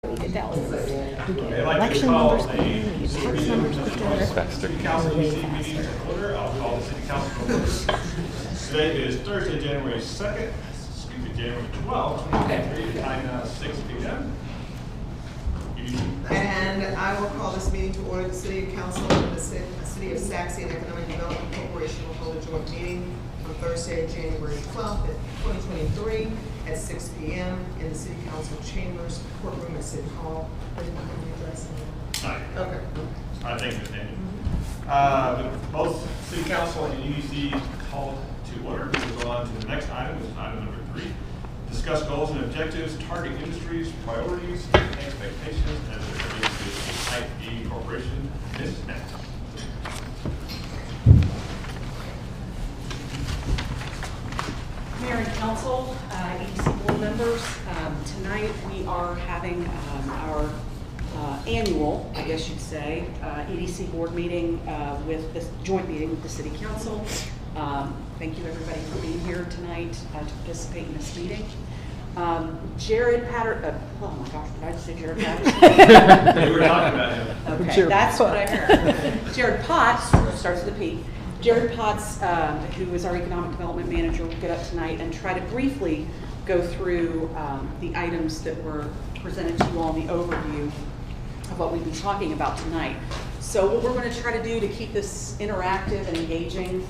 That was election numbers put together, tax numbers put together. Faster. Way faster. I'll call the city council to order. Today is Thursday, January 2nd, January 12th, 2023, time now 6 p.m. And I will call this meeting to order. The City Council of the City of Saxe and Economic Development Corporation will hold a joint meeting on Thursday, January 12th, 2023 at 6 p.m. in the City Council Chambers courtroom at City Hall. Okay. Thank you, Daniel. Both City Council and EDC called to order. We will go on to the next item, which is item number 3. Discuss goals and objectives, target industries, priorities, and expectations as it relates to Type E Corporation. Ms. Nett. Mayor and Council, EDC board members, tonight we are having our annual, I guess you'd say, EDC board meeting with this joint meeting with the City Council. Thank you everybody for being here tonight to participate in this meeting. Jared Patterson, oh my gosh, did I just say Jared Patterson? We were talking about him. Okay, Jared that's what I heard. Jared Potts, starts with a P. Jared Potts, who is our Economic Development Manager, will get up tonight and try to briefly go through the items that were presented to you all in the overview of what we'll be talking about tonight. So what we're going to try to do to keep this interactive and engaging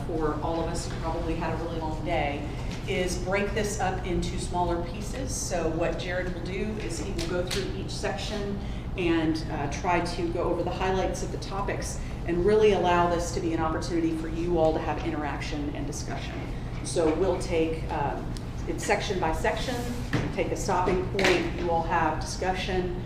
for all of us who probably had a really long day is break this up into smaller pieces. So what Jared will do is he will go through each section and try to go over the highlights of the topics and really allow this to be an opportunity for you all to have interaction and discussion. So we'll take it section by section, take a stopping point, you all have discussion,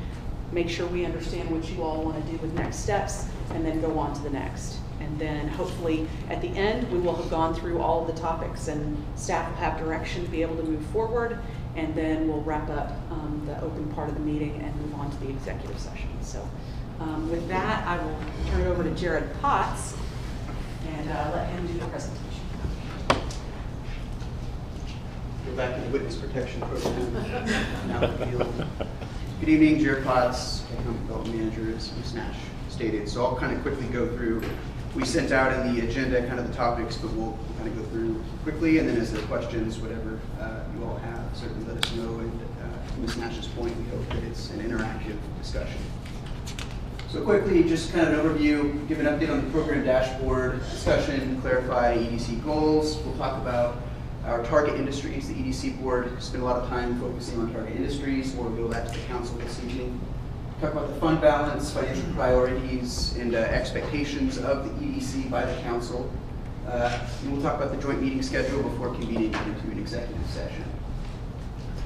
make sure we understand what you all want to do with next steps, and then go on to the next. And then hopefully at the end, we will have gone through all of the topics and staff will have direction to be able to move forward. And then we'll wrap up the open part of the meeting and move on to the executive session. So with that, I will turn it over to Jared Potts and let him do the presentation. Go back to the witness protection program. Now the field. Good evening, Jared Potts, Economic Development Manager, as Ms. Nash stated. So I'll kind of quickly go through. We sent out in the agenda kind of the topics, but we'll kind of go through quickly, and then as there are questions, whatever you all have, certainly let us know. And to Ms. Nash's point, we hope that it's an interactive discussion. So quickly, just kind of an overview, give an update on the program dashboard, discussion, clarify EDC goals. We'll talk about our target industries. The EDC board spent a lot of time focusing on target industries. We'll reveal that to the council this evening. Talk about the fund balance, financial priorities, and expectations of the EDC by the council. And we'll talk about the joint meeting schedule before convening into an executive session.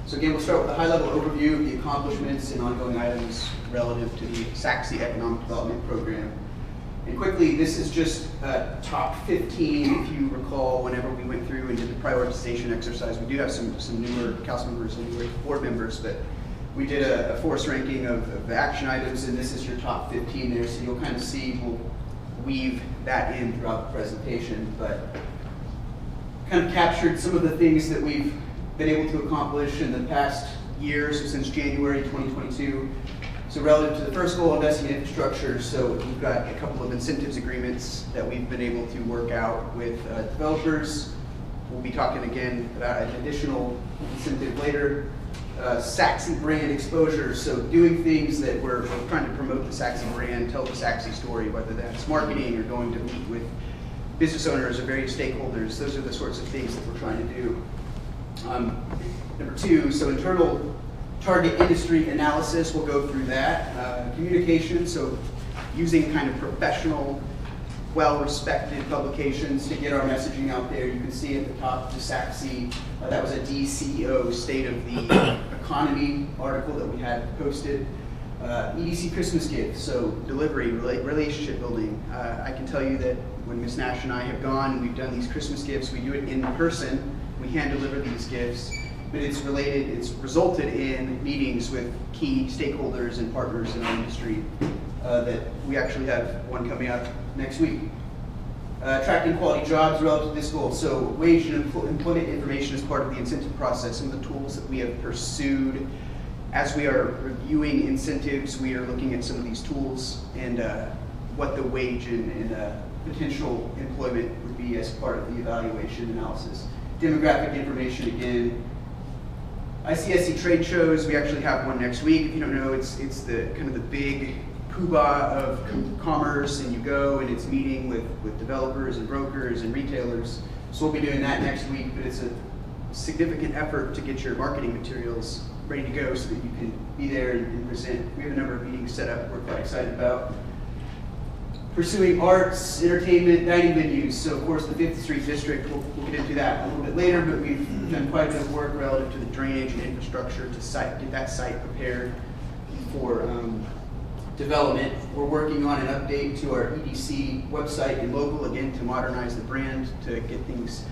So again, we'll start with a high-level overview of the accomplishments and ongoing items relative to the Saxe Economic Development Program. And quickly, this is just top 15. If you recall, whenever we went through and did the prioritization exercise, we do have some newer council members and newer board members, but we did a force ranking of action items, and this is your top 15 there, so you'll kind of see, we'll weave that in throughout the presentation, but kind of captured some of the things that we've been able to accomplish in the past year, so since January 2022. So relative to the first goal, investing in infrastructure, so we've got a couple of incentives agreements that we've been able to work out with developers. We'll be talking again about an additional incentive later. Saxe brand exposure, so doing things that we're trying to promote the Saxe brand, tell the Saxe story, whether that's marketing or going to meet with business owners or various stakeholders. Those are the sorts of things that we're trying to do. Number 2, so internal target industry analysis, we'll go through that. Communication, so using kind of professional, well-respected publications to get our messaging out there. You can see at the top the Saxe, that was a DCO State of the Economy article that we had posted. EDC Christmas gifts, so delivery, relationship building. I can tell you that when Ms. Nash and I have gone and we've done these Christmas gifts, we do it in person. We hand deliver these gifts, but it's resulted in meetings with key stakeholders and partners in our industry that we actually have one coming up next week. Attracting quality jobs relative to this goal. So wage and employment information is part of the incentive process. Some of the tools that we have pursued as we are reviewing incentives, we are looking at some of these tools and what the wage and potential employment would be as part of the evaluation analysis. Demographic information again. ICSC trade shows, we actually have one next week. If you don't know, it's the kind of the big poobah of commerce, and you go and it's meeting with developers and brokers and retailers. So we'll be doing that next week, but it's a significant effort to get your marketing materials ready to go so that you can be there and present. We have a number of meetings set up we're quite excited about. Pursuing arts, entertainment, dining venues. So of course the 5th Street District, we'll get into that a little bit later, but we've done quite a bit of work relative to the drainage and infrastructure to get that site prepared for development. We're working on an update to our EDC website and local, again, to modernize the brand, to get things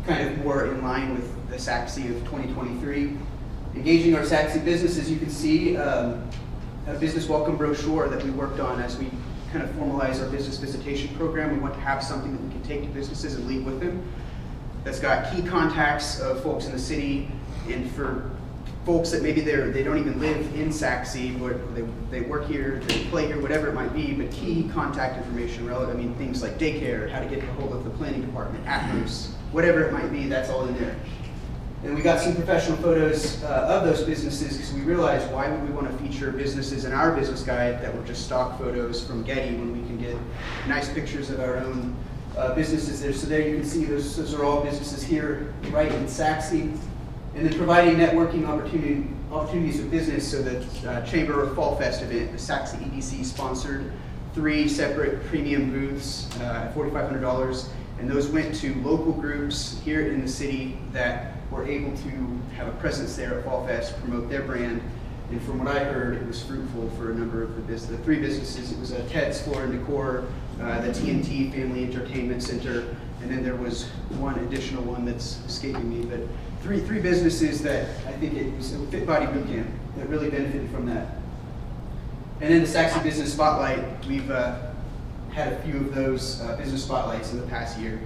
kind of more in line with the SACSI of 2023. Engaging our SACSI businesses, you can see a business welcome brochure that we worked on as we kind of formalize our business visitation program. We want to have something that we can take to businesses and leave with them. That's got key contacts of folks in the city, and for folks that maybe they don't even live in SACSI, or they work here, they play here, whatever it might be, but key contact information relevant. I mean, things like daycare, how to get a hold of the planning department, ACROS, whatever it might be, that's all in there. And we got some professional photos of those businesses because we realized, why would we want to feature businesses in our business guide that were just stock photos from Getty when we can get nice pictures of our own businesses there. So there you can see those are all businesses here right in SACSI. And then providing networking opportunities with business. So the Chamber of Fall Fest event, the SACSI EDC sponsored 3 separate premium booths at $4,500. And those went to local groups here in the city that were able to have a presence there at Fall Fest, promote their brand. And from what I heard, it was fruitful for a number of the 3 businesses. It was Ted's Floor and Decor, the TNT Family Entertainment Center, and then there was one additional one that's escaping me, but three businesses that I think it was a Fit Body Boot Camp that really benefited from that. And then the SACSI Business Spotlight, we've had a few of those business spotlights in the past year.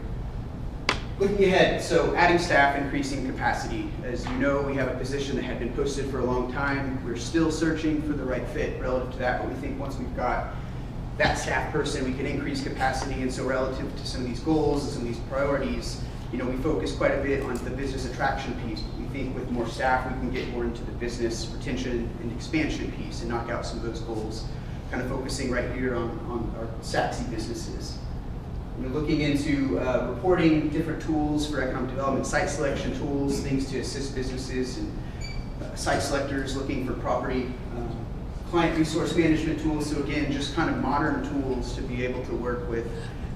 Looking ahead, so adding staff, increasing capacity. As you know, we have a position that had been posted for a long time. We're still searching for the right fit relative to that, but we think once we've got that staff person, we can increase capacity. And so relative to some of these goals and some of these priorities, you know, we focus quite a bit on the business attraction piece. But we think with more staff, we can get more into the business retention and expansion piece and knock out some of those goals, kind of focusing right here on our SACSI businesses. We're looking into reporting, different tools for economic development, site selection tools, things to assist businesses and site selectors looking for property, client resource management tools. So again, just kind of modern tools to be able to work with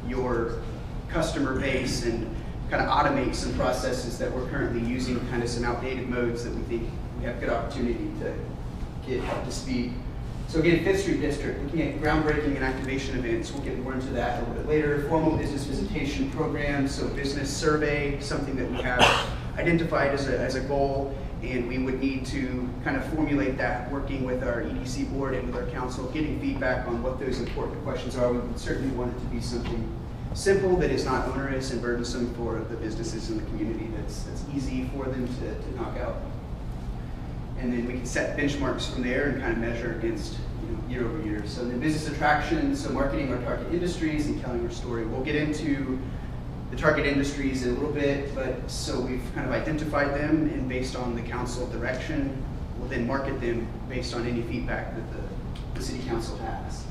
your customer base and kind of automate some processes that we're currently using, kind of some outdated modes that we think we have good opportunity to get up to speed. So again, 5th Street District, looking at groundbreaking and activation events. We'll get more into that a little bit later. Formal business visitation programs, so business survey, something that we have identified as a goal, and we would need to kind of formulate that, working with our EDC board and with our council, getting feedback on what those important questions are. We would certainly want it to be something simple that is not onerous and burdensome for the businesses in the community, that's easy for them to knock out. And then we can set benchmarks from there and kind of measure against, you know, year over year. So then business attraction, so marketing our target industries and telling our story. We'll get into the target industries in a little bit, but so we've kind of identified them, and based on the council direction, we'll then market them based on any feedback that the city council has.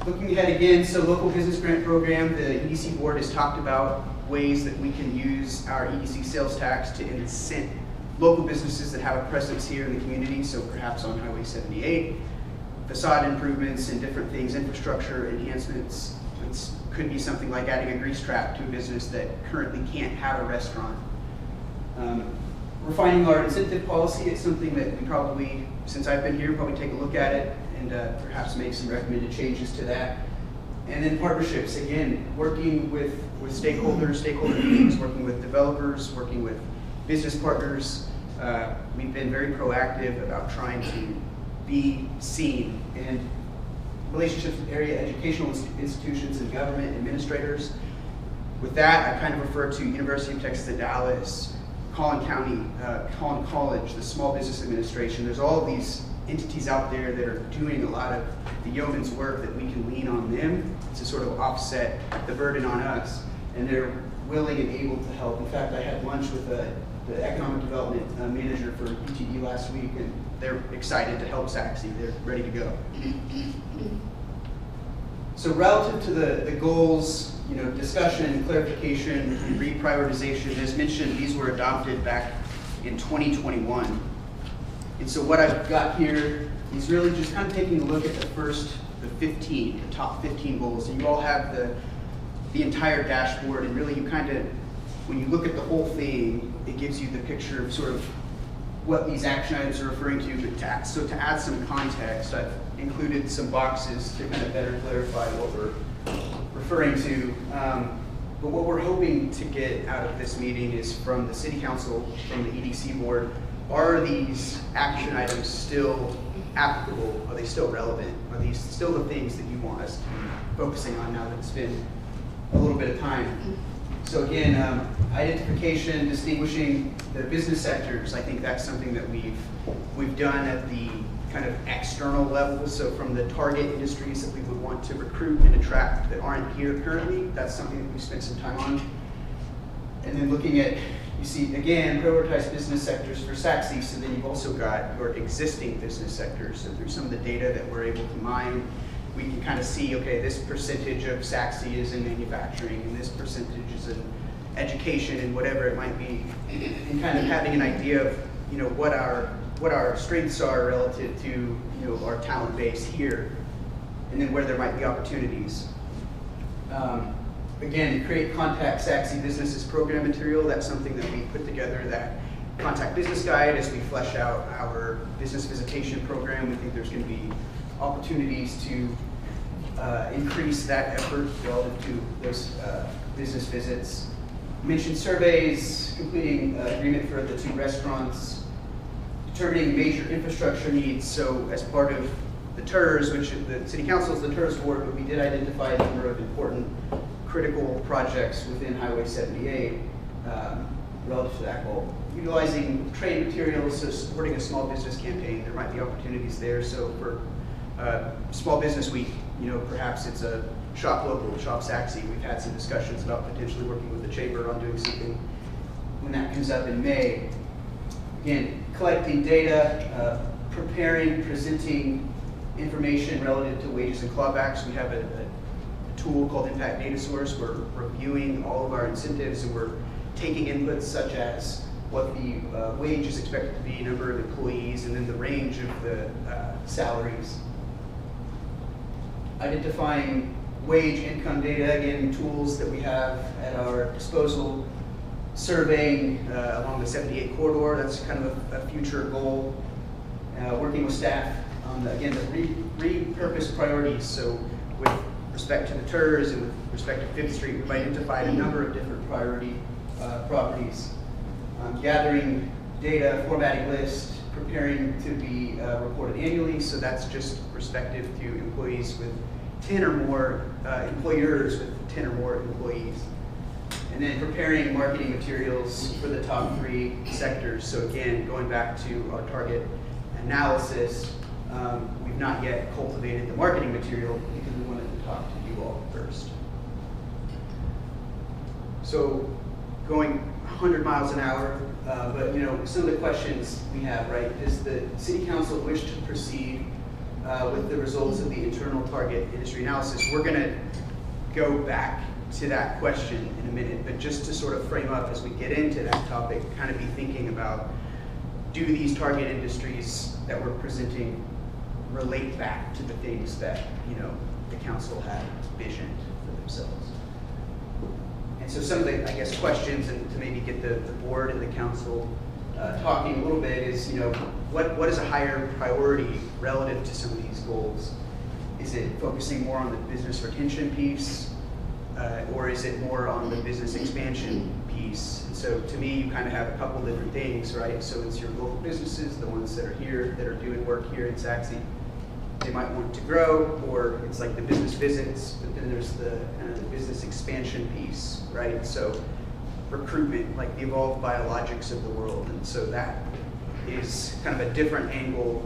Looking ahead again, so local business grant program, the EDC board has talked about ways that we can use our EDC sales tax to incent local businesses that have a presence here in the community, so perhaps on Highway 78, facade improvements and different things, infrastructure enhancements. It could be something like adding a grease trap to a business that currently can't have a restaurant. Refining our incentive policy is something that we probably, since I've been here, probably take a look at it and perhaps make some recommended changes to that. And then partnerships, again, working with stakeholder meetings, working with developers, working with business partners. We've been very proactive about trying to be seen, and relationships with area educational institutions and government administrators. With that, I kind of refer to University of Texas at Dallas, Collin College, the Small Business Administration. There's all of these entities out there that are doing a lot of the yeoman's work that we can lean on them to sort of offset the burden on us. And they're willing and able to help. In fact, I had lunch with the economic development manager for UTE last week, and they're excited to help SACSI. They're ready to go. So relative to the goals, discussion, clarification, and reprioritization, as mentioned, these were adopted back in 2021. And so what I've got here is really just kind of taking a look at the top 15 goals. And you all have the entire dashboard, and really you kind of, when you look at the whole thing, it gives you the picture of sort of what these action items are referring to. But so to add some context, I've included some boxes to kind of better clarify what we're referring to. But what we're hoping to get out of this meeting is from the City Council, from the EDC board, are these action items still applicable? Are they still relevant? Are these still the things that you want us to be focusing on now that it's been a little bit of time? So again, identification, distinguishing the business sectors, I think that's something that we've done at the kind of external level. So from the target industries that we would want to recruit and attract that aren't here currently, that's something that we spent some time on. And then looking at, you see, again, prioritize business sectors for SACSI, so then you've also got your existing business sectors. So through some of the data that we're able to mine, we can kind of see, okay, this percentage of SACSI is in manufacturing, and this percentage is in education, and whatever it might be, and kind of having an idea of, what our strengths are relative to, our talent base here, and then where there might be opportunities. Again, create Contact SACSI Businesses program material. That's something that we put together, that Contact Business Guide, as we flesh out our business visitation program. We think there's going to be opportunities to increase that effort relative to those business visits. Mentioned surveys, completing agreement for the 2 restaurants, determining major infrastructure needs. So as part of the TERS, which the City Council is the TERS board, but we did identify a number of important critical projects within Highway 78 relative to that goal. Utilizing trade materials, so supporting a small business campaign, there might be opportunities there. So for Small Business Week, perhaps it's a shop local, shop SACSI. We've had some discussions about potentially working with the chamber on doing something when that comes up in May. Again, collecting data, presenting information relative to wages and clawbacks. We have a tool called Impact Data Source. We're reviewing all of our incentives, and we're taking inputs such as what the wage is expected to be, number of employees, and then the range of the salaries. Identifying wage income data, again, tools that we have at our disposal. Surveying along the 78 corridor, that's kind of a future goal. Working with staff on, again, the repurposed priorities. So with respect to the TERS and with respect to 5th Street, we've identified a number of different priority properties. Gathering data, formatting lists, preparing to be reported annually. So that's just respective to employees with 10 or more, employers with 10 or more employees. And then preparing marketing materials for the top 3 sectors. So again, going back to our target analysis, we've not yet cultivated the marketing material because we wanted to talk to you all first. So going 100 miles an hour, but some of the questions we have, right? Does the City Council wish to proceed with the results of the internal target industry analysis? We're going to go back to that question in a minute, but just to sort of frame up as we get into that topic, kind of be thinking about, do these target industries that we're presenting relate back to the things that the council had visioned for themselves? And so some of the, I guess, questions, and to maybe get the board and the council talking a little bit is, what is a higher priority relative to some of these goals? Is it focusing more on the business retention piece? Or is it more on the business expansion piece? And so to me, you kind of have a couple different things, right? So it's your local businesses, the ones that are here, that are doing work here in SACSI. They might want to grow, or it's like the business visits, but then there's the kind of the business expansion piece, right? So recruitment, like the evolved biologics of the world. And so that is kind of a different angle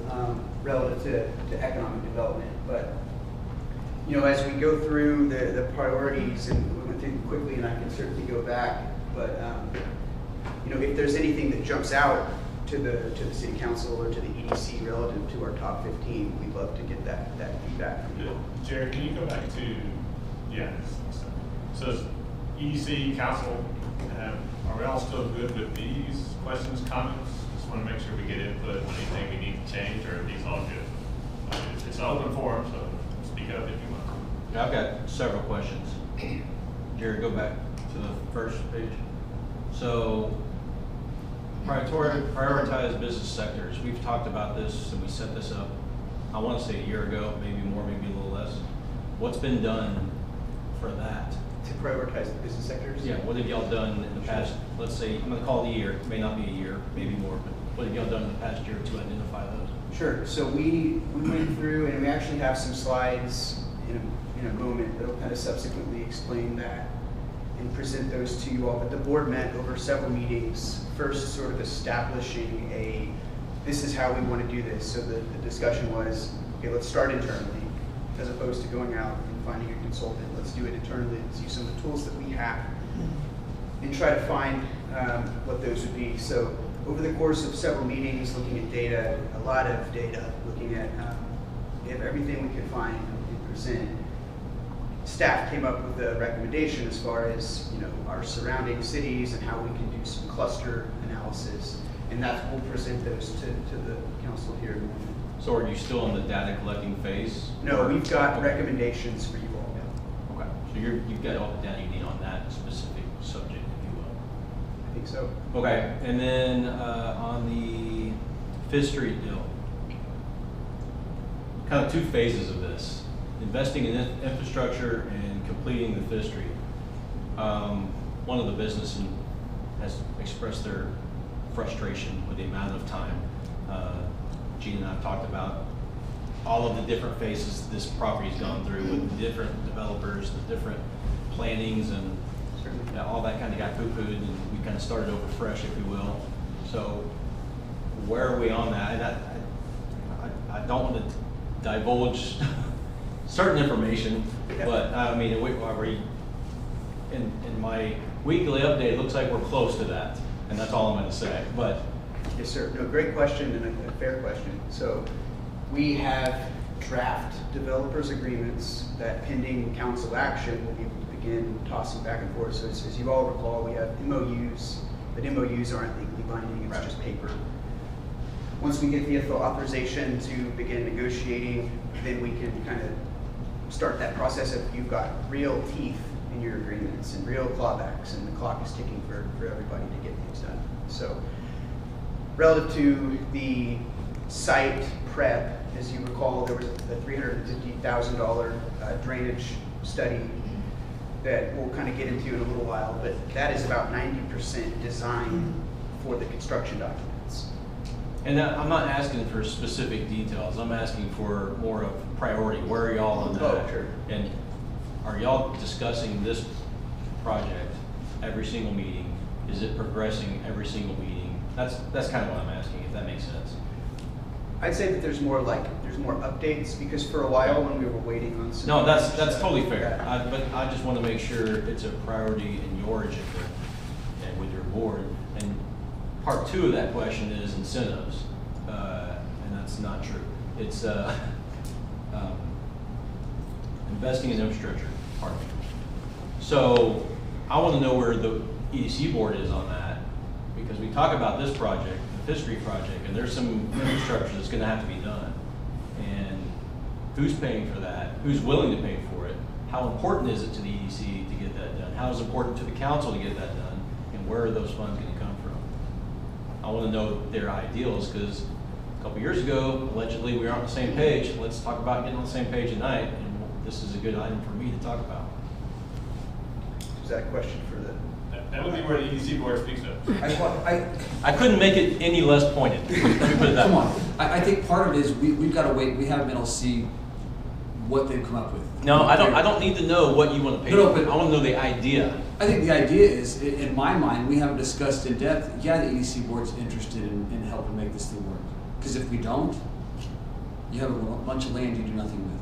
relative to economic development. But you know, as we go through the priorities, and we went through them quickly, and I can certainly go back, but you know, if there's anything that jumps out to the city council or to the EDC relative to our top 15, we'd love to get that feedback from you. Jared, can you go back to, yeah, so EDC council, are we all still good with these questions, comments? Just want to make sure we get input on anything we need to change, or are these all good? It's an open forum, so speak up if you want. Yeah, I've got several questions. Jared, go back to the first page. So, prioritize business sectors. We've talked about this and we set this up, I want to say a year ago, maybe more, maybe a little less. What's been done for that? To prioritize the business sectors? Yeah, what have y'all done in the past, let's say, I'm going to call it a year, it may not be a year, maybe more, but what have y'all done in the past year to identify those? Sure. So we went through, and we actually have some slides in a moment that'll kind of subsequently explain that and present those to you all. But the board met over several meetings, first sort of establishing this is how we want to do this. So the discussion was, okay, let's start internally, as opposed to going out and finding a consultant. Let's do it internally. Let's use some of the tools that we have and try to find what those would be. So over the course of several meetings, looking at data, a lot of data, looking at everything we could find and present, staff came up with a recommendation as far as, you know, our surrounding cities and how we can do some cluster analysis, and we'll present those to the council here in a moment. So are you still in the data collecting phase? No, we've got Okay. recommendations for you all now. Okay, so you've got all the data you need on that specific subject, if you will. I think so. Okay, and then on the Fifth Street deal, kind of two phases of this. Investing in infrastructure and completing the Fifth Street. One of the businesses has expressed their frustration with the amount of time. Gene and I have talked about all of the different phases this property's gone through with the different developers, the different plannings, and all that kind of got poo-pooed, and we kind of started over fresh, if you will. So where are we on that? And I don't want to divulge certain information, but I mean, in my weekly update, it looks like we're close to that, and that's all I'm going to say. But yes, sir. No, great question and a fair question. So we have draft developers agreements that, pending council action, we'll be able to begin tossing back and forth. So as you all recall, we have MOUs, but MOUs aren't legally binding, it's just paper. Once we get the authorization to begin negotiating, then we can kind of start that process of you've got real teeth in your agreements and real clawbacks, and the clock is ticking for everybody to get things done. So relative to the site prep, as you recall, there was a $350,000 drainage study that we'll kind of get into in a little while, but that is about 90% design for the construction documents. And I'm not asking for specific details. I'm asking for more of priority. Where are y'all on that? Oh, sure. And are y'all discussing this project every single meeting? Is it progressing every single meeting? That's kind of what I'm asking, if that makes sense. I'd say that there's more updates, because for a while when we were waiting on some. No, that's totally fair. But I just want to make sure it's a priority in your agenda and with your board. And part two of that question is incentives, and that's not true. It's investing in infrastructure, pardon me. So I want to know where the EDC board is on that, because we talk about this project, the Fifth Street project, and there's some infrastructure that's going to have to be done. And who's paying for that? Who's willing to pay for it? How important is it to the EDC to get that done? How is it important to the council to get that done? And where are those funds going to come from? I want to know their ideals, because a couple years ago, allegedly, we were on the same page. Let's talk about getting on the same page tonight, and this is a good item for me to talk about. Is that a question for the? That would be where the EDC board speaks of. I couldn't make it any less pointed. Let me put it that Come way. on, I think part of it is we've got to wait. We haven't been able to see what they've come up with. No, I don't need to know what you want to pay. No, but I want to know the idea. I think the idea is, in my mind, we haven't discussed in depth, yeah, the EDC board's interested in helping make this thing work. Because if we don't, you have a bunch of land you do nothing with.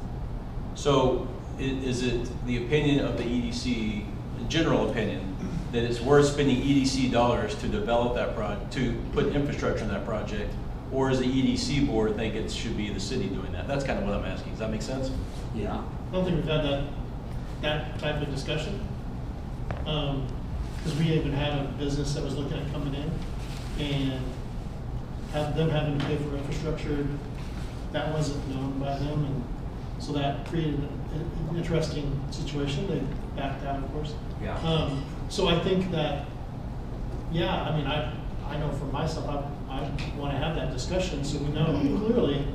So is it the opinion of the EDC, general opinion, that it's worth spending EDC dollars to develop that project, to put infrastructure in that project, or does the EDC board think it should be the city doing that? That's kind of what I'm asking. Does that make sense? Yeah. I don't think we've had that type of discussion. Because we even had a business that was looking at coming in and have them having to pay for infrastructure. That wasn't known by them, and so that created an interesting situation. They backed out, of course. Yeah. So I think that, yeah, I mean, I know for myself, I want to have that discussion so we know clearly,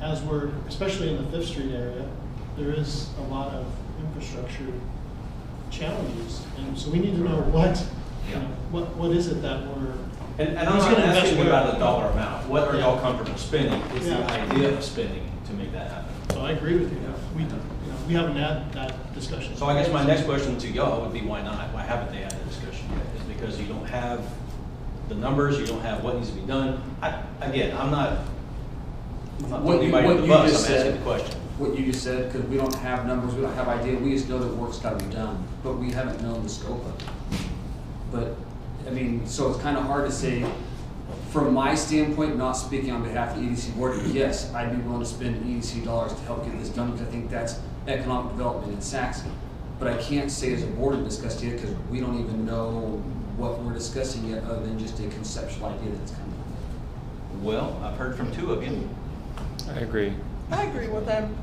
as we're, especially in the 5th Street area, there is a lot of infrastructure challenges, and so we need to know what, you know, what is it that we're. And I'm not asking about the dollar amount. What are y'all comfortable spending? It's the idea of spending to make that happen. So I agree with you. We haven't had that discussion. So I guess my next question to y'all would be, why not? Why haven't they had that discussion yet? Is because you don't have the numbers, you don't have what needs to be done. I'm not putting anybody on the bus, I'm asking the question. What you just said, because we don't have numbers, we don't have idea, we just know that work's got to be done, but we haven't known the scope of it. But, I mean, so it's kind of hard to say, from my standpoint, not speaking on behalf of the EDC board, yes, I'd be willing to spend EDC dollars to help get this done, because I think that's economic development in Saxon. But I can't say as a board to discuss it, because we don't even know what we're discussing yet, other than just a conceptual idea that's coming up. Well, I've heard from 2 of you. I agree. I agree with them.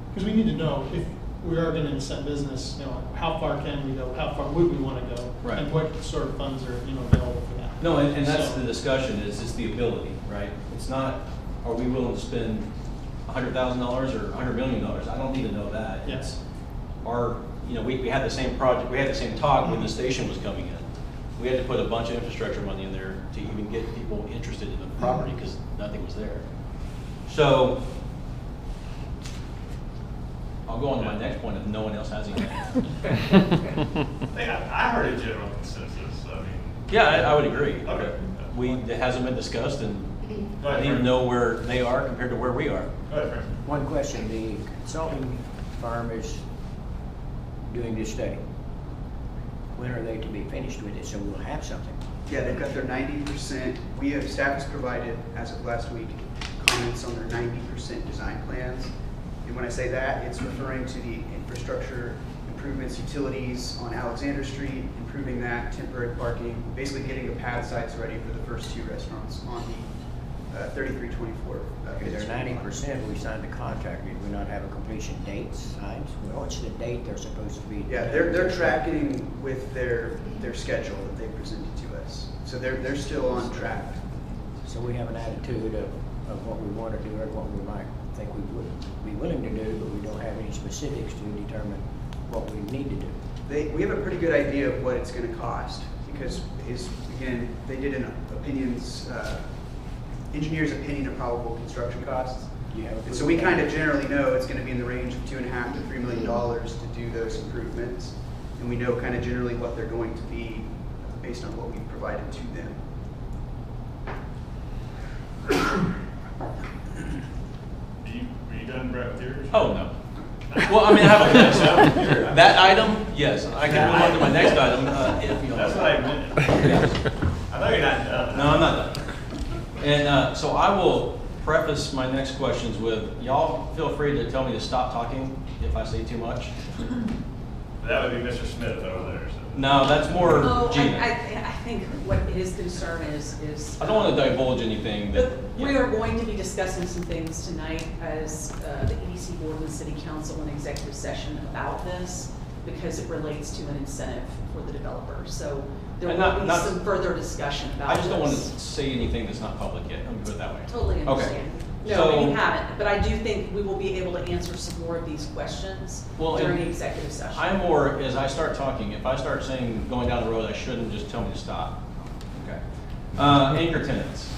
Because we need to know if we are going to incent business, you know, how far can we go, how far would we want to go, Right. and what sort of funds are, you know, available for that. No, and that's So- the discussion, is just the ability, right? It's not, are we willing to spend $100,000 or $100 million? I don't need to know that. Yes. You know, we had the same project, we had the same talk when the station was coming in. We had to put a bunch of infrastructure money in there to even get people interested in the property, because nothing was there. So, I'll go on to my next point if no one else has anything. I heard a general consensus, I mean. Yeah, I would agree. Okay. It hasn't been discussed, and Go I ahead, need to Frank. know where they are compared to where we are. Go ahead, Frank. One question, the consulting firm is doing this study. When are they to be finished with it, so we'll have something? Yeah, they've got their 90%, staff has provided, as of last week, comments on their 90% design plans. And when I say that, it's referring to the infrastructure improvements, utilities on Alexander Street, improving that, temporary parking, basically getting the pad sites ready for the first 2 restaurants on the 3324. Because they're 90%, we signed the contract, did we not have a completion date signed? Well, what's the date they're supposed to be? Yeah, they're tracking with their schedule that they presented to us. So they're still on track. So we have an attitude of what we want to do or what we might think we would be willing to do, but we don't have any specifics to determine what we need to do. We have a pretty good idea of what it's going to cost, because again, they did an engineer's opinion of probable construction costs. And so we kind of generally know it's going to be in the range of $2.5 to $3 million to do those improvements. And we know kind of generally what they're going to be based on what we've provided to them. Are you done, Brett, with yours? Oh, no. Well, I mean, I have a question. That item, yes, I can move on to my next item, if you don't. That's what I meant. I know you're not done. No, I'm not done. And so I will preface my next questions with, y'all feel free to tell me to stop talking if I say too much. That would be Mr. Smith over there, so. No, that's more Oh, Gina. I think what his concern is. I don't want to divulge anything that. We are going to be discussing some things tonight as the EDC board and the city council in executive session about this, because it relates to an incentive for the developer. So there And will be not- some further discussion about I this. just don't want to say anything that's not public yet. Let me put it that way. Totally Okay. understand. No, So- you haven't, but I do think we will be able to answer some more of these questions during and the executive session. I'm more, as I start talking, if I start saying going down the road, I shouldn't just tell me to stop. Okay. Anchor tenants.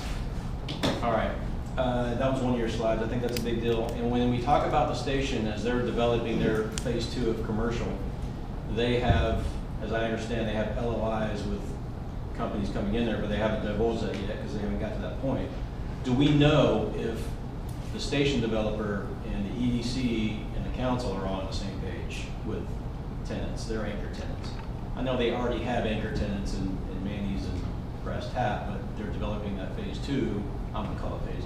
All right. That was one of your slides. I think that's a big deal. And when we talk about the station, as they're developing their phase 2 of commercial, they have, as I understand, they have LOIs with companies coming in there, but they haven't divulged that yet because they haven't got to that point. Do we know if the station developer and the EDC and the council are all on the same page with tenants, their anchor tenants? I know they already have anchor tenants in Manny's and Brass Tap, but they're developing that phase 2. I'm gonna call it phase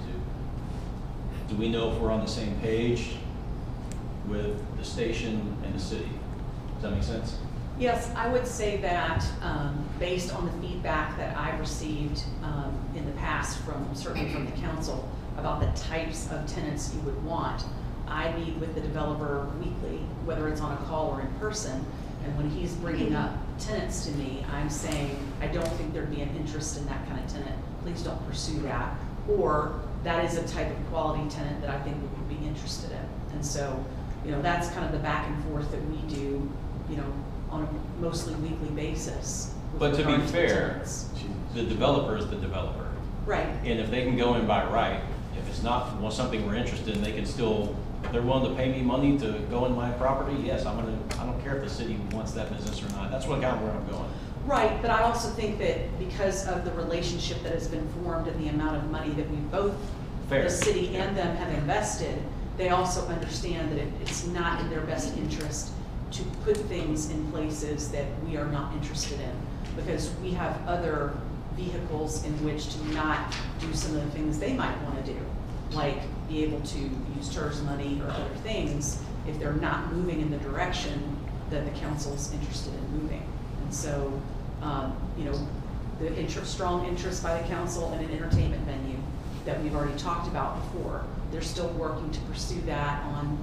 2. Do we know if we're on the same page with the station and the city? Does that make sense? Yes, I would say that based on the feedback that I've received in the past certainly from the council about the types of tenants you would want, I meet with the developer weekly, whether it's on a call or in person, and when he's bringing up tenants to me, I'm saying, I don't think there'd be an interest in that kind of tenant. Please don't pursue that. Or that is a type of quality tenant that I think we would be interested in. And so, that's kind of the back and forth that we do, on a mostly weekly basis. But to be regard fair, tenants. the developer is the developer. Right. And if they can go in by right, if it's not something we're interested in, they can still, if they're willing to pay me money to go in my property, yes, I don't care if the city wants that business or not. That's kind of where I'm going. Right, but I also think that because of the relationship that has been formed and the amount of money that we both, Fair. the city and them, have invested, they also understand that it's not in their best interest to put things in places that we are not interested in, because we have other vehicles in which to not do some of the things they might want to do, like be able to use TERS money or other things if they're not moving in the direction that the council's interested in moving. And so, the strong interest by the council in an entertainment venue that we've already talked about before, they're still working to pursue that on,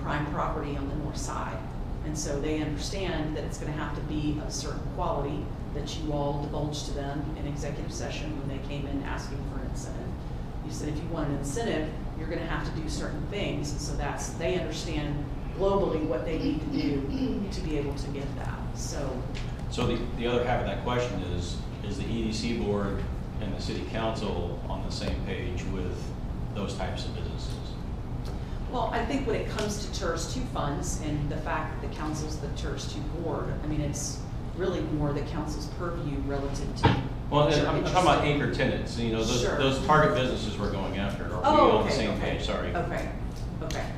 prime property on the north side. And so they understand that it's going to have to be of certain quality that you all divulged to them in executive session when they came in asking for an incentive. You said if you want an incentive, you're going to have to do certain things. And so they understand globally what they need to do to be able to get that. So the other half of that question is the EDC board and the city council on the same page with those types of businesses? Well, I think when it comes to TERS 2 funds and the fact that the council's the TERS 2 board, it's really more the council's purview relative to. Well, I'm talking about anchor tenants, Sure. those target businesses we're going after. Are we on the same page? Sorry. Okay.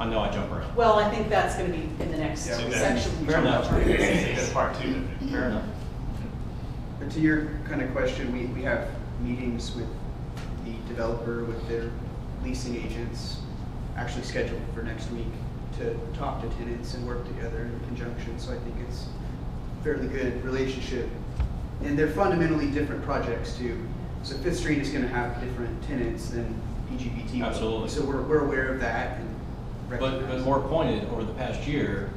I know I jump around. Well, I think that's going to be in the next Yeah, section. Fair enough. That's part 2. Fair enough. But to your kind of question, we have meetings with the developer, with their leasing agents, actually scheduled for next week to talk to tenants and work together in conjunction. So I think it's a fairly good relationship. And they're fundamentally different projects too. So Fifth Street is going to have different tenants than PGPT. Absolutely. So we're aware of that and But recognize. more pointed, over the past year,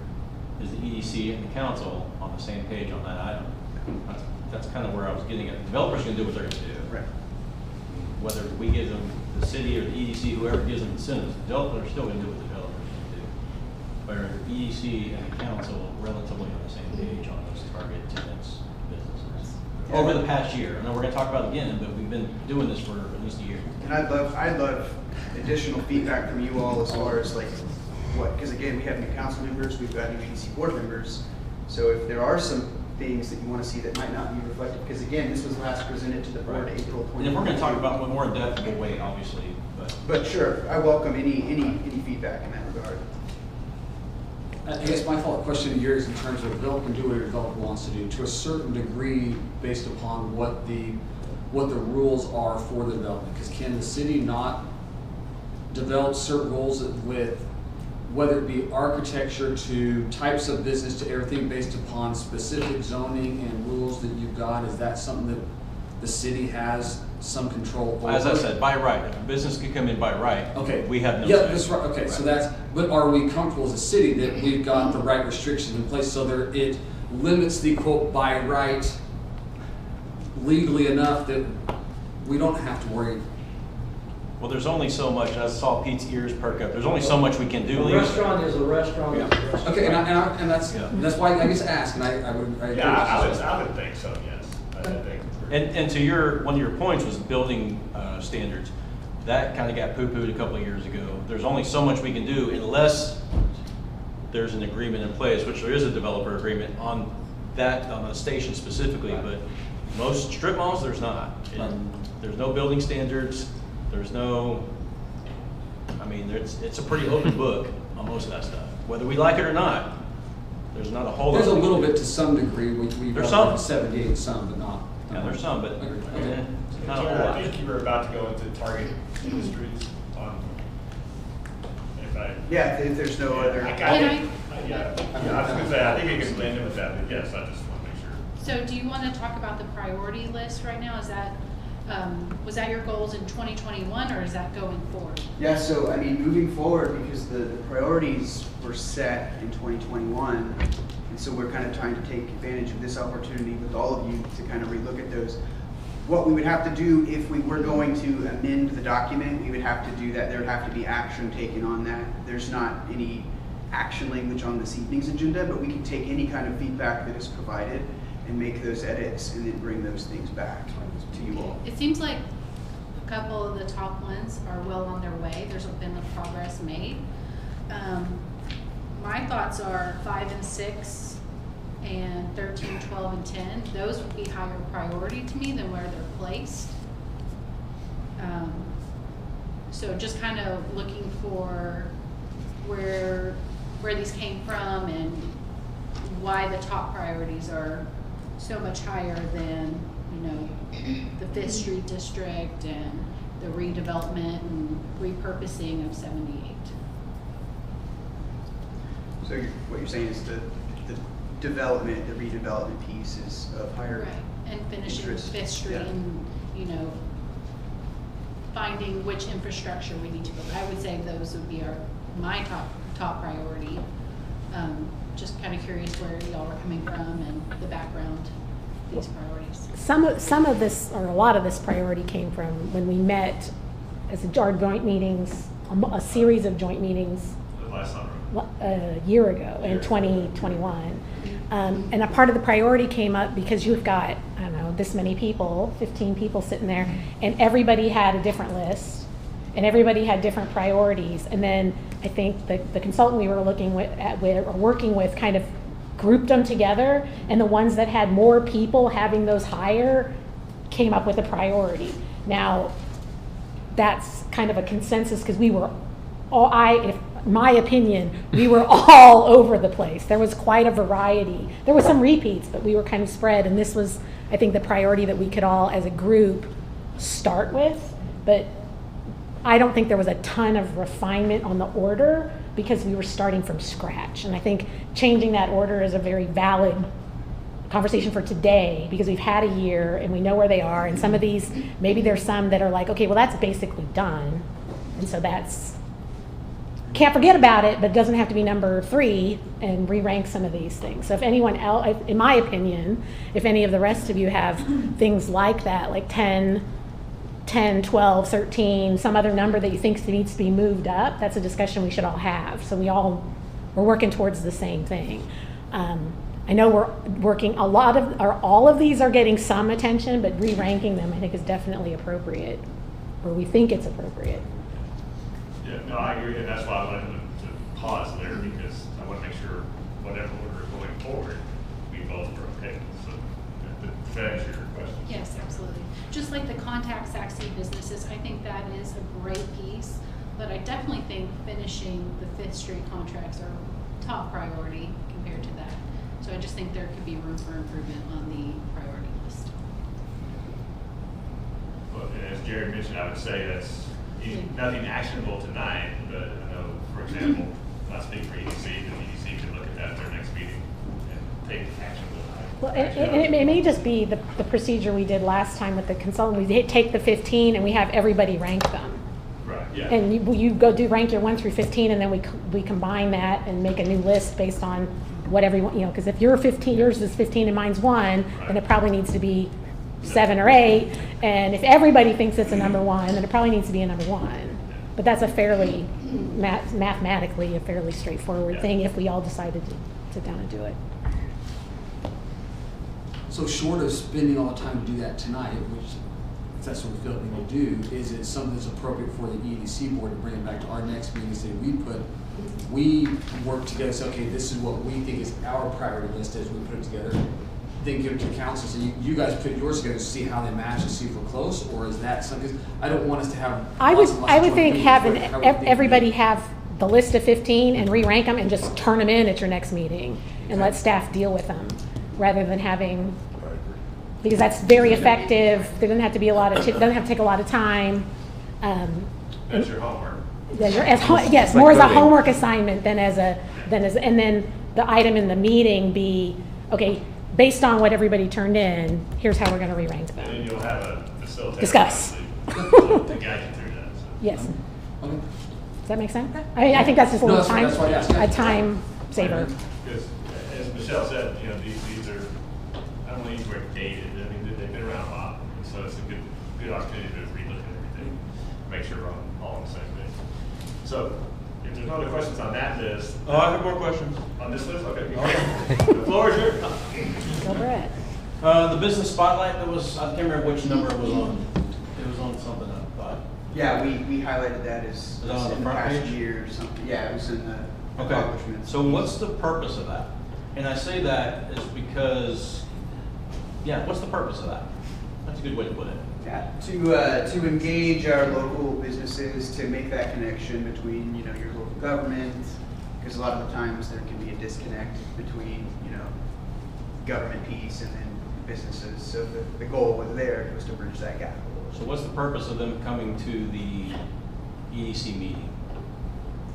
is the EDC and the council on the same page on that item? That's kind of where I was getting at. Developers can do what they're going to do. Right. Whether we give them, the city or the EDC, whoever gives them incentives, developers are still going to do what developers can do. But are EDC and the council relatively on the same page on those target tenants, businesses? Over the past year. I know we're going to talk about it again, but we've been doing this for at least a year. And I'd love additional feedback from you all as far as because again, we have new council members, we've got new EDC board members. So if there are some things that you want to see that might not be reflected, because again, this was last presented to the board April 20. And if we're going to talk about it more in depth, we'll wait, obviously. But sure, I welcome any feedback in that regard. I guess my follow-up question here is in terms of develop and do what a developer wants to do to a certain degree based upon what the rules are for the development. Because can the city not develop certain rules with, whether it be architecture to types of business to everything based upon specific zoning and rules that you've got? Is that something that the city has some control over? As I said, by right. If a business can come in by right, okay, we have no yeah, say. that's right. Okay, so but are we comfortable as a city that we've got the right restrictions in place so that it limits the quote by right legally enough that we don't have to worry? Well, there's only so much. I saw Pete's ears perk up. There's only so much we can do. A restaurant is a restaurant. Yeah. Is a restaurant. Okay, and that's why I guess ask, and I agree. I would think so, yes. I would think. And to one of your points was building standards. That kind of got poo-pooed a couple of years ago. There's only so much we can do unless there's an agreement in place, which there is a developer agreement on that, on the station specifically, but most strip malls, there's not. And there's no building standards, there's no, I mean, it's a pretty open book on most of that stuff. Whether we like it or not, there's not a whole lot. There's a little bit to some degree, we've There's got some. 78, some, but not. Yeah, there's some, but Okay. not a whole Jared, I lot. think you were about to go into target industries on, if I. Yeah, if there's no other. I was gonna say, I think it could blend in with that, but yes, I just want to make sure. So do you want to talk about the priority list right now? Is that, was that your goals in 2021 or is that going forward? Yeah, so I mean, moving forward, because the priorities were set in 2021, and so we're kind of trying to take advantage of this opportunity with all of you to kind of relook at those. What we would have to do if we were going to amend the document, we would have to do that. There would have to be action taken on that. There's not any action language on this evening's agenda, but we can take any kind of feedback that is provided and make those edits and then bring those things back to you all. It seems like a couple of the top ones are well on their way. There's been the progress made. My thoughts are 5 and 6 and 13, 12, and 10. Those would be higher priority to me than where they're placed. So just kind of looking for where these came from and why the top priorities are so much higher than, you know, the 5th Street District and the redevelopment and repurposing of 78. So what you're saying is the development, the redevelopment piece is of higher Right, and finishing interest. 5th Street Yeah. and, you know, finding which infrastructure we need to build. I would say those would be my top priority. Just kind of curious where y'all are coming from and the background of these priorities. Some of this, or a lot of this priority came from when we met as our joint meetings, a series of joint meetings Last summer. a year ago in 2021. And a part of the priority came up because you've got, I don't know, this many people, 15 people sitting there, and everybody had a different list, and everybody had different priorities. And then I think the consultant we were working with kind of grouped them together, and the ones that had more people having those higher came up with a priority. Now, that's kind of a consensus because we were all, my opinion, we were all over the place. There was quite a variety. There were some repeats, but we were kind of spread, and this was, I think, the priority that we could all, as a group, start with. But I don't think there was a ton of refinement on the order because we were starting from scratch. And I think changing that order is a very valid conversation for today because we've had a year and we know where they are. And some of these, maybe there's some that are like, okay, well, that's basically done. And so that's, can't forget about it, but it doesn't have to be number 3, and re-rank some of these things. So if anyone else, in my opinion, if any of the rest of you have things like that, like 10, 12, 13, some other number that you think needs to be moved up, that's a discussion we should all have. So we're working towards the same thing. I know we're working all of these are getting some attention, but re-ranking them I think is definitely appropriate, or we think it's appropriate. Yeah, no, I agree, and that's why I wanted to pause there, because I want to make sure whatever order going forward, we both are okay. So, to finish your question. Yes, absolutely. Just like the contact Saxony businesses, I think that is a great piece, but I definitely think finishing the 5th Street contracts are top priority compared to that. So I just think there could be room for improvement on the priority list. Well, and as Jared mentioned, I would say that's nothing actionable tonight, but I know, for example, not speaking for EDC, but EDC could look at that at their next meeting and take actionable. Well, and it may just be the procedure we did last time with the consultant. We take the 15 and we have everybody rank them. Right, yeah. And you go rank your 1 through 15, and then we combine that and make a new list based on what everyone, because if you're 15, yours is 15 and mine's 1, then it probably needs to be 7 or 8. And if everybody thinks it's a number 1, then it probably needs to be a number 1. But that's a fairly, mathematically, a fairly straightforward thing if we all decided to sit down and do it. So short of spending all the time to do that tonight, which if that's what we feel we need to do, is it something that's appropriate for the EDC board to bring it back to our next meeting and say, we work together and say, okay, this is what we think is our priority list as we put it together. Then give it to council, so you guys put yours together to see how they match and see if we're close, or is that something, I don't want us to have. I lots and lots of would joint think meetings, having but how we think everybody we- have the list of 15 and re-rank them and just turn them in at your next meeting and let staff deal with them, rather than having, because that's very effective. There doesn't have to be a lot of, doesn't have to take a lot of time. That's your homework. Yes, more as a homework assignment than as, and then the item in the meeting be, okay, based on what everybody turned in, here's how we're gonna re-rank And then them. you'll have a facilitator. Discuss. To guide you through that. So. Yes. Okay. Does that make sense? I think that's just a No, little that's why I asked. a time saver. Because, as Michelle said, you know, these are, I don't want to use the word dated, I mean, they've been around a lot, and so it's a good opportunity to relook at everything, make sure we're all on the same page. So, if there's no other questions on that list. Oh, I have more questions. On this list, okay. The floor is yours. Go Brett. The business spotlight, that was, I can't remember which number it was on. It was on something, I thought. Yeah, we highlighted that as that on the in the front past page? year or something. Yeah, it was in the Okay, accomplishments. so what's the purpose of that? And I say that is because, yeah, what's the purpose of that? That's a good way to put it. Yeah, to engage our local businesses, to make that connection between, you know, your local government, because a lot of the times there can be a disconnect between, you know, government piece and then businesses. So the goal was there was to bridge that gap. So what's the purpose of them coming to the EDC meeting?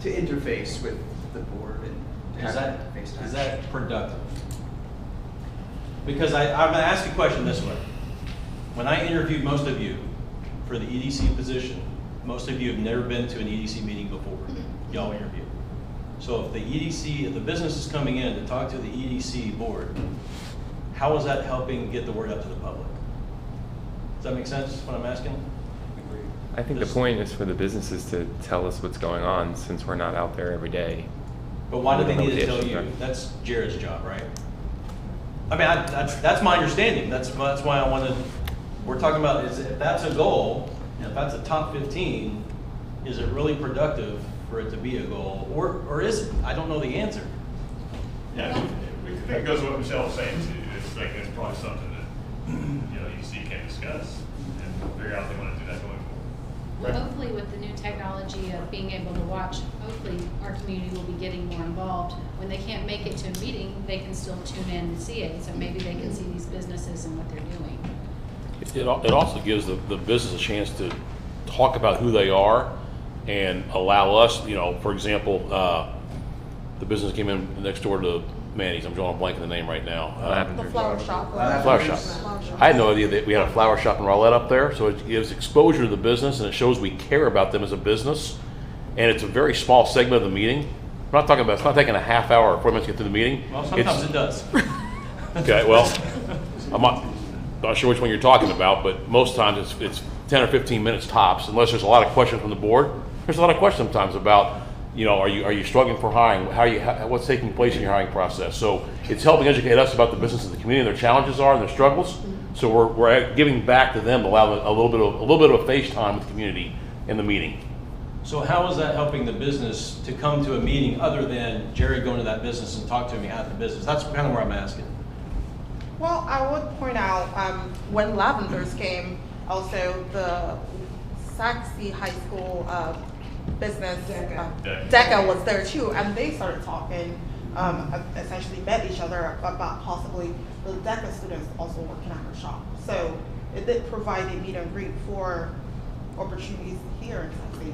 To interface with the board and to Is have that, FaceTime. is that productive? Because I'm gonna ask you a question this way. When I interviewed most of you for the EDC position, most of you have never been to an EDC meeting before. Y'all interviewed. So if the business is coming in to talk to the EDC board, how is that helping get the word out to the public? Does that make sense, what I'm asking? I think the point is for the businesses to tell us what's going on, since we're not out there every day. But why do We they don't know need to what the tell issues you? are. That's Jared's job, right? I mean, that's my understanding. That's why I wanted, we're talking about is if that's a goal, and if that's a top 15, is it really productive for it to be a goal? Or is it? I don't know the answer. Yeah, I think it goes with what Michelle was saying too. It's like, it's probably something that, you know, EDC can discuss and figure out if they want to do that going forward. Well, hopefully with the new technology of being able to watch, hopefully our community will be getting more involved. When they can't make it to a meeting, they can still tune in and see it. So maybe they can see these businesses and what they're doing. It also gives the business a chance to talk about who they are and allow us, you know, for example, the business came in next door to Manny's. I'm drawing a blank in the name right now. Lavender. The flower shop. Flower shop. I had no idea that we had a flower shop in Rowlett up there, so it gives exposure to the business and it shows we care about them as a business. And it's a very small segment of the meeting. We're not talking about, it's not taking a half hour or 40 minutes to get through the meeting. Well, sometimes It's- it does. Okay, well, I'm not sure which one you're talking about, but most times it's 10 or 15 minutes tops, unless there's a lot of questions from the board. There's a lot of questions sometimes about, you know, are you struggling for hiring? What's taking place in your hiring process? So it's helping educate us about the business of the community, their challenges are and their struggles. So we're giving back to them, to allow them a little bit of a face time with the community in the meeting. So how is that helping the business to come to a meeting other than Jared going to that business and talk to me at the business? That's kind of where I'm asking. Well, I would point out, when Lavenders came, also the Saxe High School business, DECA was there too, and they started talking, essentially met each other about possibly the DECA students also working at her shop. So it did provide a meet and greet for opportunities here in Saxe.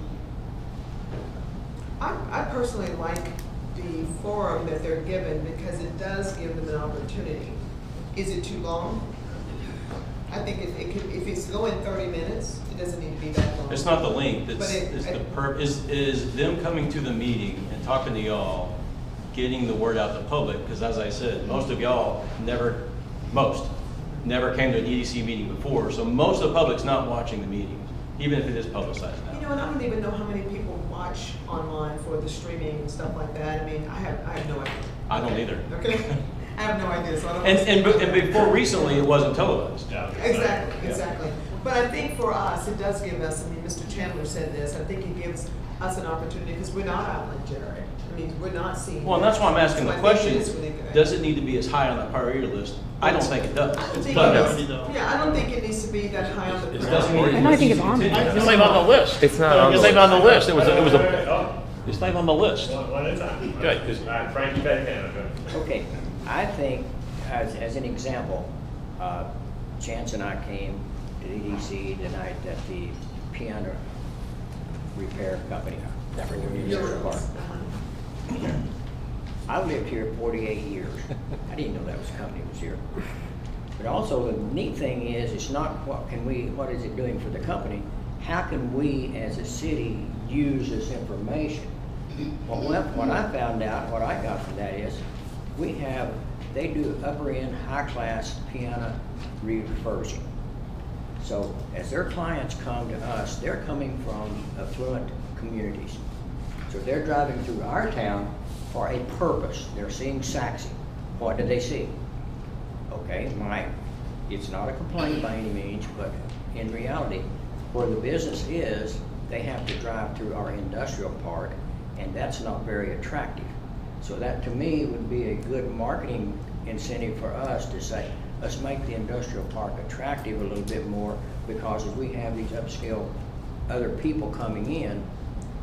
I personally like the forum that they're given because it does give them an opportunity. Is it too long? I think it could, if it's going 30 minutes, it doesn't need to be that long. It's not the length, But is them coming to the meeting and talking to y'all, getting the word out to the public, because as I said, most of y'all never came to an EDC meeting before, so most of the public's not watching the meeting, even if it is publicized now. You know, and I don't even know how many people watch online for the streaming and stuff like that. I mean, I have no idea. I don't either. Okay? I have no idea, so I don't. And before recently, it wasn't televised. Exactly, exactly. But I think for us, it does give us, I mean, Mr. Chandler said this, I think it gives us an opportunity, because we're not out like Jared. I mean, we're not seeing. Well, and that's why I'm asking So the I think question, it is really good. does it need to be as high on the priority list? I don't think it does. I don't think But- it needs- Yeah, I don't think it needs to be that high on the. It doesn't mean. And I think it's on there. It's not even on the list. It's not on It's the not even on the list. list. It's not even on the list. One at a time. Okay. All right, Frank, you bet again, okay? Okay, I think, as an example, Chance and I came to EDC the night that the piano repair company, never knew this was apart. I've lived here 48 years. I didn't know that was a company was here. But also the neat thing is, it's not what is it doing for the company? How can we as a city use this information? Well, what I found out, what I got from that is, they do upper end, high class piano refurbishing. So as their clients come to us, they're coming from affluent communities. So they're driving through our town for a purpose. They're seeing Saxe. What do they see? Okay, it's not a complaint by any means, but in reality, where the business is, they have to drive through our industrial park, and that's not very attractive. So that to me would be a good marketing incentive for us to say, let's make the industrial park attractive a little bit more, because if we have these upscale other people coming in,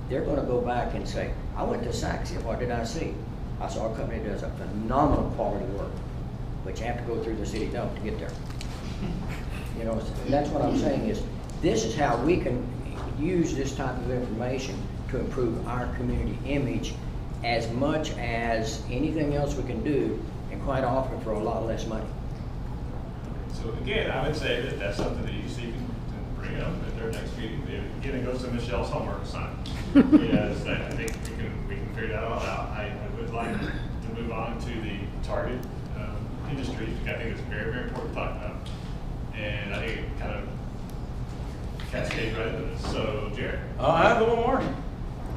they're gonna go back and say, I went to Saxe, what did I see? I saw a company that does a phenomenal quality work, but you have to go through the city dump to get there. You know, that's what I'm saying is, this is how we can use this type of information to improve our community image as much as anything else we can do, and quite often for a lot less money. So again, I would say that that's something that EDC can bring up at their next meeting. Again, it goes to Michelle's homework assignment. Yes, I think we can figure that all out. I would like to move on to the target industries, which I think is very, very important to talk about. And I think it kind of cascades right into this. So, Jared. I have one more.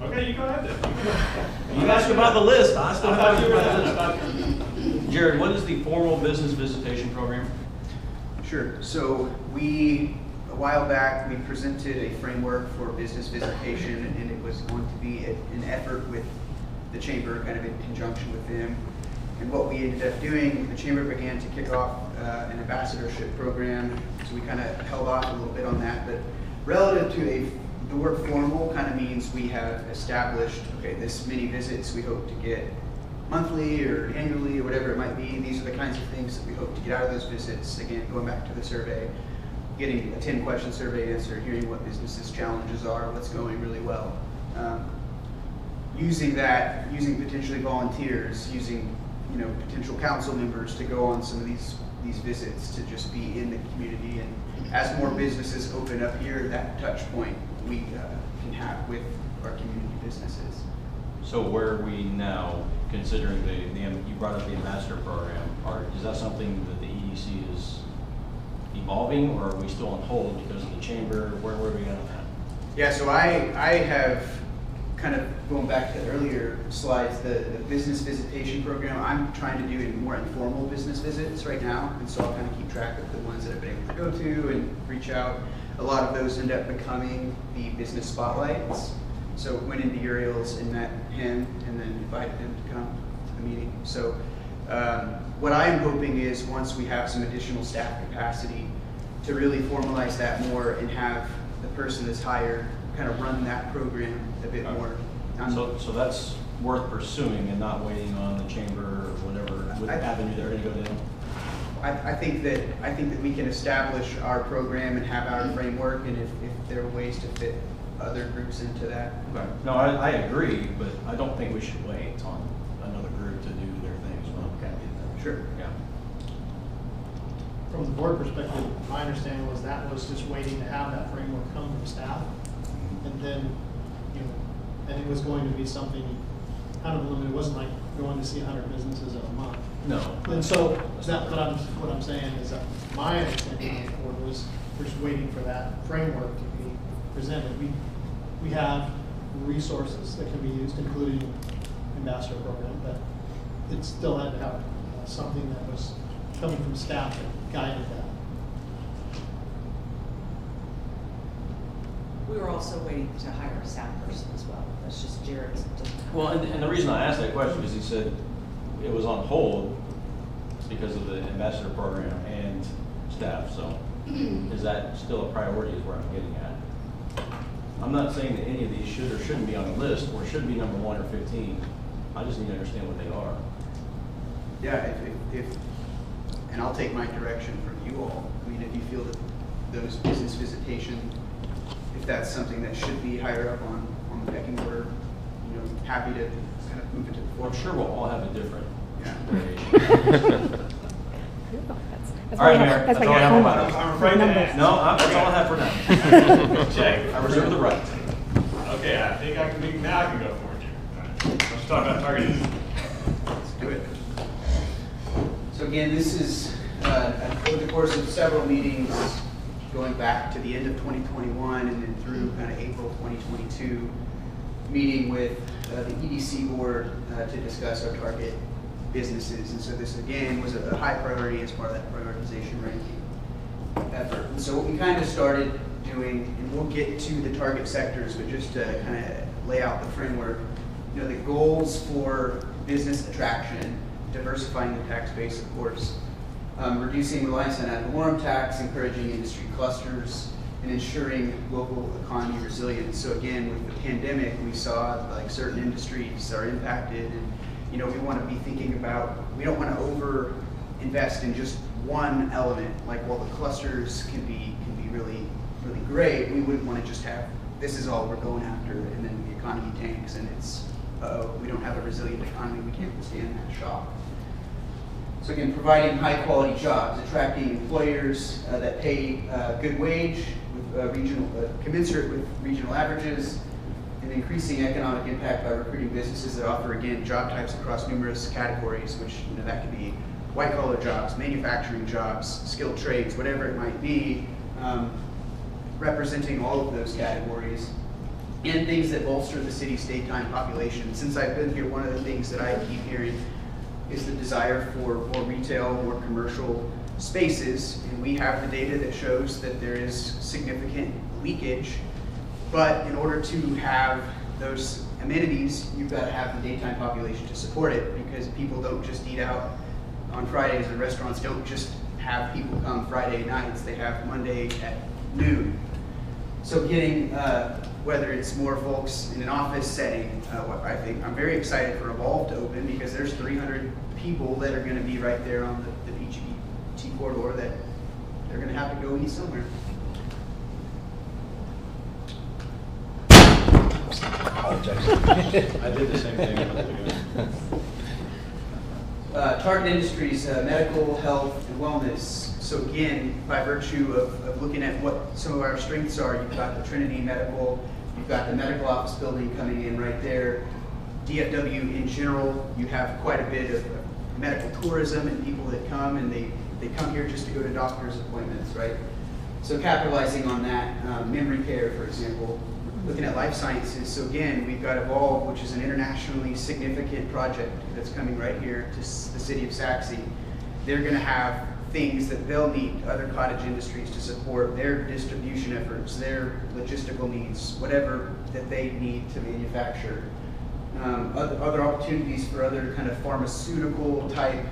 Okay, you go ahead then. You asked about the list. I still thought have you were the list. Jared, what is the formal business visitation program? Sure. So a while back, we presented a framework for business visitation, and it was going to be an effort with the chamber, kind of in conjunction with them. And what we ended up doing, the chamber began to kick off an ambassadorship program, so we kind of held off a little bit on that. But relative to the word formal kind of means we have established, okay, this many visits we hope to get monthly or annually or whatever it might be. These are the kinds of things that we hope to get out of those visits. Again, going back to the survey, getting a 10-question survey answer, hearing what businesses' challenges are, what's going really well. Using potentially volunteers, using potential council members to go on some of these visits, to just be in the community. And as more businesses open up here, that touch point we can have with our community businesses. So where are we now, considering you brought up the ambassador program? Is that something that the EDC is evolving, or are we still on hold because of the chamber? Where are we at on that? Yeah, so I have kind of going back to the earlier slides, the business visitation program. I'm trying to do more informal business visits right now, and so I'll kind of keep track of the ones that I've been able to go to and reach out. A lot of those end up becoming the business spotlights. So went into Uriel's in that hymn and then invited them to come to the meeting. So what I'm hoping is, once we have some additional staff capacity, to really formalize that more and have the person that's hired kind of run that program a bit more. So that's worth pursuing and not waiting on the chamber or whatever avenue they're going to go down. I think that we can establish our program and have our framework, and if there are ways to fit other groups into that. Okay. No, I agree, but I don't think we should wait on another group to do their things. Okay. Sure. Yeah. From the board perspective, my understanding was that was just waiting to have that framework come from staff. And then, and it was going to be something kind of limited. It wasn't like going to see 100 businesses a month. No. And so that what I'm saying is that my understanding of the board was we're just waiting for that framework to be presented. We have resources that can be used, including ambassador program, but it still had to have something that was coming from staff that guided that. We were also waiting to hire a staff person as well. That's just Jared's. Well, and the reason I asked that question is he said it was on hold because of the ambassador program and staff, so is that still a priority is where I'm getting at? I'm not saying that any of these should or shouldn't be on the list, or should be number 1 or 15. I just need to understand what they are. Yeah, if and I'll take my direction from you all. I mean, if you feel that those business visitation, if that's something that should be higher up on the pecking order, you know, happy to kind of move it to the Well, forefront. I'm sure we'll all have a different Yeah. That's All right, why you Mayor, have- that's that's why all I you have have on homework. my I'm afraid to Numbers. ask. No, that's all I have for now. Check. I reserve the right. Okay, I think now I can go forward here. All right. Let's talk about targeted. Let's do it. So again, this is over the course of several meetings going back to the end of 2021 and then through kind of April 2022, meeting with the EDC board to discuss our target businesses. And so this again was a high priority as part of that prioritization ranking effort. And so what we kind of started doing, and we'll get to the target sectors, but just to kind of lay out the framework, you know, the goals for business attraction, diversifying the tax base, of course, reducing reliance on ad valorem tax, encouraging industry clusters, and ensuring local economy resilience. So again, with the pandemic, we saw like certain industries are impacted, and you know, we want to be thinking about, we don't want to over invest in just one element. Like, while the clusters can be really great, we wouldn't want to just have, this is all we're going after, and then the economy tanks and it's, we don't have a resilient economy, we can't withstand that shock. So again, providing high quality jobs, attracting employers that pay good wage, with commensurate with regional averages, and increasing economic impact by recruiting businesses that offer, again, job types across numerous categories, which, you know, that could be white collar jobs, manufacturing jobs, skilled trades, whatever it might be, representing all of those categories, and things that bolster the city's daytime population. Since I've been here, one of the things that I keep hearing is the desire for more retail, more commercial spaces, and we have the data that shows that there is significant leakage. But in order to have those amenities, you've got to have the daytime population to support it, because people don't just eat out on Fridays. The restaurants don't just have people come Friday nights, they have Monday at noon. So getting, whether it's more folks in an office setting, what I think, I'm very excited for Evolve to open, because there's 300 people that are going to be right there on the PGT corridor that they're going to have to go eat somewhere. I did the same thing a month ago. Target industries, medical, health, and wellness. So again, by virtue of looking at what some of our strengths are, you've got the Trinity Medical, you've got the medical office building coming in right there. DFW in general, you have quite a bit of medical tourism and people that come, and they come here just to go to doctor's appointments, right? So capitalizing on that, memory care, for example, looking at life sciences. So again, we've got Evolve, which is an internationally significant project that's coming right here to the city of Saxe. They're going to have things that they'll need other cottage industries to support their distribution efforts, their logistical needs, whatever that they need to manufacture. Other opportunities for other kind of pharmaceutical type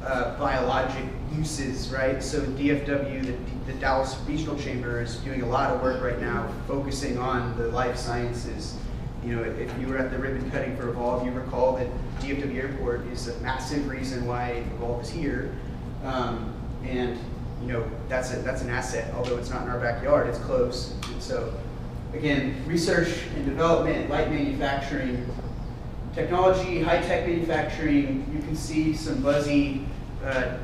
biologic uses, right? So DFW, the Dallas Regional Chamber, is doing a lot of work right now focusing on the life sciences. You know, if you were at the ribbon cutting for Evolve, you recall that DFW Airport is a massive reason why Evolve is here. And you know, that's an asset, although it's not in our backyard, it's close. And so again, research and development, light manufacturing, technology, high-tech manufacturing. You can see some buzzy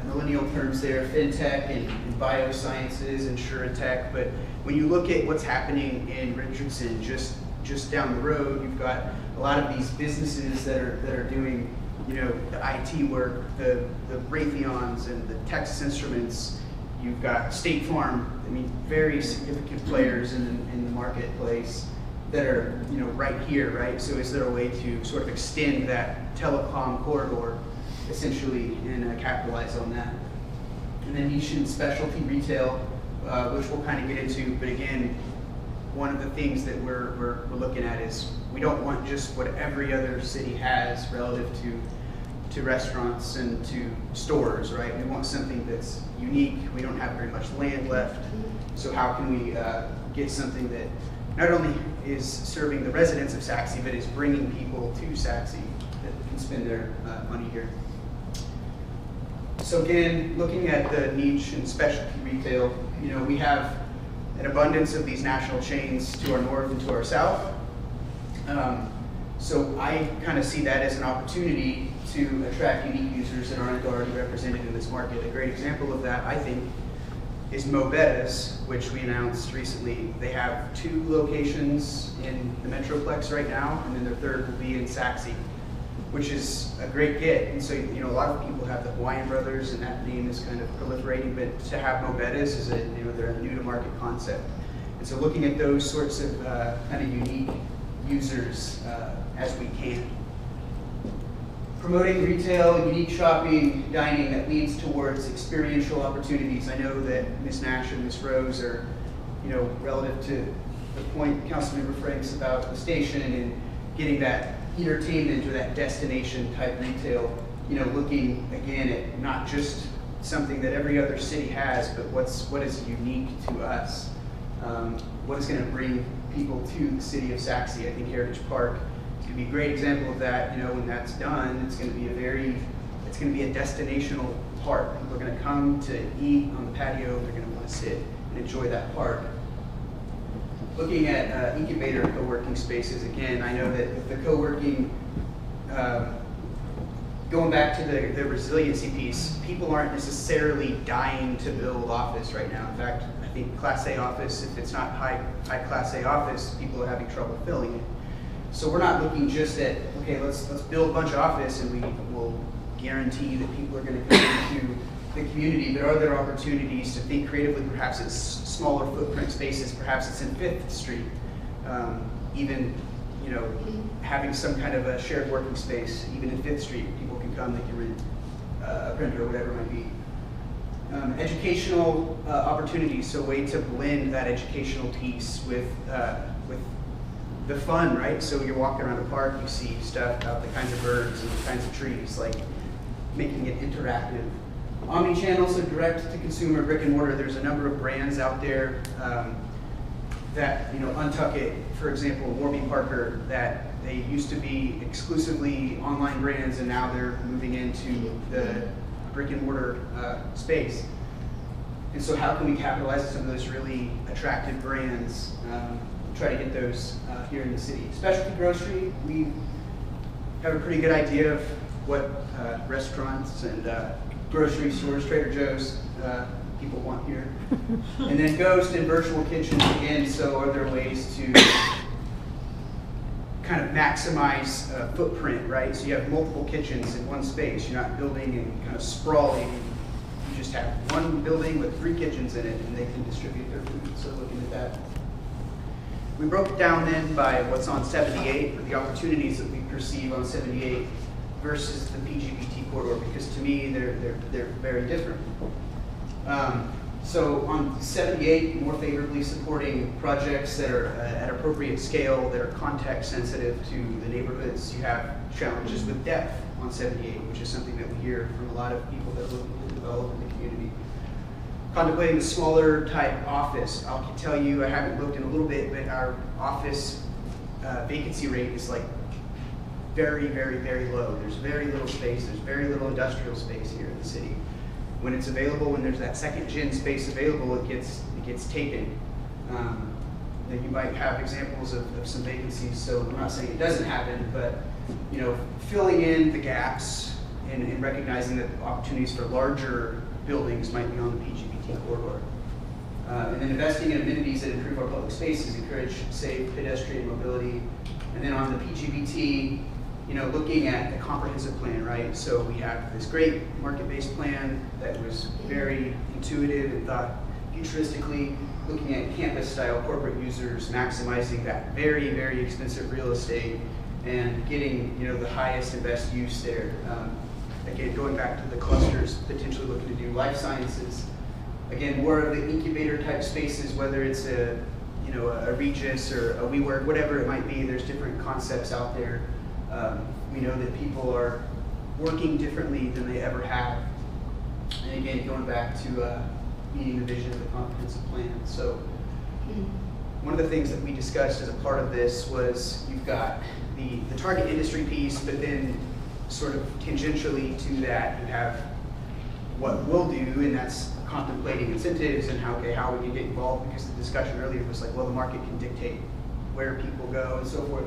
millennial terms there, fintech and biosciences, insurtech. But when you look at what's happening in Richardson, just down the road, you've got a lot of these businesses that are doing, you know, the IT work, the Raytheons and the Texas Instruments. You've got State Farm. I mean, very significant players in the marketplace that are, you know, right here, right? So is there a way to sort of extend that telecom corridor, essentially, and capitalize on that? And then niche and specialty retail, which we'll kind of get into, but again, one of the things that we're looking at is we don't want just what every other city has relative to restaurants and to stores, right? We want something that's unique. We don't have very much land left. So how can we get something that not only is serving the residents of Saxe, but is bringing people to Saxe that can spend their money here. So again, looking at the niche and specialty retail, we have an abundance of these national chains to our north and to our south. So I kind of see that as an opportunity to attract unique users that aren't already represented in this market. A great example of that, I think, is Mo Betta's, which we announced recently. They have 2 locations in the Metroplex right now, and then their third will be in Saxe, which is a great get. And so, a lot of people have the Hawaiian Brothers, and that name is kind of proliferating, but to have Mo Betta's is they're a new to market concept. And so looking at those sorts of kind of unique users as we can. Promoting retail, unique shopping, dining that leads towards experiential opportunities. I know that Ms. Nash and Ms. Rose are, relative to the point Councilmember Franks about the station and getting that entertainment or that destination type retail, looking again at not just something that every other city has, but what is unique to us. What is going to bring people to the city of Saxe? I think Heritage Park is going to be a great example of that. When that's done, it's going to be a destinational park. People are going to come to eat on the patio. They're going to want to sit and enjoy that park. Looking at incubator co-working spaces, again, I know that with the co-working, going back to the resiliency piece, people aren't necessarily dying to build office right now. In fact, I think Class A office, if it's not high Class A office, people are having trouble filling it. So we're not looking just at, okay, let's build a bunch of office and we will guarantee that people are going to come into the community, but are there opportunities to think creatively? Perhaps it's smaller footprint spaces, perhaps it's in 5th Street, even having some kind of a shared working space, even in 5th Street, people can come, they can rent a printer or whatever it might be. Educational opportunities, so a way to blend that educational piece with the fun, right? So you're walking around a park, you see stuff about the kinds of birds and the kinds of trees, like making it interactive. Omni-channel, so direct to consumer, brick and mortar. There's a number of brands out there that, Untuckit, for example, Warby Parker, that they used to be exclusively online brands and now they're moving into the brick and mortar space. And so how can we capitalize on some of those really attractive brands, try to get those here in the city. Specialty grocery, we have a pretty good idea of what restaurants and grocery stores, Trader Joe's, people want here. And then ghost and virtual kitchens again, so are there ways to kind of maximize footprint, right? So you have multiple kitchens in one space. You're not building and kind of sprawling. You just have one building with 3 kitchens in it and they can distribute their food. So looking at that. We broke it down then by what's on 78, or the opportunities that we perceive on 78 versus the PGBT corridor, because to me, they're very different. So on 78, more favorably supporting projects that are at appropriate scale, that are context sensitive to the neighborhoods. You have challenges with depth on 78, which is something that we hear from a lot of people that are looking to develop in the community. Contemplating the smaller type office. I can tell you, I haven't looked in a little bit, but our office vacancy rate is like very, very, very low. There's very little space. There's very little industrial space here in the city. When it's available, when there's that second gen space available, it gets taken. Then you might have examples of some vacancies. So I'm not saying it doesn't happen, but filling in the gaps and recognizing that opportunities for larger buildings might be on the PGBT corridor. And then investing in amenities that improve our public spaces, encourage safe pedestrian mobility. And then on the PGBT, looking at the comprehensive plan, right? So we have this great market-based plan that was very intuitive and thought futuristically, looking at campus-style corporate users, maximizing that very, very expensive real estate and getting, the highest and best use there. Again, going back to the clusters, potentially looking to do life sciences. Again, more of the incubator type spaces, whether it's a you know, a Regis or a WeWork, whatever it might be. There's different concepts out there. We know that people are working differently than they ever have. And again, going back to meeting the vision of the comprehensive plan. So one of the things that we discussed as a part of this was you've got the target industry piece, but then sort of tangentially to that, you have what we'll do, and that's contemplating incentives and how we can get involved, because the discussion earlier was like, well, the market can dictate where people go and so forth.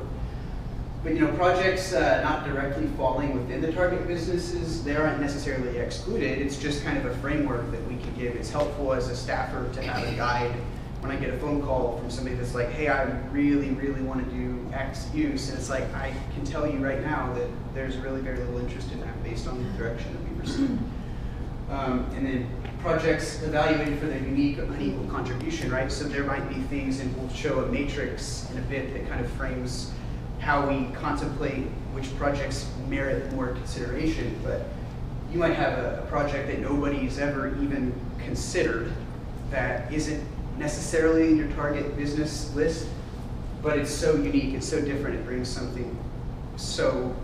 But you know, projects not directly falling within the target businesses, they aren't necessarily excluded. It's just kind of a framework that we can give. It's helpful as a staffer to have a guide when I get a phone call from somebody that's like, hey, I really, really want to do X use. And it's like, I can tell you right now that there's really very little interest in that based on the direction that we've received. And then projects evaluated for their unique unequal contribution, right? So there might be things, and we'll show a matrix in a bit that kind of frames how we contemplate which projects merit more consideration. But you might have a project that nobody's ever even considered that isn't necessarily in your target business list, but it's so unique, it's so different, it brings something so,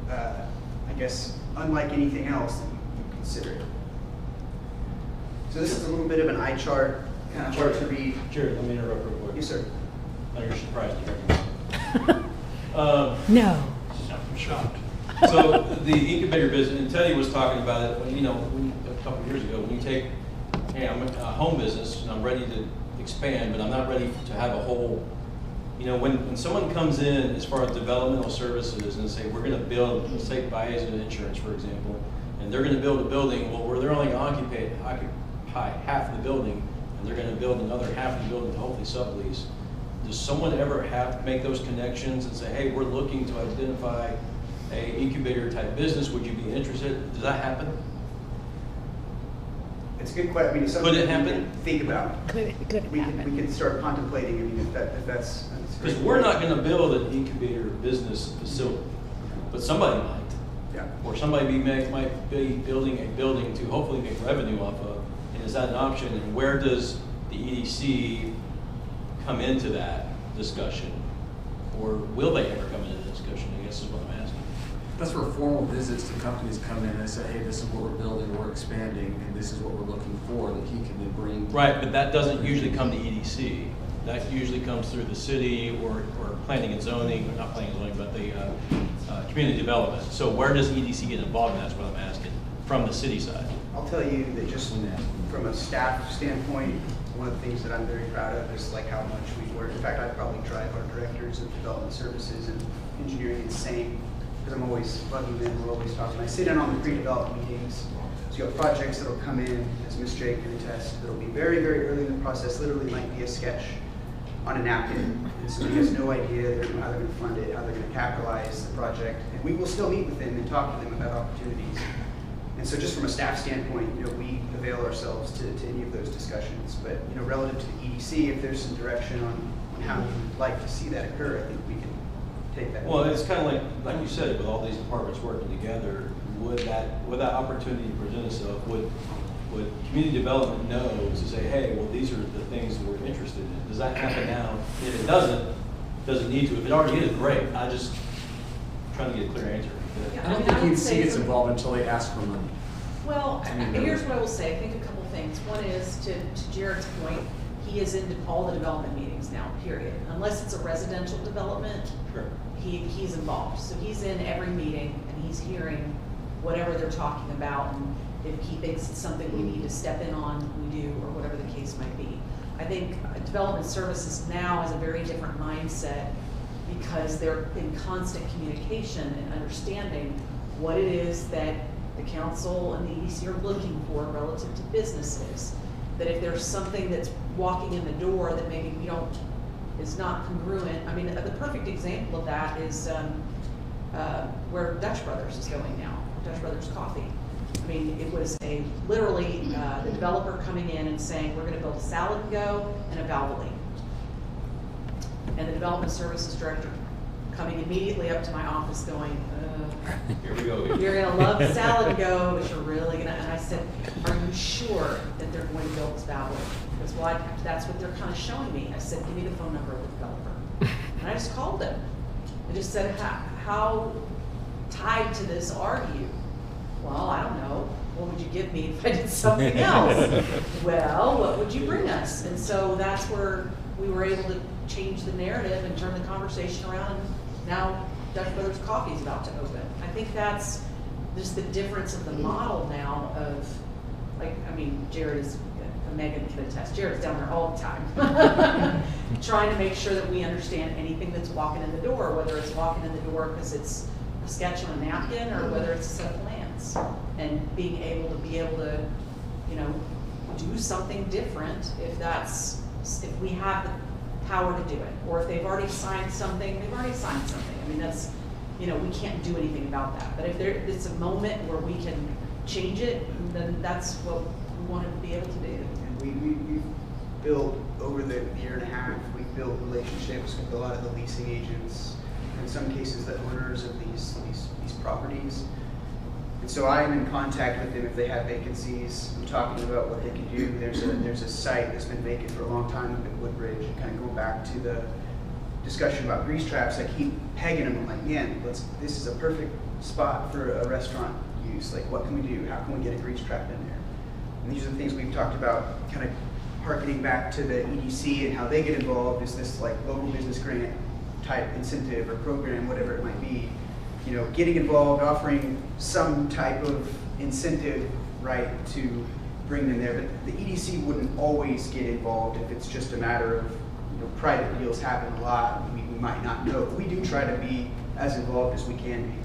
I guess, unlike anything else that you consider it. So this is a little bit of an eye chart, kind of hard to read. Jared, let me interrupt real quick. Yes, sir. Now you're surprised to hear me. No. I'm shocked. So the incubator business, and Teddy was talking about it, you know, a couple of years ago, when you take, hey, I'm a home business and I'm ready to expand, but I'm not ready to have a whole, you know, when someone comes in as far as developmental services and say, we're going to build, let's take Bayesian Insurance, for example, and they're going to build a building, well, where they're only going to occupy half the building, and they're going to build another half of the building to hopefully sublease. Does someone ever have to make those connections and say, hey, we're looking to identify a incubator type business, would you be interested? Does that happen? It's a good question. I mean, it's something Could it that we happen? can think about. Could it happen? We can start contemplating. I mean, if that's Because we're not going to build an incubator business facility, but somebody might. Yeah. Or somebody might be building a building to hopefully make revenue off of. And is that an option? And where does the EDC come into that discussion? Or will they ever come into the discussion, I guess is what I'm asking. That's where formal visits to companies come in and say, hey, this is what we're building, we're expanding, and this is what we're looking for, that he can then bring. Right, but that doesn't usually come to EDC. That usually comes through the city or planning and zoning, or not planning and zoning, but the community development. So where does EDC get involved in that is what I'm asking, from the city side? I'll tell you that just from a staff standpoint, one of the things that I'm very proud of is like how much we work. In fact, I probably drive our directors of development services and engineering insane, because I'm always bugging them, we're always talking. I sit in on the pre-development meetings, so you have projects that'll come in, as Ms. Jake can attest, that'll be very, very early in the process, literally might be a sketch on a napkin, and somebody has no idea how they're going to fund it, how they're going to capitalize the project, and we will still meet with them and talk to them about opportunities. And so just from a staff standpoint, you know, we avail ourselves to any of those discussions. But, you know, relative to the EDC, if there's some direction on how you'd like to see that occur, I think we can take that. Well, it's kind of like you said, with all these departments working together, would that opportunity present itself? Would community development know to say, hey, well, these are the things that we're interested in? Does that happen now? If it doesn't need to. If it already is, great. I just trying to get a clear answer. I don't think EDC gets involved until they ask for money. Well, here's what I will say. I think a couple things. One is, to Jared's point, he is in all the development meetings now, period. Unless it's a residential development, Sure. he's involved. So he's in every meeting and he's hearing whatever they're talking about. And if he thinks it's something we need to step in on, we do, or whatever the case might be. I think development services now has a very different mindset, because they're in constant communication and understanding what it is that the council and the EDC are looking for relative to businesses. That if there's something that's walking in the door that maybe is not congruent. I mean, the perfect example of that is where Dutch Brothers is going now, Dutch Brothers Coffee. I mean, it was literally the developer coming in and saying, we're going to build a salad and go and a Valvoline. And the development services director coming immediately up to my office going, Here we go. you're going to love salad and go, but you're really going to, and I said, are you sure that they're going to build this Valvoline? goes, well, that's what they're kind of showing me. I said, give me the phone number of the developer. And I just called him. I just said, how tied to this are you? Well, I don't know. What would you give me if I did something else? Well, what would you bring us? And so that's where we were able to change the narrative and turn the conversation around. And now Dutch Brothers Coffee is about to open. I think that's just the difference of the model now of, like, I mean, Jared is, Megan can attest, Jared's down there all the time. Trying to make sure that we understand anything that's walking in the door, whether it's walking in the door because it's a sketch on a napkin or whether it's a set of plans. And being able to, you know, do something different if we have the power to do it. Or if they've already signed something, they've already signed something. I mean, that's, you know, we can't do anything about that. But if it's a moment where we can change it, then that's what we want to be able to do. And we've built, over the year and a half, we've built relationships with a lot of the leasing agents, in some cases the owners of these properties. And so I'm in contact with them if they have vacancies. I'm talking about what they can do. There's a site that's been vacant for a long time up at Woodbridge. Kind of going back to the discussion about grease traps, I keep pegging them. I'm like, man, this is a perfect spot for a restaurant use. Like, what can we do? How can we get a grease trap in there? And these are the things we've talked about, kind of harkening back to the EDC and how they get involved. Is this like local business grant type incentive or program, whatever it might be? You know, getting involved, offering some type of incentive, right, to bring them there. But the EDC wouldn't always get involved if it's just a matter of, you know, private deals happen a lot. We might not know. But we do try to be as involved as we can be.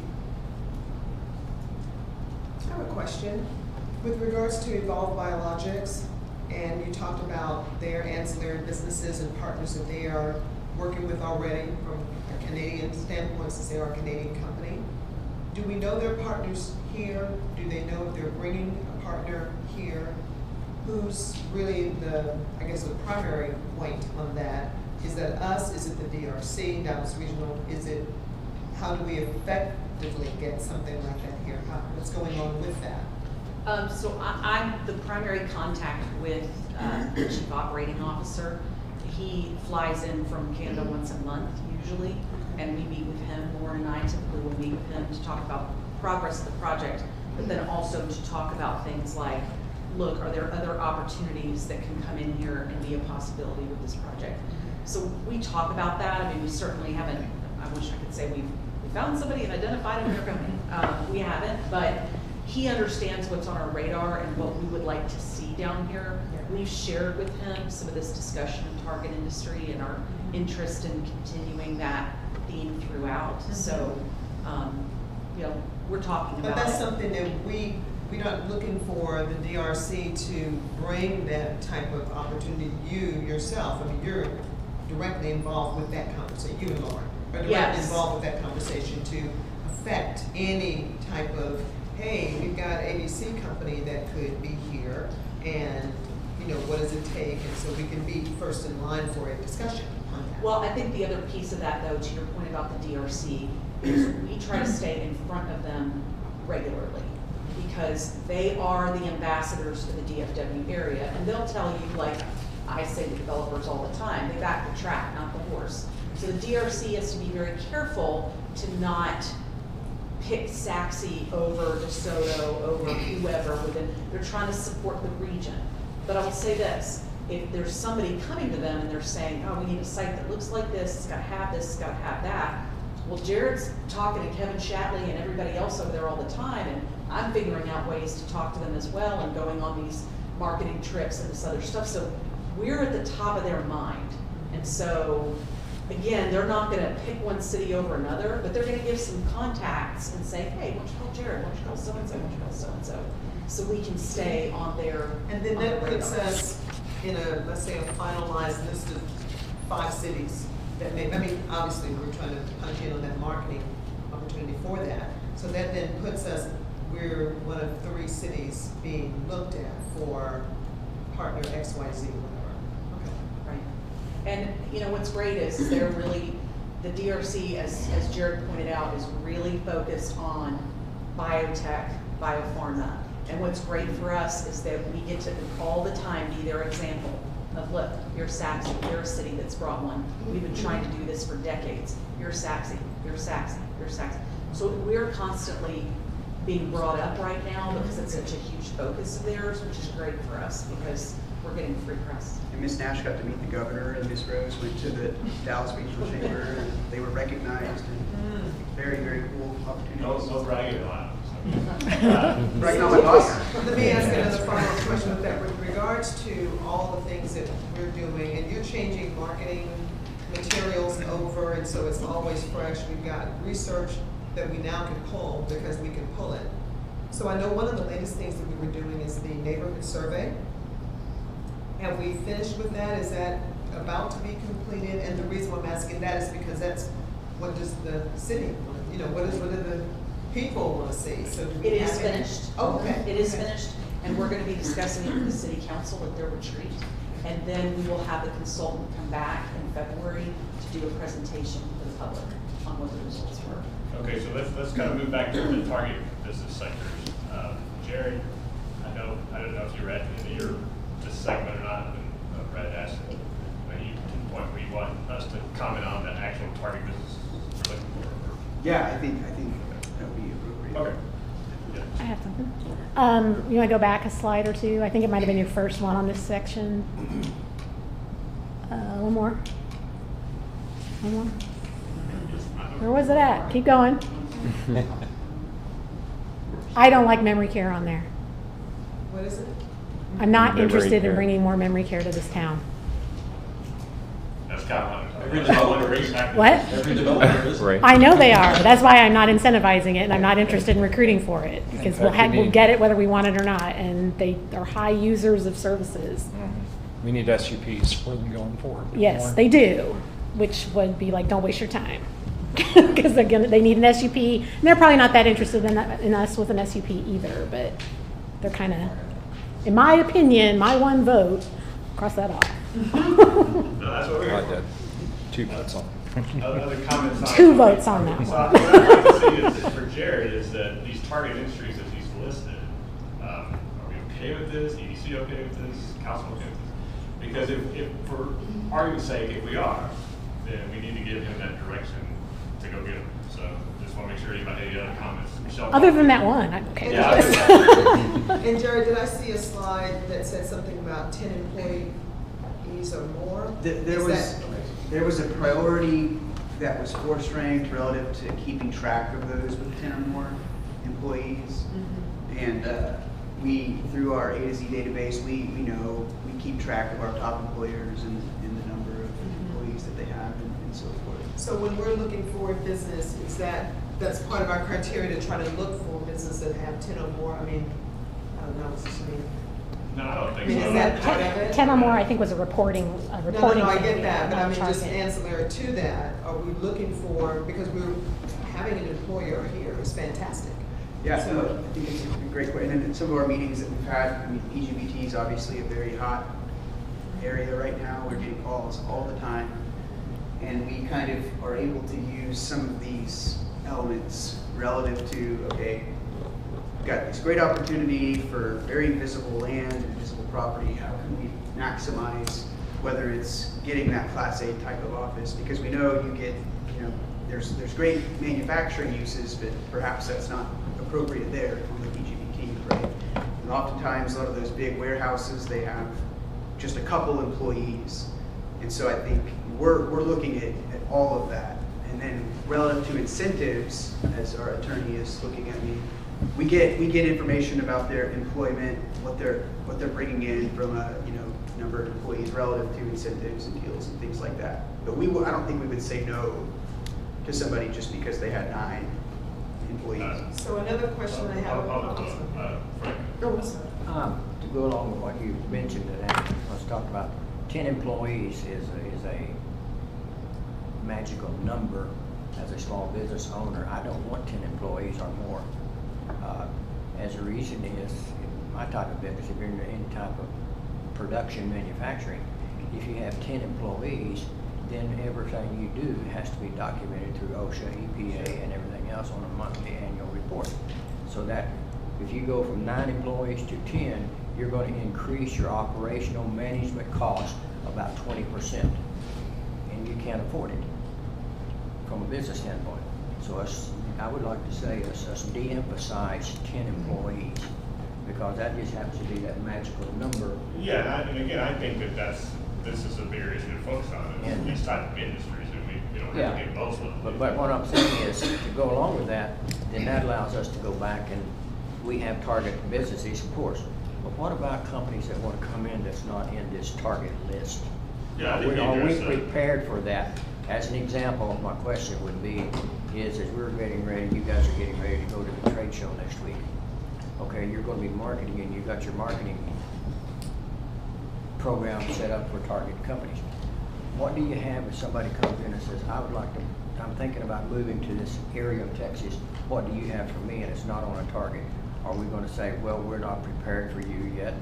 I have a question. With regards to Evolve Biologics, and you talked about their ancillary businesses and partners that they are working with already from a Canadian standpoint, since they are a Canadian company. Do we know their partners here? Do they know if they're bringing a partner here? Who's really the primary point on that? Is that us? Is it the DRC, Dallas Regional? How do we effectively get something like that here? What's going on with that? So I'm the primary contact with the Chief Operating Officer. He flies in from Canada once a month usually, and we meet with him. Lauren and I typically will meet with him to talk about progress of the project, but then also to talk about things like, look, are there other opportunities that can come in here and be a possibility with this project? So we talk about that. I mean, we certainly haven't, I wish I could say we found somebody and identified them and they're coming. We haven't, but he understands what's on our radar and what we would like to see down here. We've shared with him some of this discussion of target industry and our interest in continuing that theme throughout. So, you know, we're talking about But that's it. something that we're not looking for the DRC to bring that type of opportunity. You yourself, I mean, you're directly involved with that conversation. You and Lauren are directly involved with that conversation to affect any type of, hey, we've got ABC company that could be here, and you know, what does it take? And so we can be first in line for a discussion on that. Well, I think the other piece of that, though, to your point about the DRC, is we try to stay in front of them regularly because they are the ambassadors for the DFW area, and they'll tell you, like I say to developers all the time, they back the track, not the horse. So the DRC has to be very careful to not pick Saxe over DeSoto, over whoever within. They're trying to support the region. But I will say this, if there's somebody coming to them and they're saying, oh, we need a site that looks like this, it's gotta have this, it's gotta have that. Well, Jared's talking to Kevin Shatley and everybody else over there all the time, and I'm figuring out ways to talk to them as well and going on these marketing trips and this other stuff. So we're at the top of their mind. And so, again, they're not gonna pick one city over another, but they're gonna give some contacts and say, hey, why don't you call Jared, why don't you call so-and-so, why don't you call so-and-so, so we can stay on their And then that puts us in a, let's say, a finalized list of 5 cities that may, I mean, obviously we're trying to punch in on that marketing opportunity for that. So that then puts us, we're one of 3 cities being looked at for partner XYZ, whatever. Okay. Right. And you know, what's great is they're really, the DRC, as Jared pointed out, is really focused on biotech, biopharma. And what's great for us is that we get to all the time be their example. of, look, you're Saxon, you're a city that's brought one. We've been trying to do this for decades. You're Saxon, you're Saxon, you're Saxon. So we're constantly being brought up right now because it's such a huge focus of theirs, which is great for us because we're getting free press. And Ms. Nash got to meet the governor, and Ms. Rose went to the Dallas Regional Chamber, and they were recognized, and very, very cool opportunities. No bragging on it. Right on my boss. Let me ask another follow-up question with that. With regards to all the things that we're doing, and you're changing marketing materials over, and so it's always fresh. We've got research that we now can pull because we can pull it. So I know one of the latest things that we were doing is the neighborhood survey. Have we finished with that? Is that about to be completed? And the reason why I'm asking that is because that's what does the city, what do the people want to see? So do we It is have it? finished. Oh, okay. It is Okay. finished, and we're gonna be discussing it with the city council at their retreat. And then we will have the consultant come back in February to do a presentation for the public on what the results were. Okay, so let's kind of move back to the target business sectors. Jerry, I don't know if you read into your this segment or not, but Brad asked you pinpoint where you want us to comment on the actual target business we're looking for. Yeah, I think that would be appropriate. Okay. I have something. You want to go back a slide or two? I think it might have been your first one on this section. One more. One more. Where was it at? Keep going. I don't like memory care on there. What is it? I'm not Memory interested care. in bringing more memory care to this town. That's kind of What? Every developer is. Right. I know they are. That's why I'm not incentivizing it, and I'm not interested in recruiting for it, because we'll get it whether we want it or not, and they are high users of services. We need SUPs for them going forward. Yes, they do, which would be like, don't waste your time. Because they need an SUP, and they're probably not that interested in us with an SUP either, but they're kind of, in my opinion, my one vote, cross that off. No, that's what we're I like here that. 2 votes on. Other comments on? 2 votes on that So one. what I'd like to see is for Jared is that these target industries that he's listed, are we okay with this? EDC okay with this? Council okay with this? Because if for argument's sake, if we are, then we need to give him that direction to go get them. So just want to make sure anybody had any other comments. Michelle? Other than that one, I'm okay Yeah. with this. And Jerry, did I see a slide that said something about 10 employees or more? There was a priority that was force ranked relative to keeping track of those with 10 or more employees. And we, through our A to Z database, we know, we keep track of our top employers and the number of employees that they have and so forth. So when we're looking for a business, that's part of our criteria to try to look for businesses that have 10 or more? I mean, I don't know, what's this mean? No, I don't I think mean, so. is that part of it? 10 or more, I think, was a reporting No, thing. I get that, but I not mean, a just target. ancillary to that, are we looking for, because we're having an employer here is fantastic. Yeah, So- no, I think it's a great question. And in some of our meetings that we've had, I mean, EGBT is obviously a very hot area right now. We're getting calls all the time. And we kind of are able to use some of these elements relative to, okay, we've got this great opportunity for very visible land and visible property. How can we maximize whether it's getting that Class A type of office? Because we know you get, there's great manufacturing uses, but perhaps that's not appropriate there with EGBT, right? And oftentimes, a lot of those big warehouses, they have just a couple employees. And so I think we're looking at all of that. And then relative to incentives, as our attorney is looking at me, we get information about their employment, what they're bringing in from a number of employees relative to incentives and deals and things like that. But I don't think we would say no to somebody just because they had 9 employees. So another question I have. Frank. To go along with what you mentioned, and let's talk about 10 employees is a magical number as a small business owner. I don't want 10 employees or more. As a reason is, in my type of business, if you're in any type of production manufacturing, if you have 10 employees, then everything you do has to be documented through OSHA, EPA, and everything else on a monthly annual report. So that if you go from 9 employees to 10, you're going to increase your operational management cost about 20%. And you can't afford it from a business standpoint. So I would like to say us de-emphasize 10 employees, because that just happens to be that magical number. Yeah, and again, I think this is a bigger issue to focus on, And- these type of industries, and we don't have to get both of them. But what I'm saying is, to go along with that, then that allows us to go back and we have target businesses, of course. But what about companies that want to come in that's not in this target list? Yeah, I think you Are we addressed that. prepared for that? As an example, my question would be, is as we're getting ready, you guys are getting ready to go to the trade show next week. Okay, you're going to be marketing, and you've got your marketing program set up for target companies. What do you have if somebody comes in and says, I'm thinking about moving to this area of Texas, what do you have for me? And it's not on a target. Are we going to say, well, we're not prepared for you yet?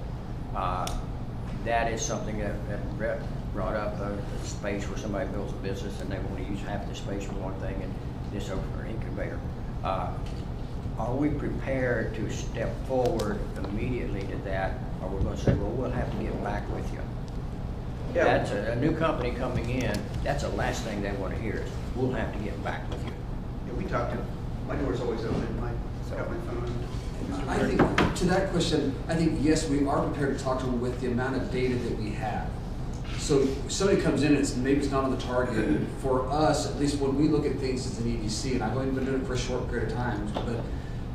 That is something that Brett brought up, a space where somebody builds a business and they want to use half the space for one thing and this over for incubator. Are we prepared to step forward immediately to that? Or we're going to say, well, we'll have to get back with you? Yeah. That's a new company coming in, that's the last thing they want to hear is, we'll have to get back with you. Yeah, we talked to, my door's always open, I got my phone. I think, to that question, I think, yes, we are prepared to talk to them with the amount of data that we have. So if somebody comes in and maybe it's not on the target, for us, at least when we look at things as an EDC, and I've only been doing it for a short period of time, but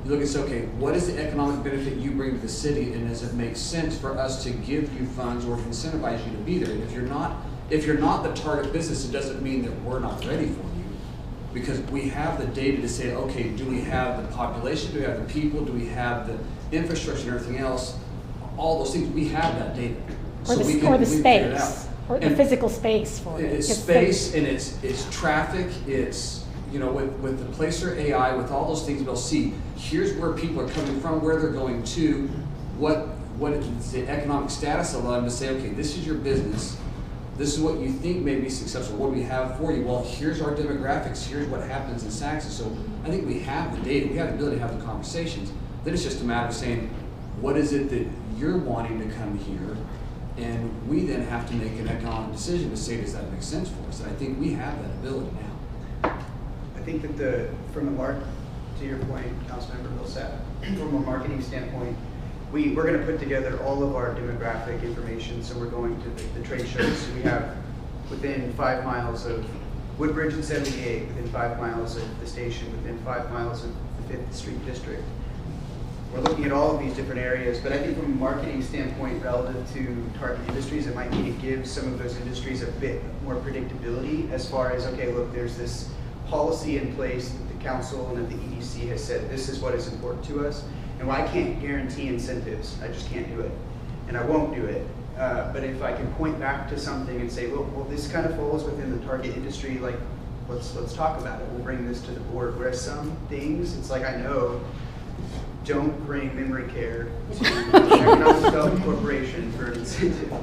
you look and say, okay, what is the economic benefit you bring to the city, and does it make sense for us to give you funds or to incentivize you to be there? And if you're not the target business, it doesn't mean that we're not ready for you, because we have the data to say, okay, do we have the population, do we have the people, do we have the infrastructure and everything else? All those things, we have that data. Or the figure it space, out. or the And physical space for it. It's It's space, and it's traffic, it's, you know, with the Placer AI, with all those things, we'll see, here's where people are coming from, where they're going to, what is the economic status of them, to say, okay, this is your business, this is what you think may be successful, what do we have for you? Well, here's our demographics, here's what happens in Saxon. So I think we have the data, we have the ability to have the conversations. Then it's just a matter of saying, what is it that you're wanting to come here? And we then have to make an economic decision to say, does that make sense for us? And I think we have that ability now. I think that to your point, Councilmember Millsap, from a marketing standpoint, we're going to put together all of our demographic information. So we're going to the trade shows. So we have within 5 miles of Woodbridge and 78, within 5 miles of the station, within 5 miles of the 5th Street District. We're looking at all of these different areas, but I think from a marketing standpoint relative to target industries, it might need to give some of those industries a bit more predictability as far as, okay, look, there's this policy in place that the council and that the EDC has said, this is what is important to us. And while I can't guarantee incentives, I just can't do it. And I won't do it. But if I can point back to something and say, well, this kind of falls within the target industry, like, let's talk about it. We'll bring this to the board. Whereas some things, it's like I know, don't bring memory care to Economic Development Corporation for an incentive.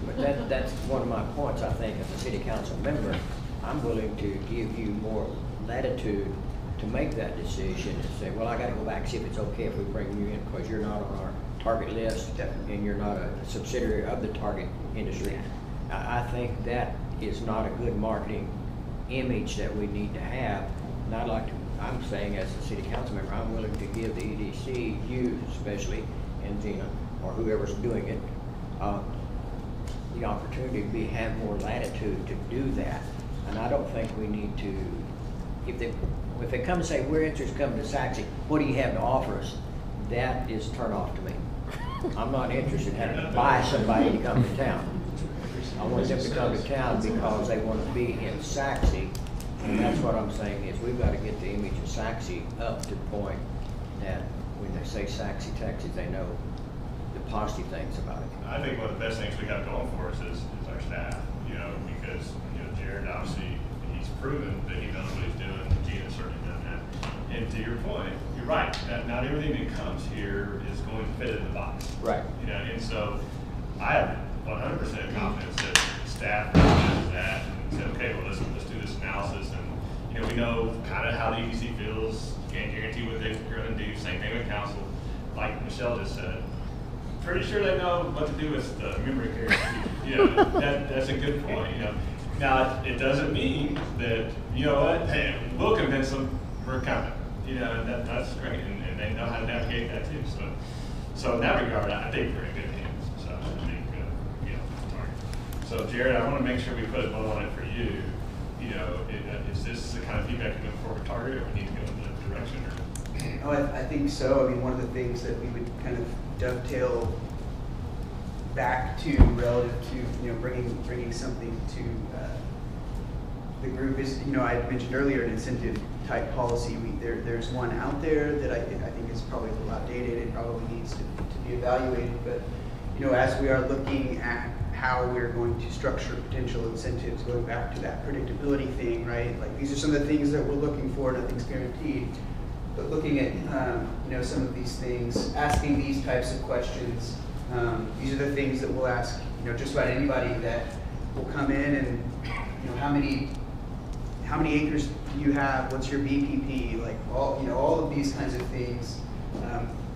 But that's one of my points, I think, as a city council member. I'm willing to give you more latitude to make that decision and say, well, I gotta go back and see if it's okay if we bring you in because you're not on our target list and you're not a subsidiary of the target industry. I think that is not a good marketing image that we need to have. And I'd like to, I'm saying as a city council member, I'm willing to give the EDC, you especially, and Gina, or whoever's doing it, the opportunity to have more latitude to do that. And I don't think we need to, if they come and say, we're interested in coming to Saxe, what do you have to offer us? That is a turn off to me. I'm not interested in having to buy somebody to come to town. I want them to come to town because they want to be in Saxe. And that's what I'm saying is we've got to get the image of Saxe up to the point that when they say Saxe, Texas, they know the positive things about it. I think one of the best things we have going for us is our staff, you know, because, you know, Jared, obviously, he's proven that he knows what he's doing. Gina's certainly done that. And to your point, you're right, that not everything that comes here is going to fit in the box. Right. You know, and so I have 100% confidence that staff does that and say, okay, well, let's do this analysis. And, you know, we know kind of how the EDC feels. Can't guarantee what they're going to do. Same thing with council. Like Michelle just said, pretty sure they know what to do with the memory care. You know, that's a good point, you know. Now, it doesn't mean that, you know what, hey, we'll convince them we're coming. You know, and that's great, and they know how to navigate that too. So in that regard, I think we're in good hands. So I think, you know, target. So Jared, I want to make sure we put a bow on it for you. You know, is this the kind of feedback you're going for target, or we need to go in that direction? Or? Oh, I think so. I mean, one of the things that we would kind of dovetail back to relative to, you know, bringing something to the group is, you know, I mentioned earlier an incentive type policy. There's one out there that I think is probably a little outdated. It probably needs to be evaluated. But, you know, as we are looking at how we're going to structure potential incentives, going back to that predictability thing, right? Like, these are some of the things that we're looking for. Nothing's guaranteed. But looking at, you know, some of these things, asking these types of questions, these are the things that we'll ask, you know, just about anybody that will come in and, you know, how many acres do you have? What's your BPP? Like, all of these kinds of things.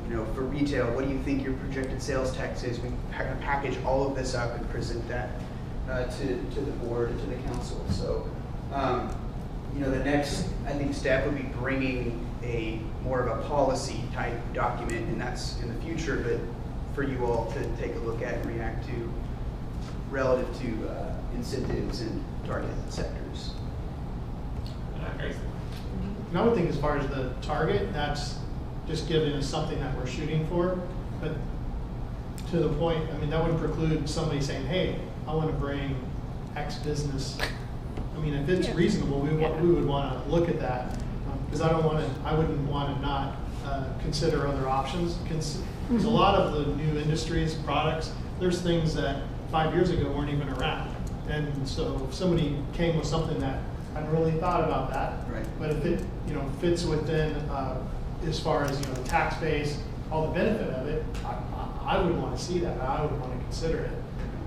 You know, for retail, what do you think your projected sales tax is? We package all of this up and present that to the board and to the council. So, you know, the next, I think, step would be bringing a more of a policy type document, and that's in the future, but for you all to take a look at and react to relative to incentives in target sectors. And I would think as far as the target, that's just giving us something that we're shooting for. But to the point, I mean, that wouldn't preclude somebody saying, hey, I want to bring X business. I mean, if it's reasonable, we would want to look at that. Because I wouldn't want to not consider other options. Because a lot of the new industries, products, there's things that 5 years ago weren't even around. And so if somebody came with something that I hadn't really thought about that, right. But if it, you know, fits within as far as, you know, the tax base, all the benefit of it, I would want to see that. I would want to consider it.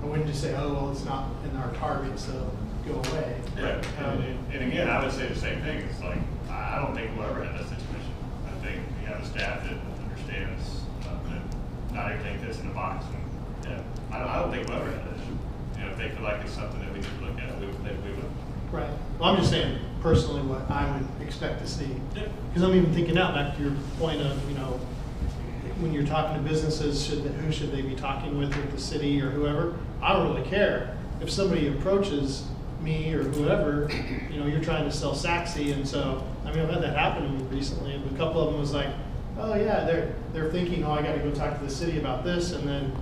I wouldn't just say, oh, well, it's not in our target, so go away. Yeah, and again, I would say the same thing. It's like, I don't think we'll ever have that situation. I think we have a staff that understands that not everything fits in the box. And, yeah, I don't think we'll ever have that issue. You know, if they feel like it's something that we could look at, we would. Right. Well, I'm just saying personally what I would expect to see. Because I'm even thinking out back to your point of, you know, when you're talking to businesses, who should they be talking with the city or whoever? I don't really care. If somebody approaches me or whoever, you know, you're trying to sell Saxy, and so, I mean, I've had that happen to me recently, and a couple of them was like, oh yeah, they're thinking, oh, I gotta go talk to the city about this, and then,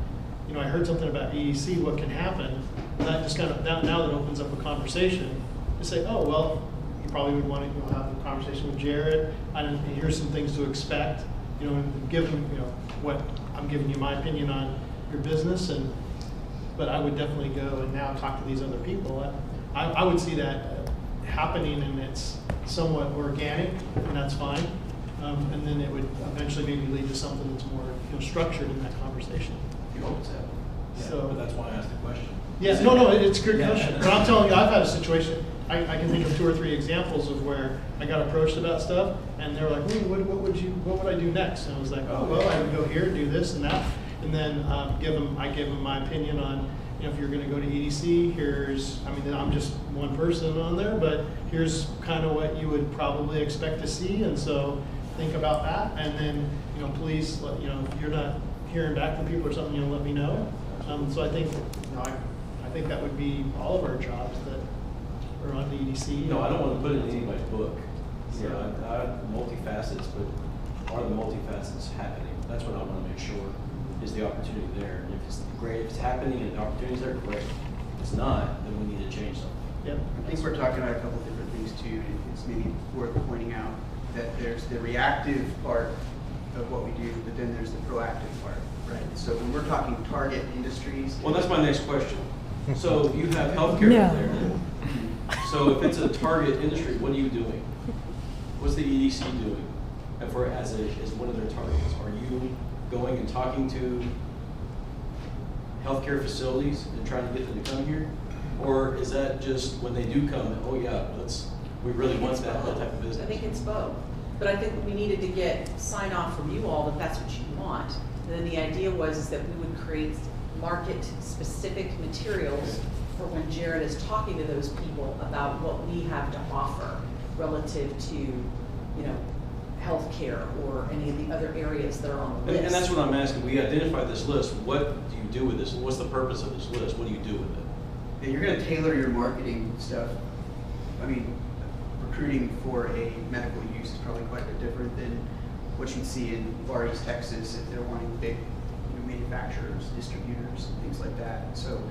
you know, I heard something about EDC, what can happen? And that just kind of, now that opens up a conversation to say, oh, well, you probably would want to have a conversation with Jared, and here's some things to expect, you know, and give him, you know, what, I'm giving you my opinion on your business, but I would definitely go and now talk to these other people. I would see that happening, and it's somewhat organic, and that's fine. And then it would eventually maybe lead to something that's more, you know, structured in that conversation. You hope so. Yeah, So, but that's why I asked the question. Yes, no, it's a good question. But I'm telling you, I've had a situation, I can think of 2 or 3 examples of where I got approached about stuff, and they were like, what would I do next? And I was like, oh, well, I would go here, do this and that, and then I gave them my opinion on, you know, if you're going to go to EDC, here's, I mean, I'm just one person on there, but here's kind of what you would probably expect to see, and so think about that, and then, you know, please, you know, if you're not hearing back from people or something, you know, let me know. So I think, you know, I think that would be all of our jobs that are on the EDC. No, I don't want to put it in anybody's book. You know, I multifacets, but are the multifacets happening? That's what I want to make sure is the opportunity there. And if it's great, if it's happening and the opportunities there, great. If it's not, then we need to change something. Yep. I think we're talking about a couple of different things too. It's maybe worth pointing out that there's the reactive part of what we do, but then there's the proactive part, right? So when we're talking target industries. Well, that's my next question. So you have healthcare No. there then. So if it's a target industry, what are you doing? What's the EDC doing? As one of their targets, are you going and talking to healthcare facilities and trying to get them to come here? Or is that just when they do come, oh yeah, we really want that type of business? I think it's both. But I think we needed to get sign off from you all that that's what you want. And then the idea was that we would create market-specific materials for when Jared is talking to those people about what we have to offer relative to, you know, healthcare or any of the other areas that are on the list. And that's what I'm asking. We identified this list. What do you do with this? What's the purpose of this list? What do you do with it? Yeah, you're going to tailor your marketing stuff. I mean, recruiting for a medical use is probably quite a bit different than what you'd see in Vardy's, Texas, if they're wanting big, you know, manufacturers, distributors, and things like that. So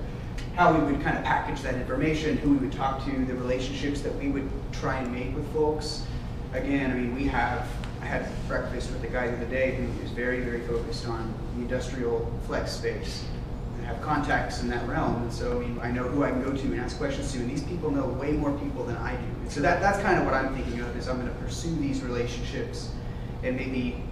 how we would kind of package that information, who we would talk to, the relationships that we would try and make with folks. Again, I mean, I had breakfast with a guy the other day who is very, very focused on the industrial flex space and have contacts in that realm. And so, I mean, I know who I can go to and ask questions to, and these people know way more people than I do. And so that's kind of what I'm thinking of, is I'm going to pursue these relationships and maybe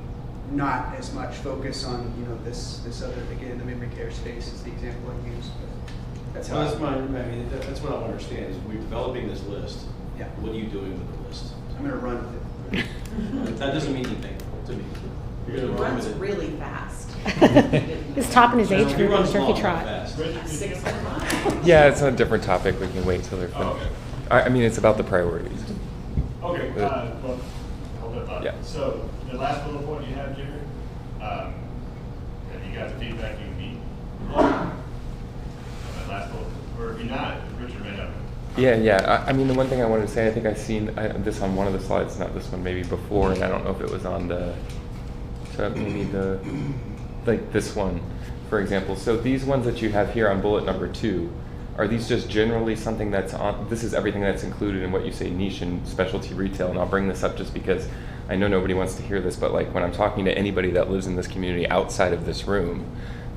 not as much focus on, you know, this other, again, the memory care space is the example I use. But that's how that's what I understand, is we're developing this list. Yeah. What are you doing with the list? I'm going to run with it. That doesn't mean anything to me. You're He going to run runs with it. really fast. He's topping his age He group in runs the turkey along trot. fast. 600 miles. Yeah, it's a different topic. We can wait till they're finished. okay. I mean, it's about the priorities. Okay, well, hold that thought. Yeah. So, the last bullet point you had, Jared, have you got the feedback you need? On that last bullet, or if you're not, Richard may have. Yeah. I mean, the one thing I wanted to say, I think I've seen this on one of the slides, not this one, maybe before, and I don't know if it was on like this one, for example. So these ones that you have here on bullet number 2, are these just generally something that's on, this is everything that's included in what you say niche and specialty retail, and I'll bring this up just because I know nobody wants to hear this, but like when I'm talking to anybody that lives in this community outside of this room,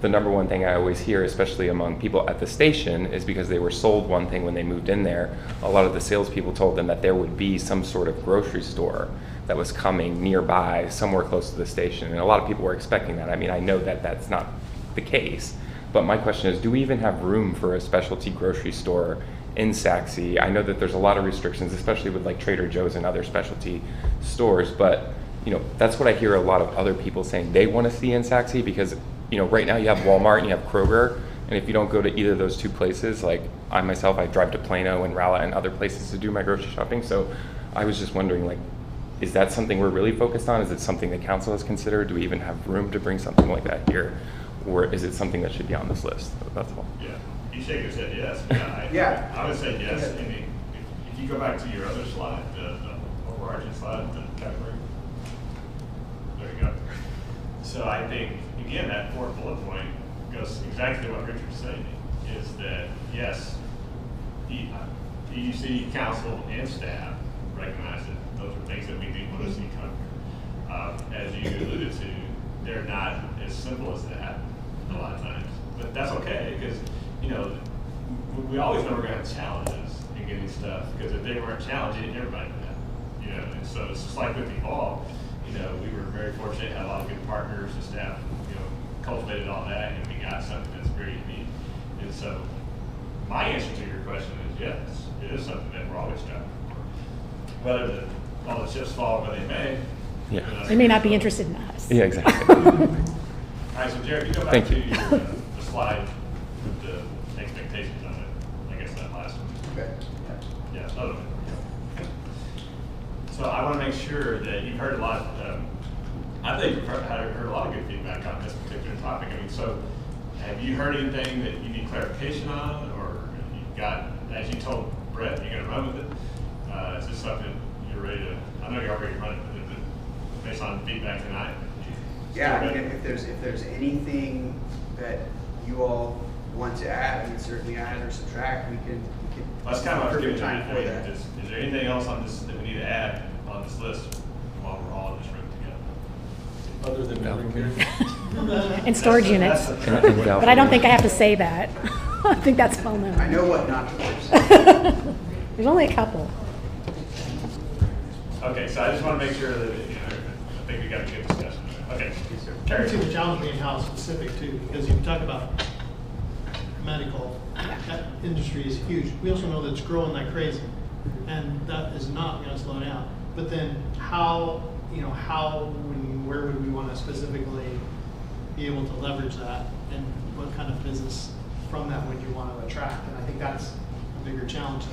the number one thing I always hear, especially among people at the station, is because they were sold one thing when they moved in there. A lot of the salespeople told them that there would be some sort of grocery store that was coming nearby, somewhere close to the station, and a lot of people were expecting that. I mean, I know that that's not the case, but my question is, do we even have room for a specialty grocery store in Saxe? I know that there's a lot of restrictions, especially with like Trader Joe's and other specialty stores, but you know, that's what I hear a lot of other people saying they want to see in Saxe, because you know, right now you have Walmart and you have Kroger, and if you don't go to either of those two places, like I myself, I drive to Plano and Raleigh and other places to do my grocery shopping. So I was just wondering, like, is that something we're really focused on? Is it something the council has considered? Do we even have room to bring something like that here? Or is it something that should be on this list? That's all. Yeah, you shake your head yes. Yeah. I would say yes. I mean, if you go back to your other slide, the overarching slide, the category. There you go. So I think, again, that fourth bullet point goes exactly what Richard's saying, is that, yes, the EDC council and staff recognize that those are things that we do want to see covered. As you alluded to, they're not as simple as that a lot of times, but that's okay, because, you know, we always know we're going to have challenges in getting stuff, because if they weren't challenging, everybody would have, you know, and so it's just like with Evolve. You know, we were very fortunate to have a lot of good partners, the staff, you know, cultivated all that, and we got something that's very unique. And so, my answer to your question is yes, it is something that we're always striving for. Whether all the chips fall where they may. Yeah. They may not be interested in us. Yeah, exactly. All right, so Jared, you go back Thank to you. the slide with the expectations on it. I guess that last one. Okay. Yeah, other one. So I want to make sure that you've heard a lot. I think you've heard a lot of good feedback on this particular topic. I mean, so have you heard anything that you need clarification on, or you've got, as you told Brett, you're going to run with it? Is this something you're ready to? I know you're already running with it, but based on feedback tonight. Yeah, I mean, if there's anything that you all want to add, I mean, certainly add or subtract, we can. That's kind of what I was perfect getting time at. for that. Is there anything else on this that we need to add on this list while we're all in this room together? Other than memory care? And storage units. But I don't think I have to say that. I think that's well known. I know what not to do. There's only a couple. Okay, so I just want to make sure that, you know, I think we got a good discussion. Okay. I can see the challenge being how specific too, because if you talk about medical, that industry is huge. We also know that it's growing like crazy, and that is not going to slow down. But then how, you know, how, where would we want to specifically be able to leverage that, and what kind of business from that would you want to attract? And I think that's a bigger challenge.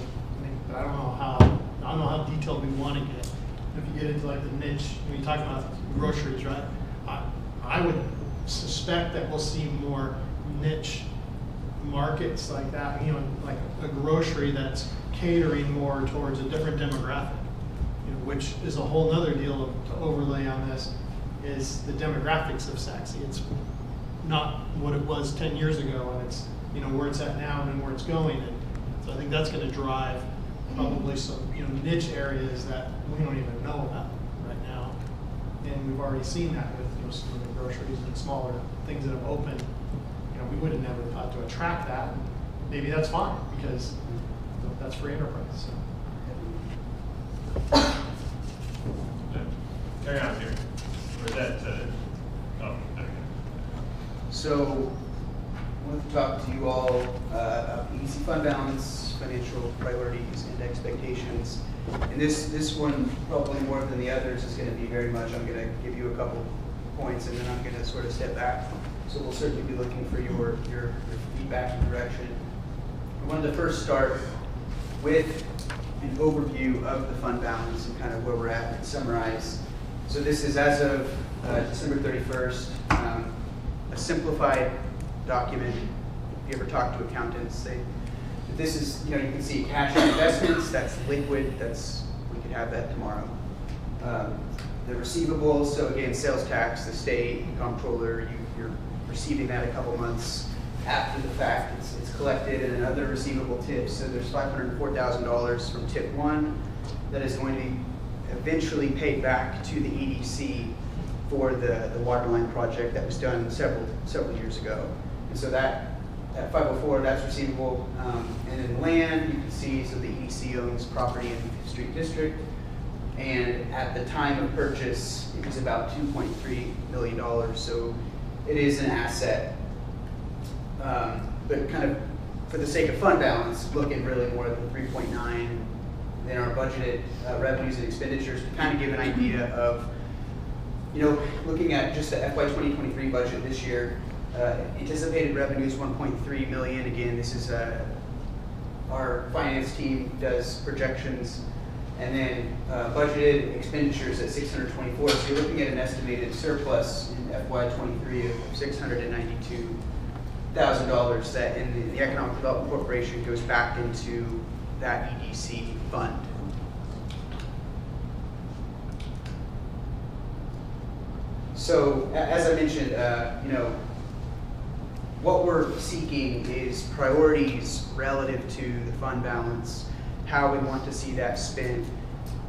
But I don't know how detailed we want to get. If you get into like the niche, when you talk about groceries, right? I would suspect that we'll see more niche markets like that, you know, like a grocery that's catering more towards a different demographic, you know, which is a whole nother deal to overlay on this, is the demographics of Saxe. It's not what it was 10 years ago, and it's, you know, where it's at now and where it's going. And so I think that's going to drive probably some, you know, niche areas that we don't even know about right now. And we've already seen that with, you know, some of the groceries and smaller things that have opened. You know, we would have never thought to attract that. Maybe that's fine, because that's free enterprise. So. Carry on here. Or is that, oh, there we go. So, I want to talk to you all about EDC fund balance, financial priorities, and expectations. And this one, probably more than the others, is going to be very much, I'm going to give you a couple points, and then I'm going to sort of step back. So we'll certainly be looking for your feedback and direction. I wanted to first start with an overview of the fund balance and kind of where we're at and summarize. So this is as of December 31st, a simplified document. If you ever talk to accountants, this is, you know, you can see cash and investments, that's liquid, we could have that tomorrow. The receivables, so again, sales tax, the state, comptroller, you're receiving that a couple months after the fact. It's collected, and another receivable tips. So there's $504,000 from tip 1 that is going to be eventually paid back to the EDC for the water line project that was done several years ago. And so that 504, that's receivable. And in land, you can see, so the EDC owns property in the 5th Street District. And at the time of purchase, it was about $2.3 million. So it is an asset. But kind of for the sake of fund balance, looking really more at the 3.9 than our budgeted revenues and expenditures to kind of give an idea of, you know, looking at just the FY 2023 budget this year, anticipated revenues 1.3 million. Again, this is our finance team does projections, and then budgeted expenditures at 624. So you're looking at an estimated surplus in FY 23 of $692,000 that in the Economic Development Corporation goes back into that EDC fund. So as I mentioned, you know, what we're seeking is priorities relative to the fund balance, how we want to see that spent.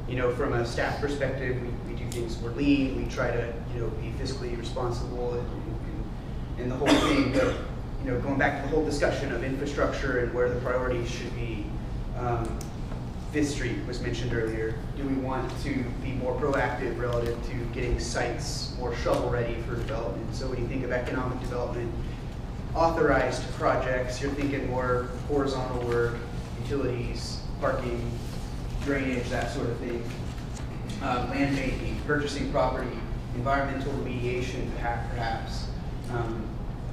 You know, from a staff perspective, we do things, we're lean, we try to, you know, be fiscally responsible and the whole thing. But, you know, going back to the whole discussion of infrastructure and where the priorities should be, 5th Street was mentioned earlier. Do we want to be more proactive relative to getting sites more shovel-ready for development? So when you think of economic development, authorized projects, you're thinking more horizontal work, utilities, parking, drainage, that sort of thing. Land banking, purchasing property, environmental remediation, perhaps.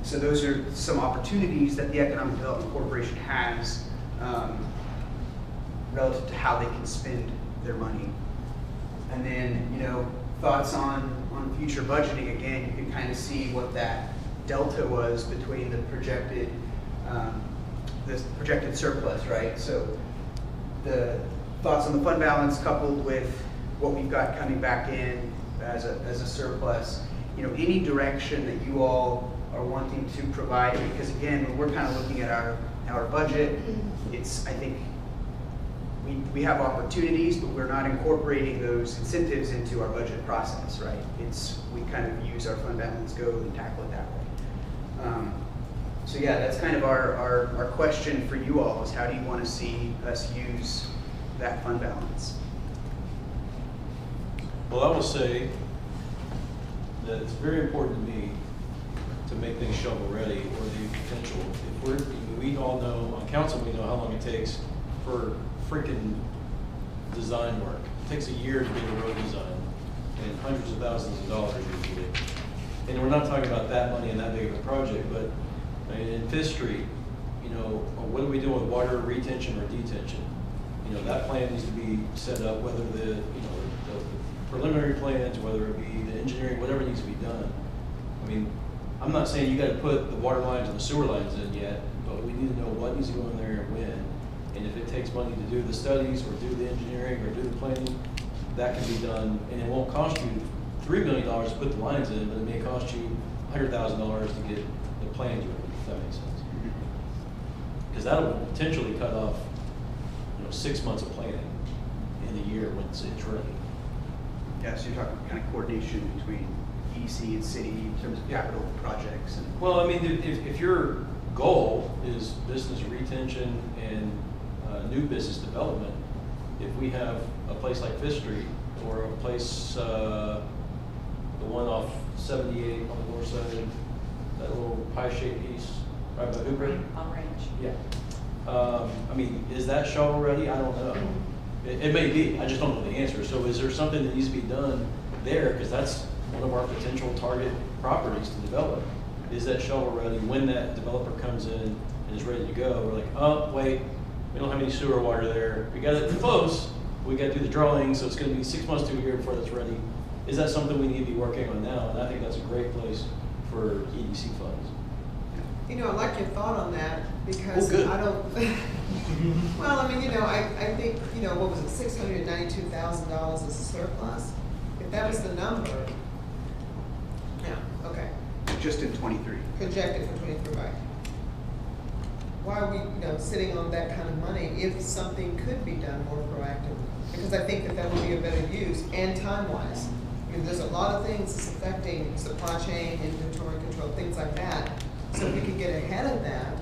So those are some opportunities that the Economic Development Corporation has relative to how they can spend their money. And then, you know, thoughts on future budgeting. Again, you can kind of see what that delta was between the projected surplus, right? So the thoughts on the fund balance coupled with what we've got coming back in as a surplus. You know, any direction that you all are wanting to provide, because again, when we're kind of looking at our budget, it's, I think, we have opportunities, but we're not incorporating those incentives into our budget process, right? We kind of use our fund balance, go and tackle it that way. So yeah, that's kind of our question for you all, is how do you want to see us use that fund balance? Well, I will say that it's very important to me to make things shovel-ready, or the potential. We all know, on council, we know how long it takes for freaking design work. It takes a year to get a road design, and hundreds of thousands of dollars usually. and we're not talking about that money and that big of a project, but I mean, in Fifth Street, you know, what are we doing with water retention or detention? You know, that plan needs to be set up, whether the preliminary plans, whether it be the engineering, whatever needs to be done. I mean, I'm not saying you gotta put the water lines and the sewer lines in yet, but we need to know what needs to go in there and when. And if it takes money to do the studies, or do the engineering, or do the planning, that can be done, and it won't cost you $3 million to put the lines in, but it may cost you $100,000 to get the plans ready, if that makes sense. Because that'll potentially cut off, you know, 6 months of planning in a year once it's ready. Yeah, so you're talking kind of coordination between EDC and city in terms of capital projects. And Well, I mean, if your goal is business retention and new business development, if we have a place like Fifth Street, or a place, the one off 78 on the north side, that little pie-shaped piece, right by Hooper? On Ranch. Yeah. I mean, is that shovel ready? I don't know. It may be, I just don't know the answer. So is there something that needs to be done there? Because that's one of our potential target properties to develop. Is that shovel ready? When that developer comes in and is ready to go, we're like, oh, wait, we don't have any sewer water there. We got it close. We got to do the drawing, so it's going to be 6 months to a year before that's ready. Is that something we need to be working on now? And I think that's a great place for EDC funds. You know, I like your thought on that, because good. I don't, well, I mean, you know, I think, you know, what was it, $692,000 is a surplus? If that was the number, yeah, okay, just in 23. projected for 23, right? Why are we, you know, sitting on that kind of money if something could be done more proactively? Because I think that that would be a better use, and time-wise. I mean, there's a lot of things that's affecting supply chain, inventory control, things like that. So if we could get ahead of that,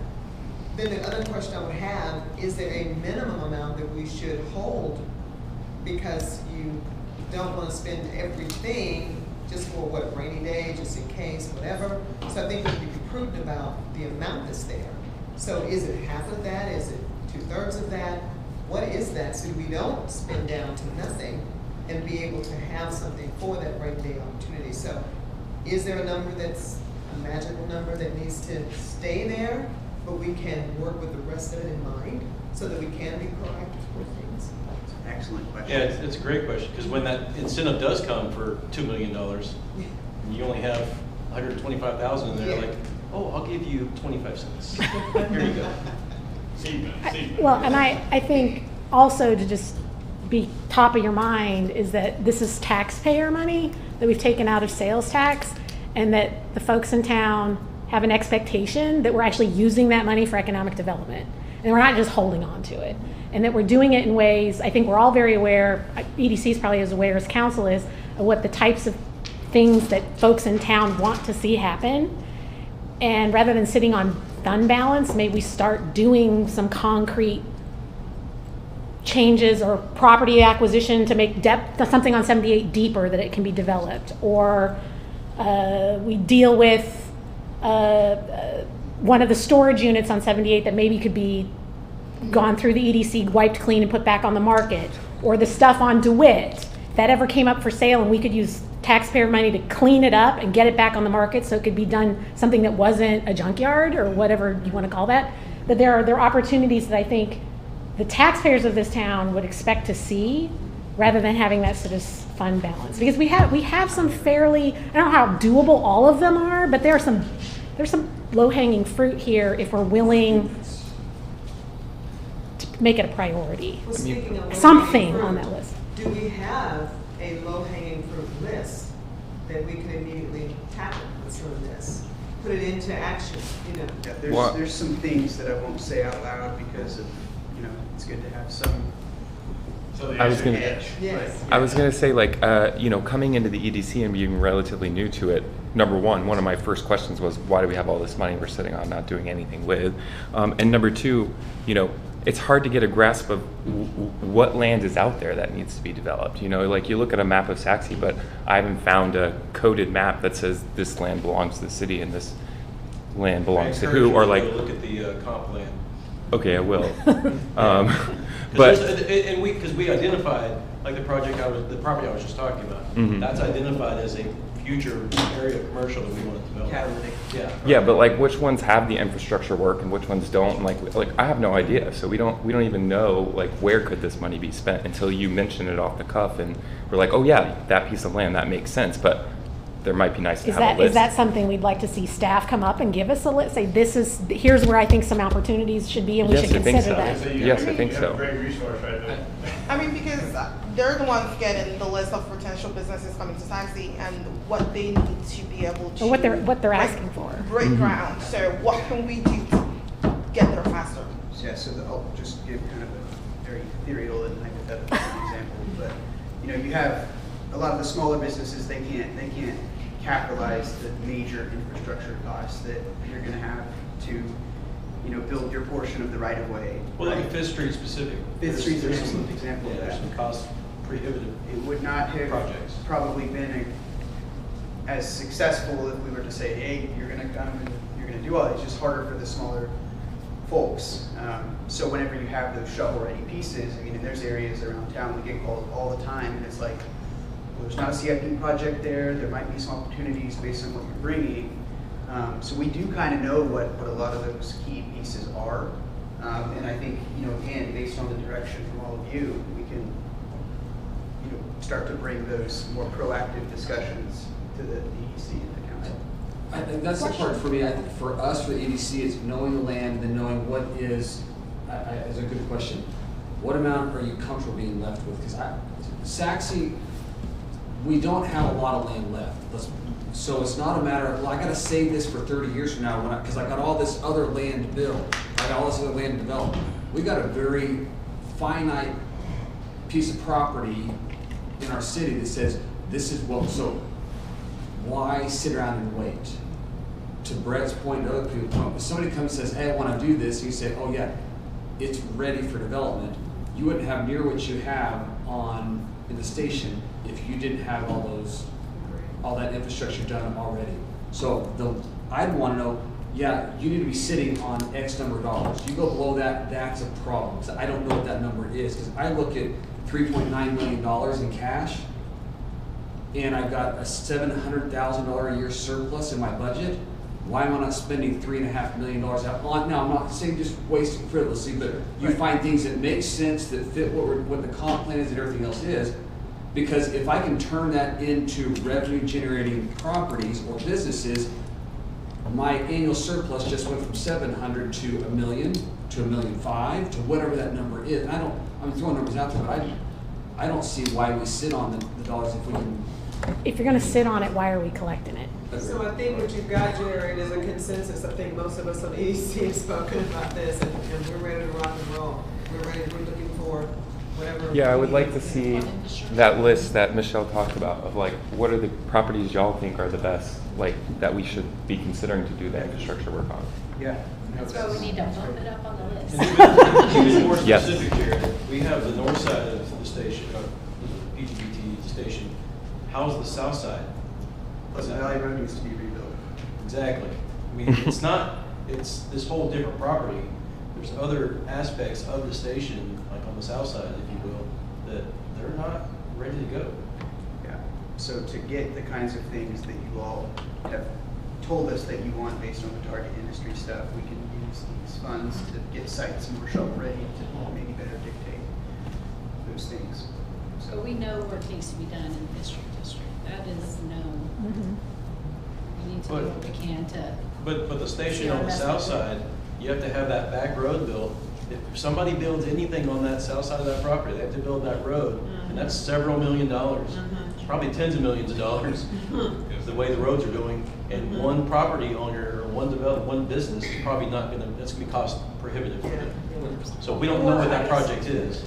then the other question I would have, is there a minimum amount that we should hold? Because you don't want to spend everything just for what, rainy day, just in case, whatever. So I think we need to be prudent about the amount that's there. So is it half of that? Is it 2/3 of that? What is that, so we don't spend down to nothing and be able to have something for that rainy day opportunity? So is there a number that's a magical number that needs to stay there, but we can work with the rest of it in mind so that we can be proactive for things? Excellent question. Yeah, it's a great question, because when that incentive does come for $2 million, and you only have 125,000 in there, Yeah. like, oh, I'll give you 25 cents. Here you go. Well, and I think also to just be top of your mind is that this is taxpayer money that we've taken out of sales tax, and that the folks in town have an expectation that we're actually using that money for economic development. And we're not just holding on to it. And that we're doing it in ways, I think we're all very aware, EDC is probably as aware as council is, of what the types of things that folks in town want to see happen. And rather than sitting on fund balance, maybe we start doing some concrete changes or property acquisition to make something on 78 deeper that it can be developed. Or we deal with one of the storage units on 78 that maybe could be gone through the EDC, wiped clean and put back on the market. Or the stuff on DeWitt, if that ever came up for sale and we could use taxpayer money to clean it up and get it back on the market so it could be done something that wasn't a junkyard or whatever you want to call that. But there are opportunities that I think the taxpayers of this town would expect to see, rather than having that sort of fund balance. Because we have some fairly, I don't know how doable all of them are, but there's some low-hanging fruit here if we're willing to make it a priority. Well, speaking of Something low-hanging on fruit, that list. do we have a low-hanging fruit list that we could immediately tackle with some of this? Put it into action, you know? Yeah, there's some things that I won't say out loud because of, you know, it's good to have some So the I was answer gonna- is Yes. I was going to say, like, you know, coming into the EDC and being relatively new to it, number one of my first questions was, why do we have all this money we're sitting on not doing anything with? And number two, you know, it's hard to get a grasp of what land is out there that needs to be developed. You know, like you look at a map of Saxe, but I haven't found a coded map that says this land belongs to the city and this land belongs to who, or like. Look at the comp plan. Okay, I will. But because we identified like the property I was just talking about. Mhm. That's identified as a future area of commercial that we want to develop. Catalytic. Yeah. Yeah, but like which ones have the infrastructure work and which ones don't? Like I have no idea. So we don't even know like where could this money be spent until you mention it off the cuff and we're like, oh yeah, that piece of land, that makes sense. But there might be nice to have a list. Is that something we'd like to see staff come up and give us a list? Say here's where I think some opportunities should be and we Yes, should I think consider so. that. Yes, I think You have so. a great resource right there. I mean, because they're the ones getting the list of potential businesses coming to Saxe and what they need to be able to. Or what they're break- asking for. Break ground. So what can we do to get there faster? Yeah, so I'll just give kind of a very theoretical and hypothetical example, but you have a lot of the smaller businesses, they can't capitalize the major infrastructure costs that you're going to have to build your portion of the right of way. Well, like Fifth Street specifically. Fifth Street's an There's excellent some- example of yeah, there's that. some cost prohibitive. It would not have projects. probably been as successful if we were to say, hey, you're going to come and you're going to do all that. It's just harder for the smaller folks. So whenever you have those shovel-ready pieces, I mean, there's areas around town we get called all the time, and it's like, well, there's not a CIP project there. There might be some opportunities based on what you're bringing. So we do kind of know what a lot of those key pieces are. And I think, again, based on the direction from all of you, we can, start to bring those more proactive discussions to the EDC and the council. I think that's the part for me. I think for us, for the EDC, it's knowing the land and then knowing what is a good question. What amount are you comfortable being left with? Because Saxe, we don't have a lot of land left. So it's not a matter of, well, I got to save this for 30 years from now because I got all this other land to build. I got all this other land to develop. We got a very finite piece of property in our city that says this is what. So why sit around and wait? To Brett's point, and other people's point, if somebody comes and says, hey, I want to do this, and you say, oh yeah, it's ready for development, you wouldn't have near what you have in the station if you didn't have all that infrastructure done already. So I'd want to know, yeah, you need to be sitting on X number of dollars. You go below that, that's a problem. So I don't know what that number is, because I look at $3.9 million in cash, and I've got a $700,000 a year surplus in my budget. Why am I not spending $3.5 million out on? Now, I'm not saying just wasting frivolously, but you find things that make sense, that fit what the comp plan is and everything else is. Because if I can turn that into revenue generating properties or businesses, my annual surplus just went from 700 to $1 million to $1.5 million to whatever that number is. And I'm throwing numbers out there, but I don't see why we sit on the dollars if we can. If you're going to sit on it, why are we collecting it? So I think what you've got, Jared, is a consensus. I think most of us on the EDC have spoken about this, and we're ready to rock and roll. We're looking for whatever. Yeah, I would like to see that list that Michelle talked about of like, what are the properties y'all think are the best, like, that we should be considering to do the infrastructure work on? Yeah. That's why we need to bump it up on the list. To be more Yes. specific here, we have the north side of the station, the PGBT station. How's the south side? Pleasant Valley Road needs to be rebuilt. Exactly. I mean, it's this whole different property. There's other aspects of the station, like on the south side, if you will, that they're not ready to go. Yeah. So to get the kinds of things that you all have told us that you want based on the target industry stuff, we can use these funds to get sites more shovel ready to maybe better dictate those things. So we know what needs to be done in district. That is known. Mm-hmm. We need to do what we can to. But the station see our on the best south effort. side, you have to have that back road built. If somebody builds anything on that south side of that property, they have to build that road, and that's several $1 million. It's probably tens of millions of dollars, the way the roads are going. And one property owner or one business is probably not gonna. That's gonna be cost prohibitive for them. So we don't know what that project is.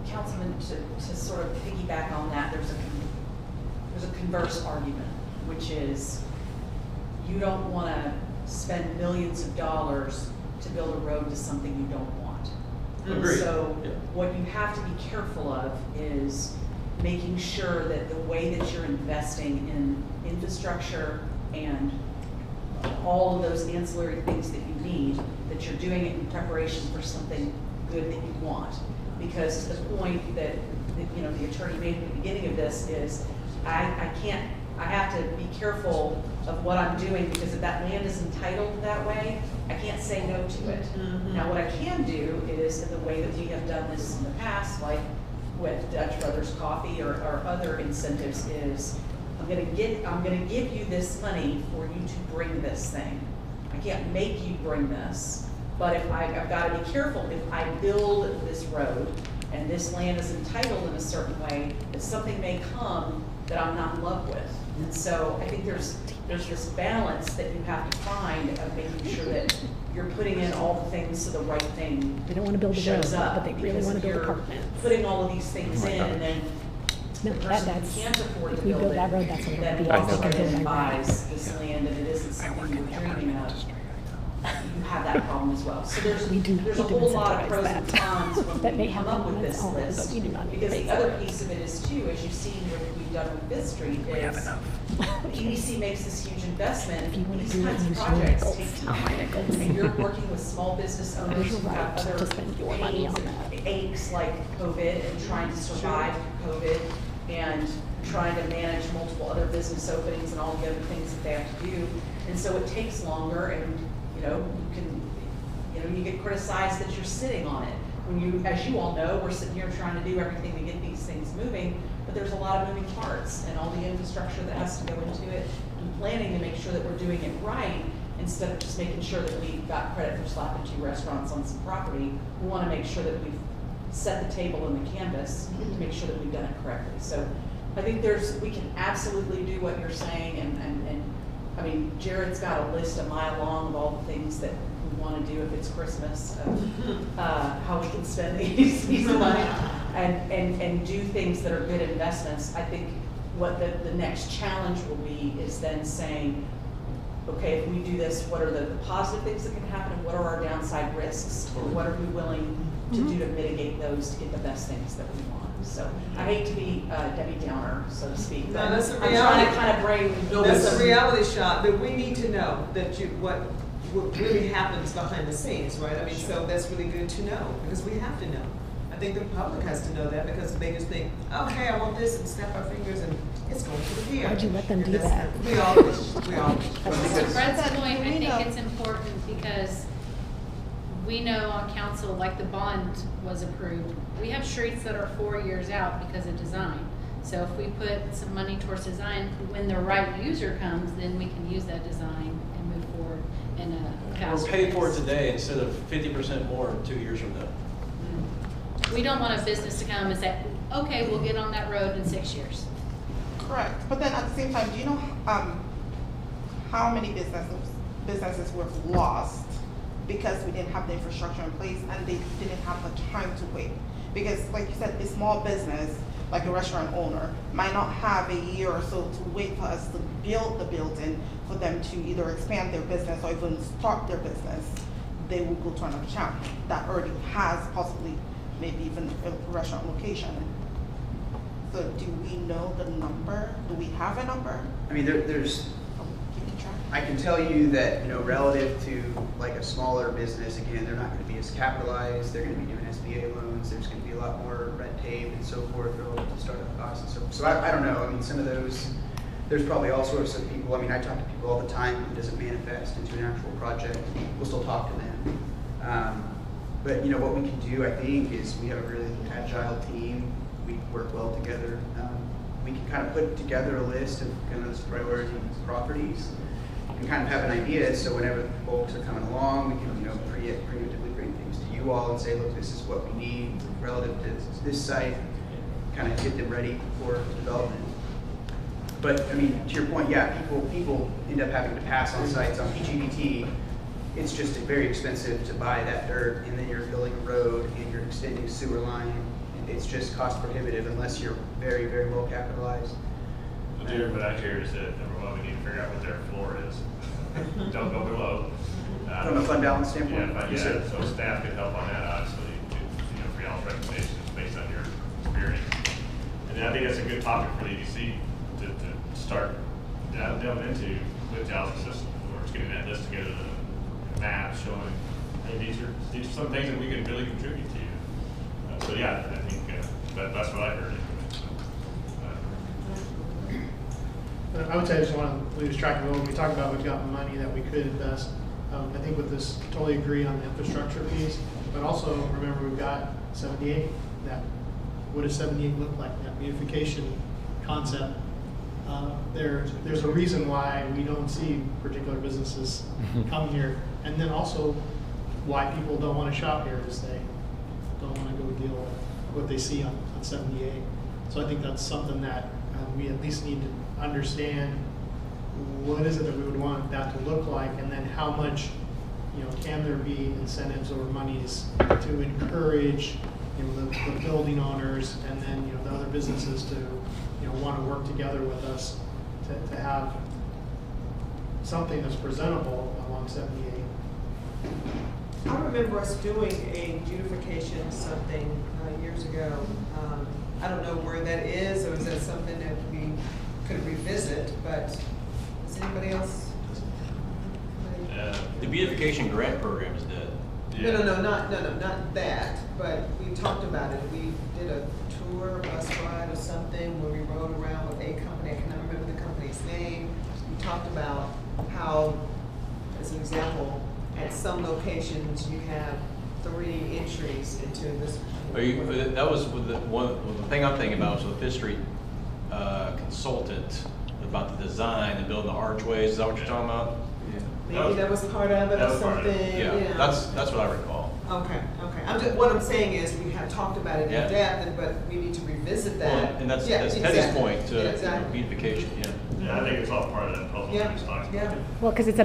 Councilman, to sort of piggyback on that, there's a converse argument, which is you don't want to spend millions of dollars to build a road to something you don't want. Agreed. So Yeah. what you have to be careful of is making sure that the way that you're investing in infrastructure and all of those ancillary things that you need, that you're doing it in preparation for something good that you want. Because the point that, you know, the attorney made at the beginning of this is, I have to be careful of what I'm doing, because if that land is entitled that way, I can't say no to it. Now, what I can do is, in the way that we have done this in the past, like with Dutch Brothers Coffee or other incentives, is I'm gonna give you this money for you to bring this thing. I can't make you bring this, but if I've got to be careful, if I build this road and this land is entitled in a certain way, that something may come that I'm not in love with. And so I think there's this balance that you have to find of making sure that you're putting in all the things so the right thing They don't want to build a road, shows up. but they really Because want to if build you're apartments. putting all of these things in, and then No, the that- person that's, who can't afford if to we build build it, that road, that's what it then would be. walks They can right build in and that road. buys this land, and it isn't something you're dreaming of, you have that problem as well. So We do not there's a need to whole lot of incentivize pros and that. cons when That may we come happen up with on its this own, list. but we do not need to Because pay the for other it. piece of it is too, as you've seen what we've done with Fifth Street, is EDC makes this huge investment. If you want to These do it, kinds of use your projects nickels, take not my time. nickels. And you're working with small business owners There's who a have right other to spend your money pains on and that. aches like COVID and trying to survive COVID and trying to manage multiple other business openings and all the other things that they have to do. And so it takes longer, and you get criticized that you're sitting on it. When you, as you all know, we're sitting here trying to do everything to get these things moving, but there's a lot of moving parts and all the infrastructure that has to go into it, and planning to make sure that we're doing it right, instead of just making sure that we got credit for slapping 2 restaurants on some property. We want to make sure that we've set the table and the canvas to make sure that we've done it correctly. So I think we can absolutely do what you're saying, and I mean, Jared's got a list a mile long of all the things that we want to do if it's Christmas, how we can spend these money and do things that are good investments. I think what the next challenge will be is then saying, okay, if we do this, what are the positive things that can happen, and what are our downside risks, and what are we willing to do to mitigate those to get the best things that we want. So I hate to be Debbie Downer, so to speak, No, but that's a I'm reality. trying to kind of bring. That's a reality shot, that we need to know that what really happens behind the scenes, right? I mean, so that's really good to know, because we have to know. I think the public has to know that, because they just think, oh, hey, I want this, and snap our fingers, and it's going to the pier. Why'd you let them And do that's- that? We all wish, we all wish. To Fred's point, I think it's important because we know on council, like the bond was approved, we have streets that are 4 years out because of design. So if we put some money towards design, when the right user comes, then we can use that design and move forward in a We're faster paid for it pace. today instead of 50% more 2 years from now. We don't want a business to come and say, okay, we'll get on that road in 6 years. Correct, but then at the same time, do you know how many businesses were lost because we didn't have the infrastructure in place and they didn't have the time to wait? Because like you said, a small business, like a restaurant owner, might not have a year or so to wait for us to build the building for them to either expand their business or even start their business. They will go to another town that already has possibly maybe even a restaurant location. So do we know the number? Do we have a number? I mean, there's, Keeping track? I can tell you that, relative to like a smaller business, again, they're not going to be as capitalized, they're going to be doing SBA loans, there's going to be a lot more red tape and so forth relative to startup costs and so forth. So I don't know, I mean, some of those, there's probably all sorts of people, I mean, I talk to people all the time who doesn't manifest into an actual project, we'll still talk to them. But what we can do, I think, is we have a really agile team, we work well together. We can kind of put together a list of kind of those priority properties and kind of have an idea, so whenever folks are coming along, we can preemptively bring things to you all and say, look, this is what we need relative to this site, kind of get them ready for development. But I mean, to your point, yeah, people end up having to pass on sites on PGBT. It's just very expensive to buy that dirt, and then you're building a road and you're extending a sewer line. It's just cost prohibitive unless you're very, very well capitalized. So Jared, what I hear is that number one, we need to figure out what their floor is. Don't go below. From a fund balance standpoint? Yeah, so staff can help on that, obviously, for y'all's recommendations based on your experience. And then I think that's a good topic for the EDC to start delving into with y'all's assistance. We're just getting that list together, the map showing, hey, these are some things that we can really contribute to you. So yeah, I think that's what I heard. I would say I just want to lose track of when we talk about we've got money that we could invest. I think with this, totally agree on the infrastructure piece, but also remember we've got 78. That what does 78 look like? That beautification concept. There's a reason why we don't see particular businesses come here, and then also why people don't want to shop here is they don't want to go deal with what they see on 78. So I think that's something that we at least need to understand. What is it that we would want that to look like, and then how much, can there be incentives or monies to encourage, the building owners and then the other businesses to, want to work together with us to have something that's presentable along 78. I remember us doing a beautification something years ago. I don't know where that is, or is that something that we could revisit, but is anybody else? The beautification grant program is dead. Yeah. No, not that, but we talked about it. We did a tour, bus ride or something, where we rode around with a company. I cannot remember the company's name. We talked about how, as an example, at some locations you have 3 entries into this. That was with the thing I'm thinking about was with the Fifth Street consultant about the design and building the archways. Is that what you're talking about? Maybe that was part of it or something. Yeah, that's what I recall. Okay. What I'm saying is we have talked about it in depth, but we need to revisit that. Well, and that's exactly. Teddy's point to Exactly. beautification. Yeah, I think it's all part of that puzzle. Yeah. Well, because it's a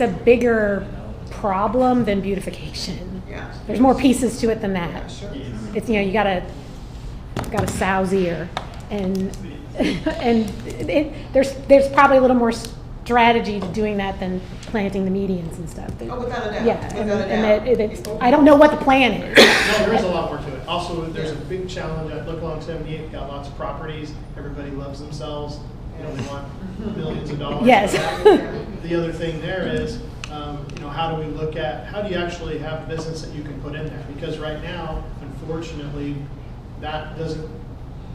bigger problem than beautification. Yeah. There's more pieces to it than that. Yeah, sure. It's you got a sow's ear, and there's probably a little more strategy to doing that than planting the medians and stuff. Oh, without a doubt. Yeah, Without a doubt. I don't know what the plan is. No, there is a lot more to it. Also, there's a big challenge. I look along 78, we've got lots of properties. Everybody loves themselves. They want millions of dollars. Yes. The other thing there is, how do you actually have business that you can put in there? Because right now, unfortunately, that doesn't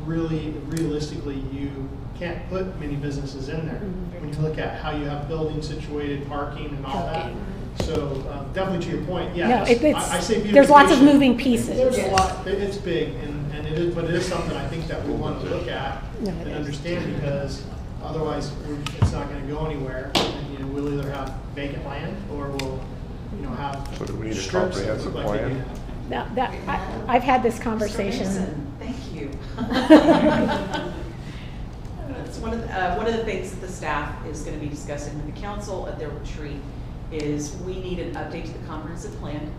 realistically, you can't put many businesses in there. When you look at how you have buildings situated, parking and all that. So definitely to your point, yeah. No, I say there's lots of beautification. moving pieces. There's a lot, it's big, and it is, but it is something I think that we want to look at and understand, because otherwise it's not going to go anywhere. And we'll either have vacant land or we'll have So do we need a strips that comprehensive look like they plan? do. Now, I've had this conversation. Thank you. It's one of the things that the staff is going to be discussing with the council at their retreat is we need an update to the comprehensive plan.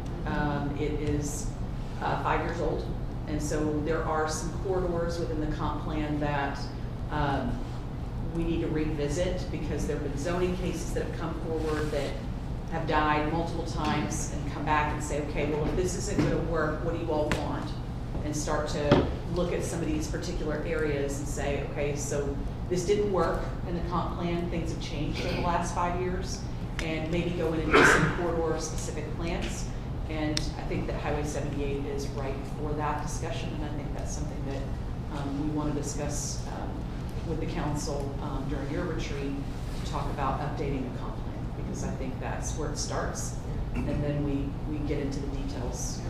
It is 5 years old, and so there are some corridors within the comp plan that we need to revisit, because there have been zoning cases that have come forward that have died multiple times and come back and say, okay, well, if this isn't going to work, what do you all want? And start to look at some of these particular areas and say, okay, so this didn't work in the comp plan, things have changed over the last 5 years, and maybe go in and do some corridor-specific plans. And I think that Highway 78 is right for that discussion, and I think that's something that we want to discuss with the council during your retreat, to talk about updating the comp plan, because I think that's where it starts, and then we get into the details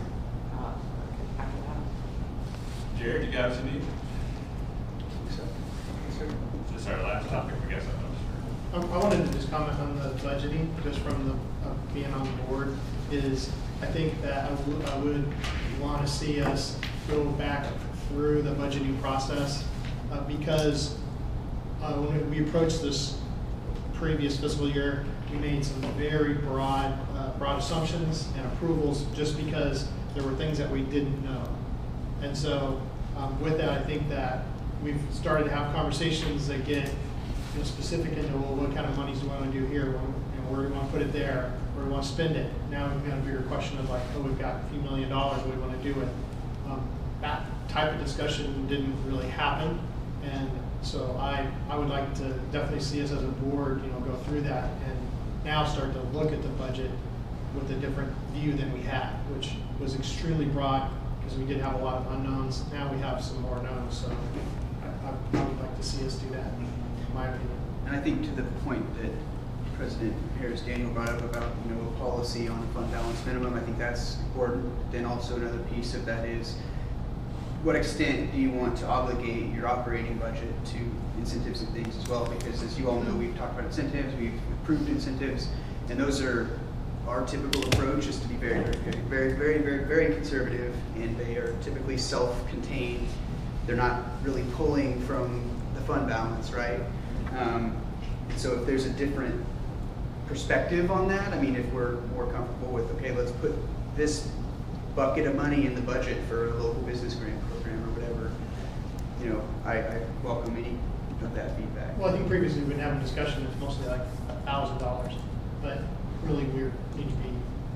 after that. Jared, you guys need? Is this our last topic? I guess I'm not sure. I wanted to just comment on the budgeting, just from the being on the board, is I think that I would want to see us go back through the budgeting process, because when we approached this previous fiscal year, we made some very broad assumptions and approvals just because there were things that we didn't know. And so with that, I think that we've started to have conversations that get specific into, well, what kind of monies do we want to do here? Where do we want to put it there? Where do we want to spend it? Now we've got a bigger question of like, oh, we've got a few $1 million, what do we want to do with it? That type of discussion didn't really happen. And so I would like to definitely see us as a board, go through that and now start to look at the budget with a different view than we had, which was extremely broad, because we did have a lot of unknowns. Now we have some more knowns, so I would like to see us do that, in my opinion. And I think to the point that President Harris Daniel brought up about, a policy on fund balance minimum, I think that's important. Then also another piece of that is, what extent do you want to obligate your operating budget to incentives and things as well? Because as you all know, we've talked about incentives, we've approved incentives, and those are our typical approach is to be very conservative, and they are typically self-contained. They're not really pulling from the fund balance, right? And so if there's a different perspective on that, I mean, if we're more comfortable with, okay, let's put this bucket of money in the budget for a local business grant program or whatever, I welcome any of that feedback. Well, I think previously we've been having a discussion, it's mostly like $1,000, but really we need to be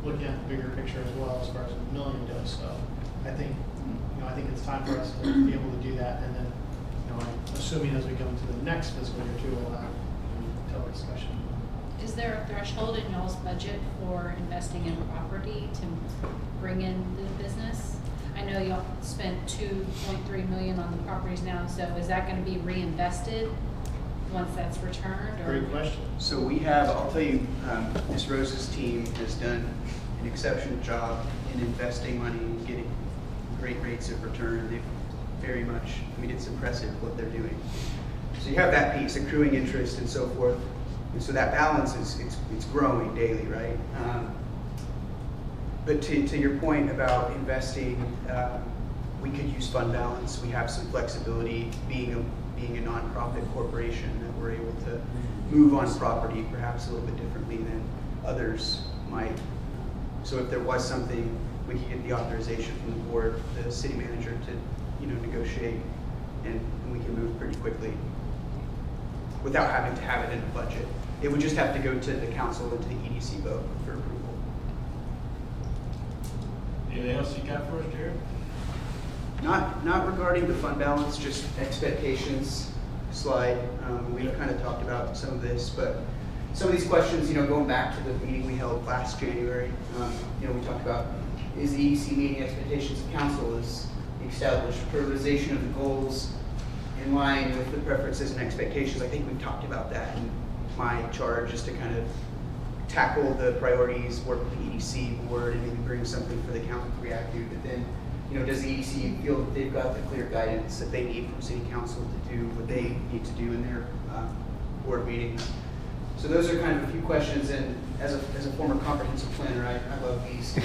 looking at the bigger picture as well as far as $1 million goes. So I think, I think it's time for us to be able to do that, and then, I'm assuming as we go into the next fiscal year too, we'll have a tough discussion. Is there a threshold in y'all's budget for investing in property to bring in the business? I know y'all spent $2.3 million on the properties now, so is that going to be reinvested once that's returned? Or? Great question. So we have, I'll tell you, Ms. Rose's team has done an exceptional job in investing money and getting great rates of return. They've very much, it's impressive what they're doing. So you have that piece, accruing interest and so forth. And so that balance it's growing daily, right? But to your point about investing, we could use fund balance. We have some flexibility being a nonprofit corporation that we're able to move on property perhaps a little bit differently than others might. So if there was something, we could get the authorization from the board, the city manager to negotiate, and we can move pretty quickly without having to have it in a budget. It would just have to go to the council and to the EDC vote for approval. Anything else you got for us, Jared? Not regarding the fund balance, just expectations slide. We've kind of talked about some of this, but some of these questions, going back to the meeting we held last January, we talked about, is the EDC meeting expectations of council is established, prioritization of the goals in line with the preferences and expectations. I think we've talked about that in my charge, is to kind of tackle the priorities, work with the EDC board, and maybe bring something for the council to react to. But then, does the EDC feel that they've got the clear guidance that they need from city council to do what they need to do in their board meetings? So those are kind of a few questions. And as a former comprehensive planner, I love these.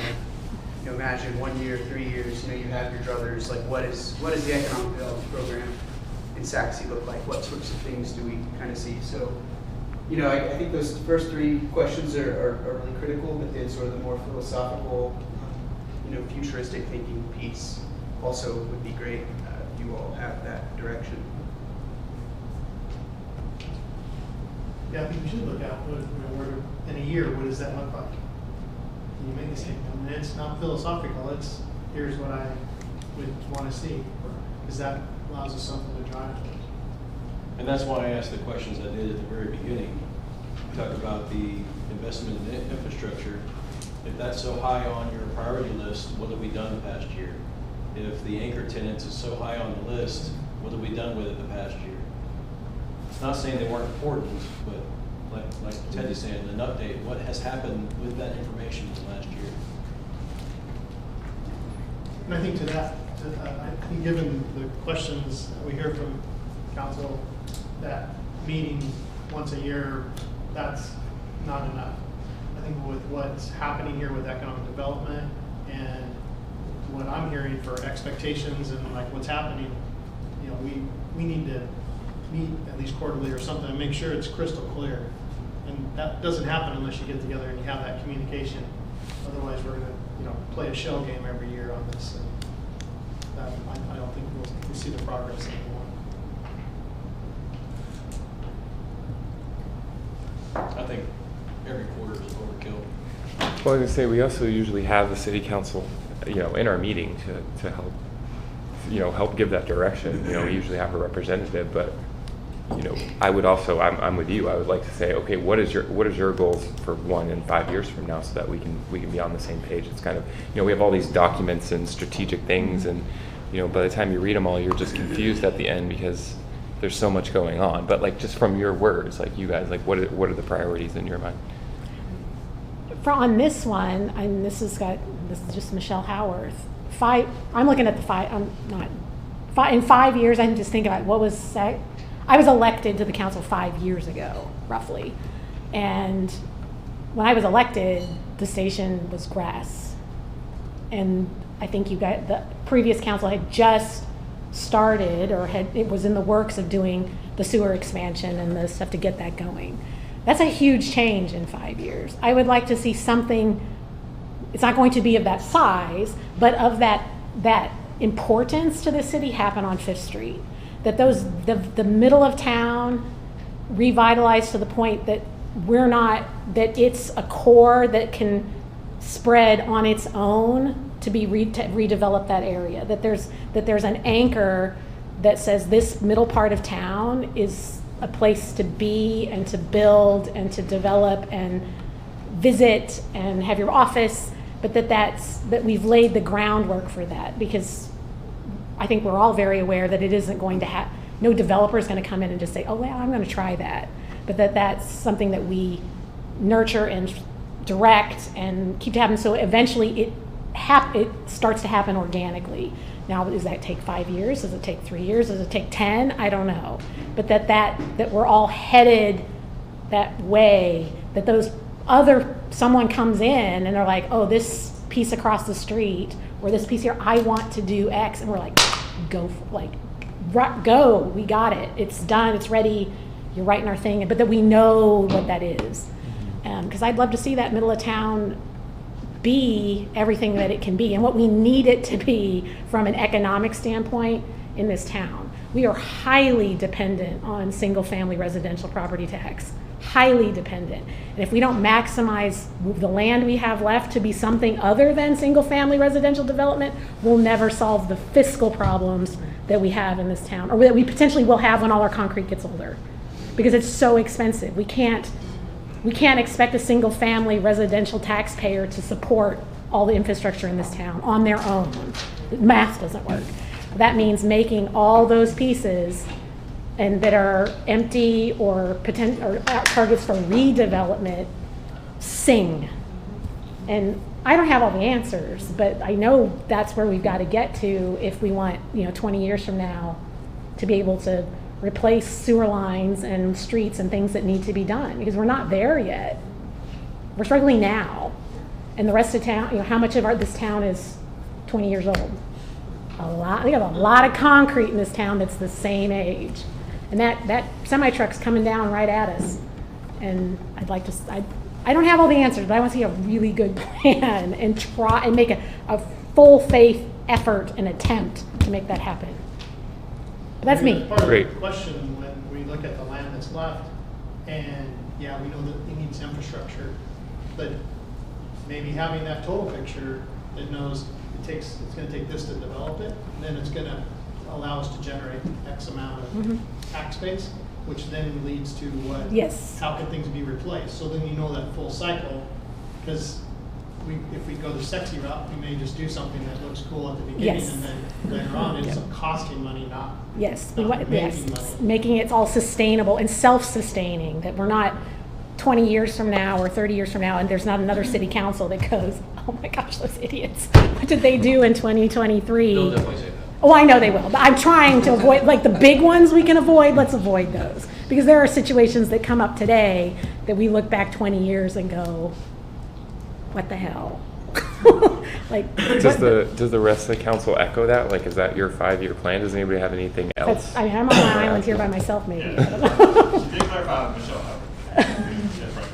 Imagine 1 year, 3 years. You have your druthers. Like, what is the economic development program in Saxe look like? What sorts of things do we kind of see? So, I think those first three questions are really critical, but then sort of the more philosophical, futuristic thinking piece also would be great if you all have that direction. Yeah, I think we should look at in a year, what does that look like? Can you make a statement? And it's not philosophical, it's here's what I would want to see, because that allows us something to drive towards. And that's why I asked the questions I did at the very beginning. Talk about the investment in infrastructure. If that's so high on your priority list, what have we done the past year? If the anchor tenants is so high on the list, what have we done with it the past year? It's not saying they weren't important, but like Teddy's saying, an update, what has happened with that information in the last year? And I think to that, I think given the questions that we hear from council, that meeting once a year, that's not enough. I think with what's happening here with economic development and what I'm hearing for expectations and like what's happening, we need to meet at least quarterly or something and make sure it's crystal clear. And that doesn't happen unless you get together and you have that communication. Otherwise, we're going to play a shell game every year on this. And I don't think we'll see the progress anymore. I think every quarter is overkill. Well, I was going to say, we also usually have the city council, in our meeting to help, help give that direction. We usually have a representative, but, I would also, I'm with you, I would like to say, okay, what is your goals for 1 and 5 years from now, so that we can be on the same page. It's kind of, we have all these documents and strategic things, and by the time you read them all, you're just confused at the end because there's so much going on. But like, just from your words, like you guys, like what are the priorities in your mind? On this one, and this is just Michelle Howarth. I'm looking at the 5. I'm not. In 5 years, I'm just thinking about I was elected to the council 5 years ago, roughly, and when I was elected, the station was grass, and I think the previous council had just started, or it was in the works of doing the sewer expansion and the stuff to get that going. That's a huge change in 5 years. I would like to see something. It's not going to be of that size, but of that importance to the city happen on 5th Street. That the middle of town revitalized to the point that that it's a core that can spread on its own to redevelop that area. That there's an anchor that says this middle part of town is a place to be and to build and to develop and visit and have your office, but that we've laid the groundwork for that, because I think we're all very aware that it isn't going to no developer is going to come in and just say, oh, well, I'm going to try that. But that's something that we nurture and direct and keep to happen. So eventually it starts to happen organically. Now, does that take 5 years? Does it take 3 years? Does it take 10? I don't know. But that we're all headed that way, that someone comes in and they're like, oh, this piece across the street or this piece here, I want to do X. And we're like, go, we got it. It's done, it's ready. You're writing our thing, but that we know what that is. Because I'd love to see that middle of town be everything that it can be and what we need it to be from an economic standpoint in this town. We are highly dependent on single-family residential property tax, highly dependent. And if we don't maximize the land we have left to be something other than single-family residential development, we'll never solve the fiscal problems that we have in this town, or that we potentially will have when all our concrete gets older, because it's so expensive. We can't expect a single-family residential taxpayer to support all the infrastructure in this town on their own. The math doesn't work. That means making all those pieces and that are empty or targets for redevelopment sing. And I don't have all the answers, but I know that's where we've got to get to if we want, 20 years from now to be able to replace sewer lines and streets and things that need to be done, because we're not there yet. We're struggling now. And the rest of town, how much of this town is 20 years old? A lot. We have a lot of concrete in this town that's the same age. And that semi-truck's coming down right at us. And I don't have all the answers, but I want to see a really good plan and try and make a full faith effort and attempt to make that happen. That's me. Part of Great. the question when we look at the land that's left, and we know that it needs infrastructure, but maybe having that total picture that knows it's going to take this to develop it, and then it's going to allow us to generate X amount of tax base, which then leads to what? Yes. How can things be replaced? So then that full cycle, because if we go the sexy route, we may just do something that looks cool at the beginning, Yes. and then later on it's costing money, not making money. Making it all sustainable and self-sustaining, that we're not 20 years from now or 30 years from now and there's not another city council that goes, oh my gosh, those idiots, what did they do in 2023? They'll definitely say that. Oh, I know they will, but I'm trying to avoid, like the big ones we can avoid, let's avoid those. Because there are situations that come up today that we look back 20 years and go, what the hell? Does the rest of the council echo that? Like, is that your 5-year plan? Does anybody have anything else? I'm on my island here by myself, maybe. Yeah. I don't know. Can you clarify, Michelle?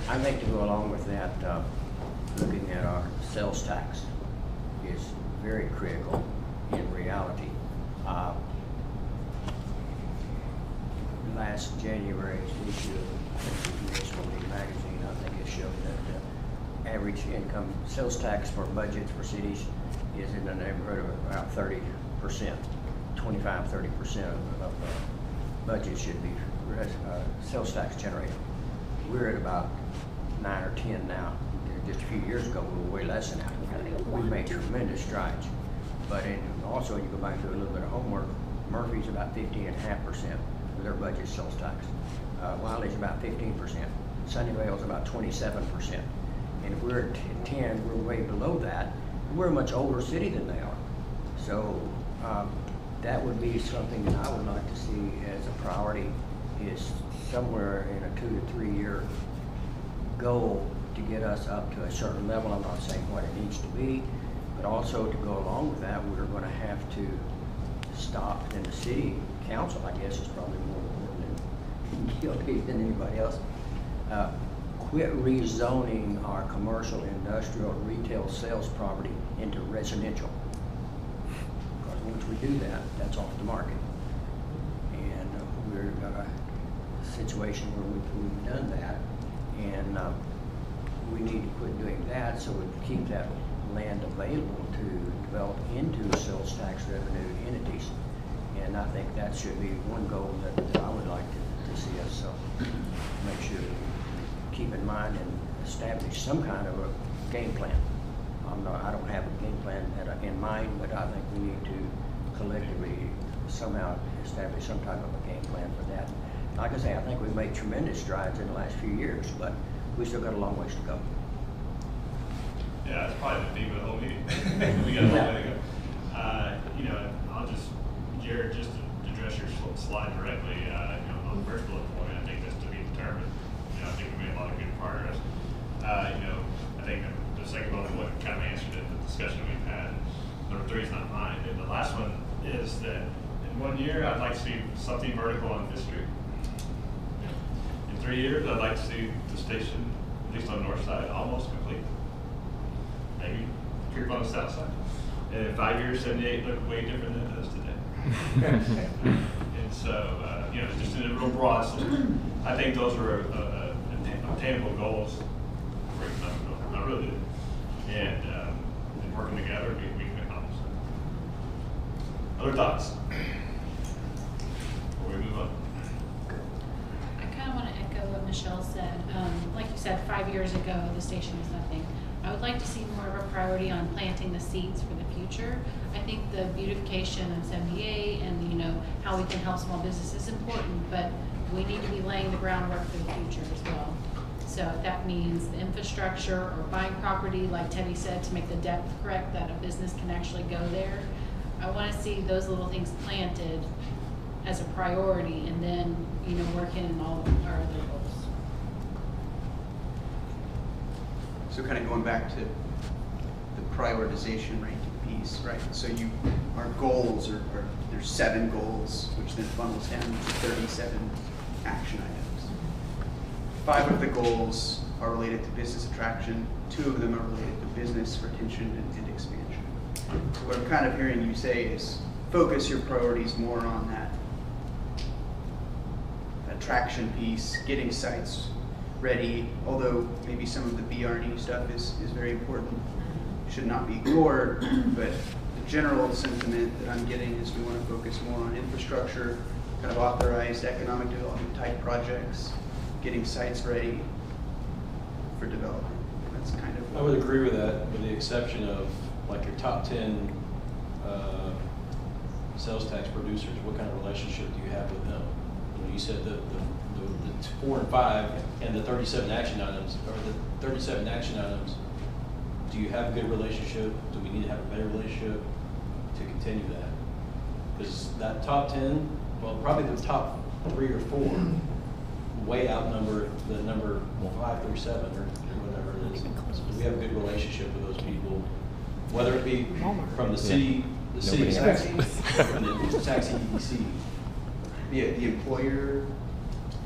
I think to go along with that, looking at our sales tax is very critical in reality. Last January's issue of Municipal League magazine, I think it showed that the average income sales tax for budgets for cities is in the neighborhood of about 30%, 25-30% of the budget should be sales tax generator. We're at about 9 or 10 now. Just a few years ago, we were way less than that. We've made tremendous strides. But also, you go back and do a little bit of homework. Murphy's about 15.5% of their budget sales tax. Wiley's about 15%. Sunnyvale's about 27%. And if we're at 10, we're way below that. We're a much older city than they are. So that would be something that I would like to see as a priority, is somewhere in a 2 to 3 year goal to get us up to a certain level. I'm not saying what it needs to be, but also to go along with that, we're going to have to stop, and the city council, I guess, is probably more important guilty than anybody else. Quit rezoning our commercial, industrial, retail sales property into residential. Because once we do that, that's off the market. And we're got a situation where we've done that, and we need to quit doing that so we can keep that land available to develop into sales tax revenue entities. And I think that should be one goal that I would like to see us make sure that we keep in mind and establish some kind of a game plan. I don't have a game plan in mind, but I think we need to collectively somehow establish some type of a game plan for that. Like I say, I think we've made tremendous strides in the last few years, but we still got a long ways to go. Yeah, that's probably the theme of the whole meeting. We got a long way to go. You know, I'll just, Jared, just to address your slide directly, you know, on the first bullet point, I think that's to be determined. You know, I think we made a lot of good progress. You know, I think the second bullet point kind of answered it, the discussion we've had. Number 3 is not mine. And the last one is that in 1 year, I'd like to see something vertical on Fifth Street. In 3 years, I'd like to see the station, at least on the north side, almost complete. Maybe creep on the south side. And in 5 years, 78 look way different than it does today. And so, you know, just in a real broad sense, I think those are attainable goals for economic development. I really do. And working together, we can accomplish that. Other thoughts? Before we move on. I kind of want to echo what Michelle said. Like you said, 5 years ago, the station was nothing. I would like to see more of a priority on planting the seeds for the future. I think the beautification of 78 and, you know, how we can help small businesses is important, but we need to be laying the groundwork for the future as well. So if that means the infrastructure or buying property, like Teddy said, to make the depth correct, that a business can actually go there, I want to see those little things planted as a priority, and then, you know, working in all our other goals. So kind of going back to the prioritization ranking piece, right? So our goals are there's 7 goals, which then funnels down to 37 action items. 5 of the goals are related to business attraction. 2 of them are related to business retention and expansion. What I'm kind of hearing you say is focus your priorities more on that attraction piece, getting sites ready, although maybe some of the BR&E stuff is very important, should not be ignored, but the general sentiment that I'm getting is we want to focus more on infrastructure, kind of authorized economic development type projects, getting sites ready for development. That's kind of I would agree with that, with the exception of like your top 10 sales tax producers. What kind of relationship do you have with them? You know, you said the 4 and 5 and the 37 action items, or the 37 action items. Do you have a good relationship? Do we need to have a better relationship to continue that? Because that top 10, well, probably the top 3 or 4 way outnumber the number 5 through 7 or whatever it is. So do we have a good relationship with those people, whether it be from the city, the city tax, from the tax EDC? the employer.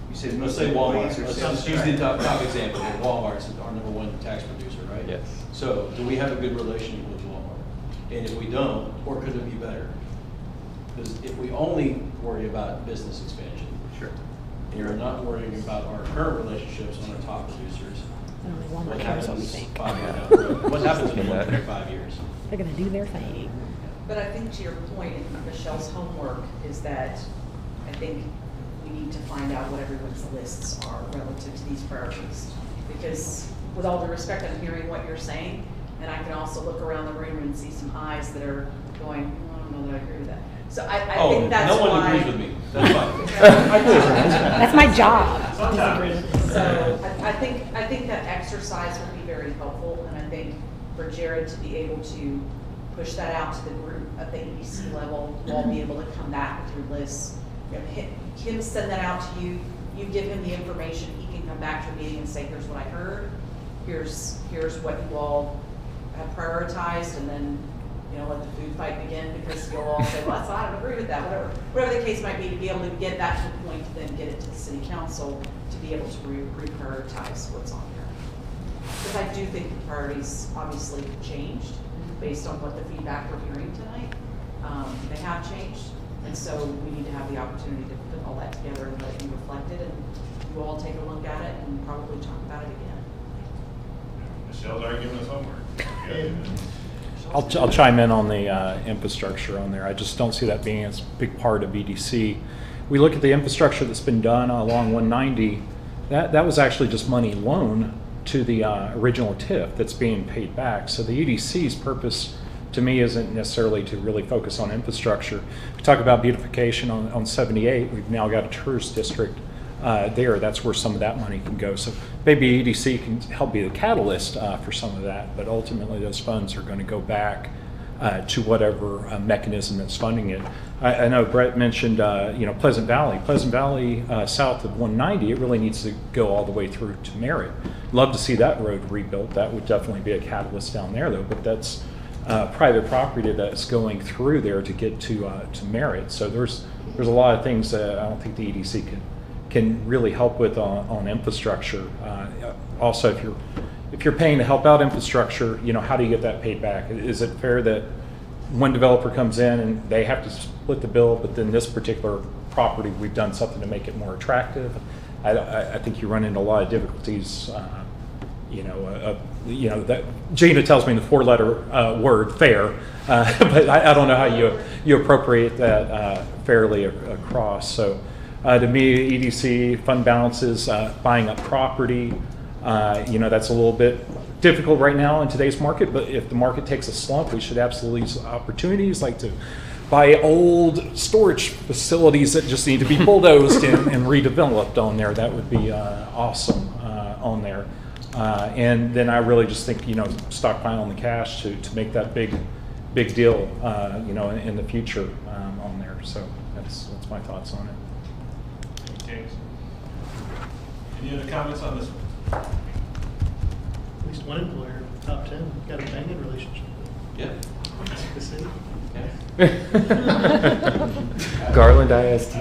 You said Let's say Walmart. or Let's sales use the tax. top example. Walmart's our #1 tax producer, right? Yes. So do we have a good relationship with Walmart? And if we don't, or could it be better? Because if we only worry about business expansion, Sure. and you're not worrying about our current relationships on our top producers, Only Walmart what cares happens what we think. 5 years down the road? What happens in 1 to 5 years? They're gonna do their thing. But I think to your point, and Michelle's homework is that I think we need to find out what everyone's lists are relative to these priorities. Because with all due respect, I'm hearing what you're saying, and I can also look around the room and see some eyes that are going, I don't know that I agree with that. So I think that's why. No one agrees with me. That's fine. That's my job. So I think that exercise would be very helpful, and I think for Jared to be able to push that out to the group at the EDC level, we'll be able to come back with your lists. You know, him send that out to you, you give him the information, he can come back to a meeting and say, here's what I heard, here's what you all have prioritized, and then, you know, let the food fight begin, because you'll all say, well, I don't agree with that, whatever the case might be, to be able to get that to the point to then get it to the city council to be able to reprioritize what's on here. Because I do think the priorities obviously changed based on what the feedback we're hearing tonight. They have changed, and so we need to have the opportunity to put all that together and let it be reflected, and you all take a look at it and probably talk about it again. Michelle's already given us homework. I'll chime in on the infrastructure on there. I just don't see that being a big part of EDC. We look at the infrastructure that's been done along 190, that was actually just money loan to the original TIF that's being paid back. So the EDC's purpose to me isn't necessarily to really focus on infrastructure. We talk about beautification on 78, we've now got a tourist district there. That's where some of that money can go. So maybe EDC can help be the catalyst for some of that, but ultimately those funds are going to go back to whatever mechanism that's funding it. I know Brett mentioned Pleasant Valley. Pleasant Valley south of 190, it really needs to go all the way through to Merritt. Love to see that road rebuilt. That would definitely be a catalyst down there, though, but that's private property that's going through there to get to Merritt. So there's a lot of things that I don't think the EDC can really help with on infrastructure. Also, if you're paying to help out infrastructure, how do you get that paid back? Is it fair that one developer comes in and they have to split the bill, but then this particular property, we've done something to make it more attractive? I think you run into a lot of difficulties. That Gina tells me the four-letter word fair, but I don't know how you appropriate that fairly across. So to me, EDC fund balances, buying up property, that's a little bit difficult right now in today's market, but if the market takes a slump, we should absolutely use opportunities like to buy old storage facilities that just need to be bulldozed and redeveloped on there. That would be awesome on there. And then I really just think, stockpiling the cash to make that big deal, in the future on there. So that's my thoughts on it. James, any other comments on this one? At least one employer, top 10, got a banging relationship with. Yeah. The city. Garland ISD.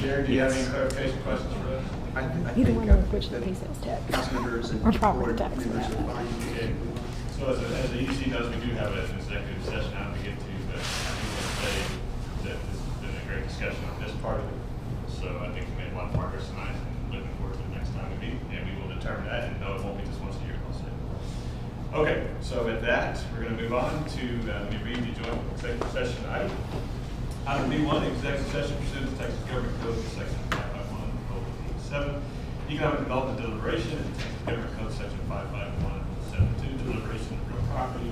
Jared, do you have any clarification questions for us? I Either think one of which the pay sales tax. council members and Or property board tax, members yeah. are fine. Okay. So as the EDC does, we do have an executive session now to get to, but I think we'll say that this has been a great discussion on this part of it. So I think we made a lot of progress tonight, and looking forward to the next time we meet, and we will determine that, and no, it won't be just once a year, I'll say. Okay, so with that, we're going to move on to, let me read the joint executive session item. Item B1, executive session pursuant to Texas Government Code section 551, 7, economic development deliberation, and Texas Government Code section 551, 7.2, deliberation of real property.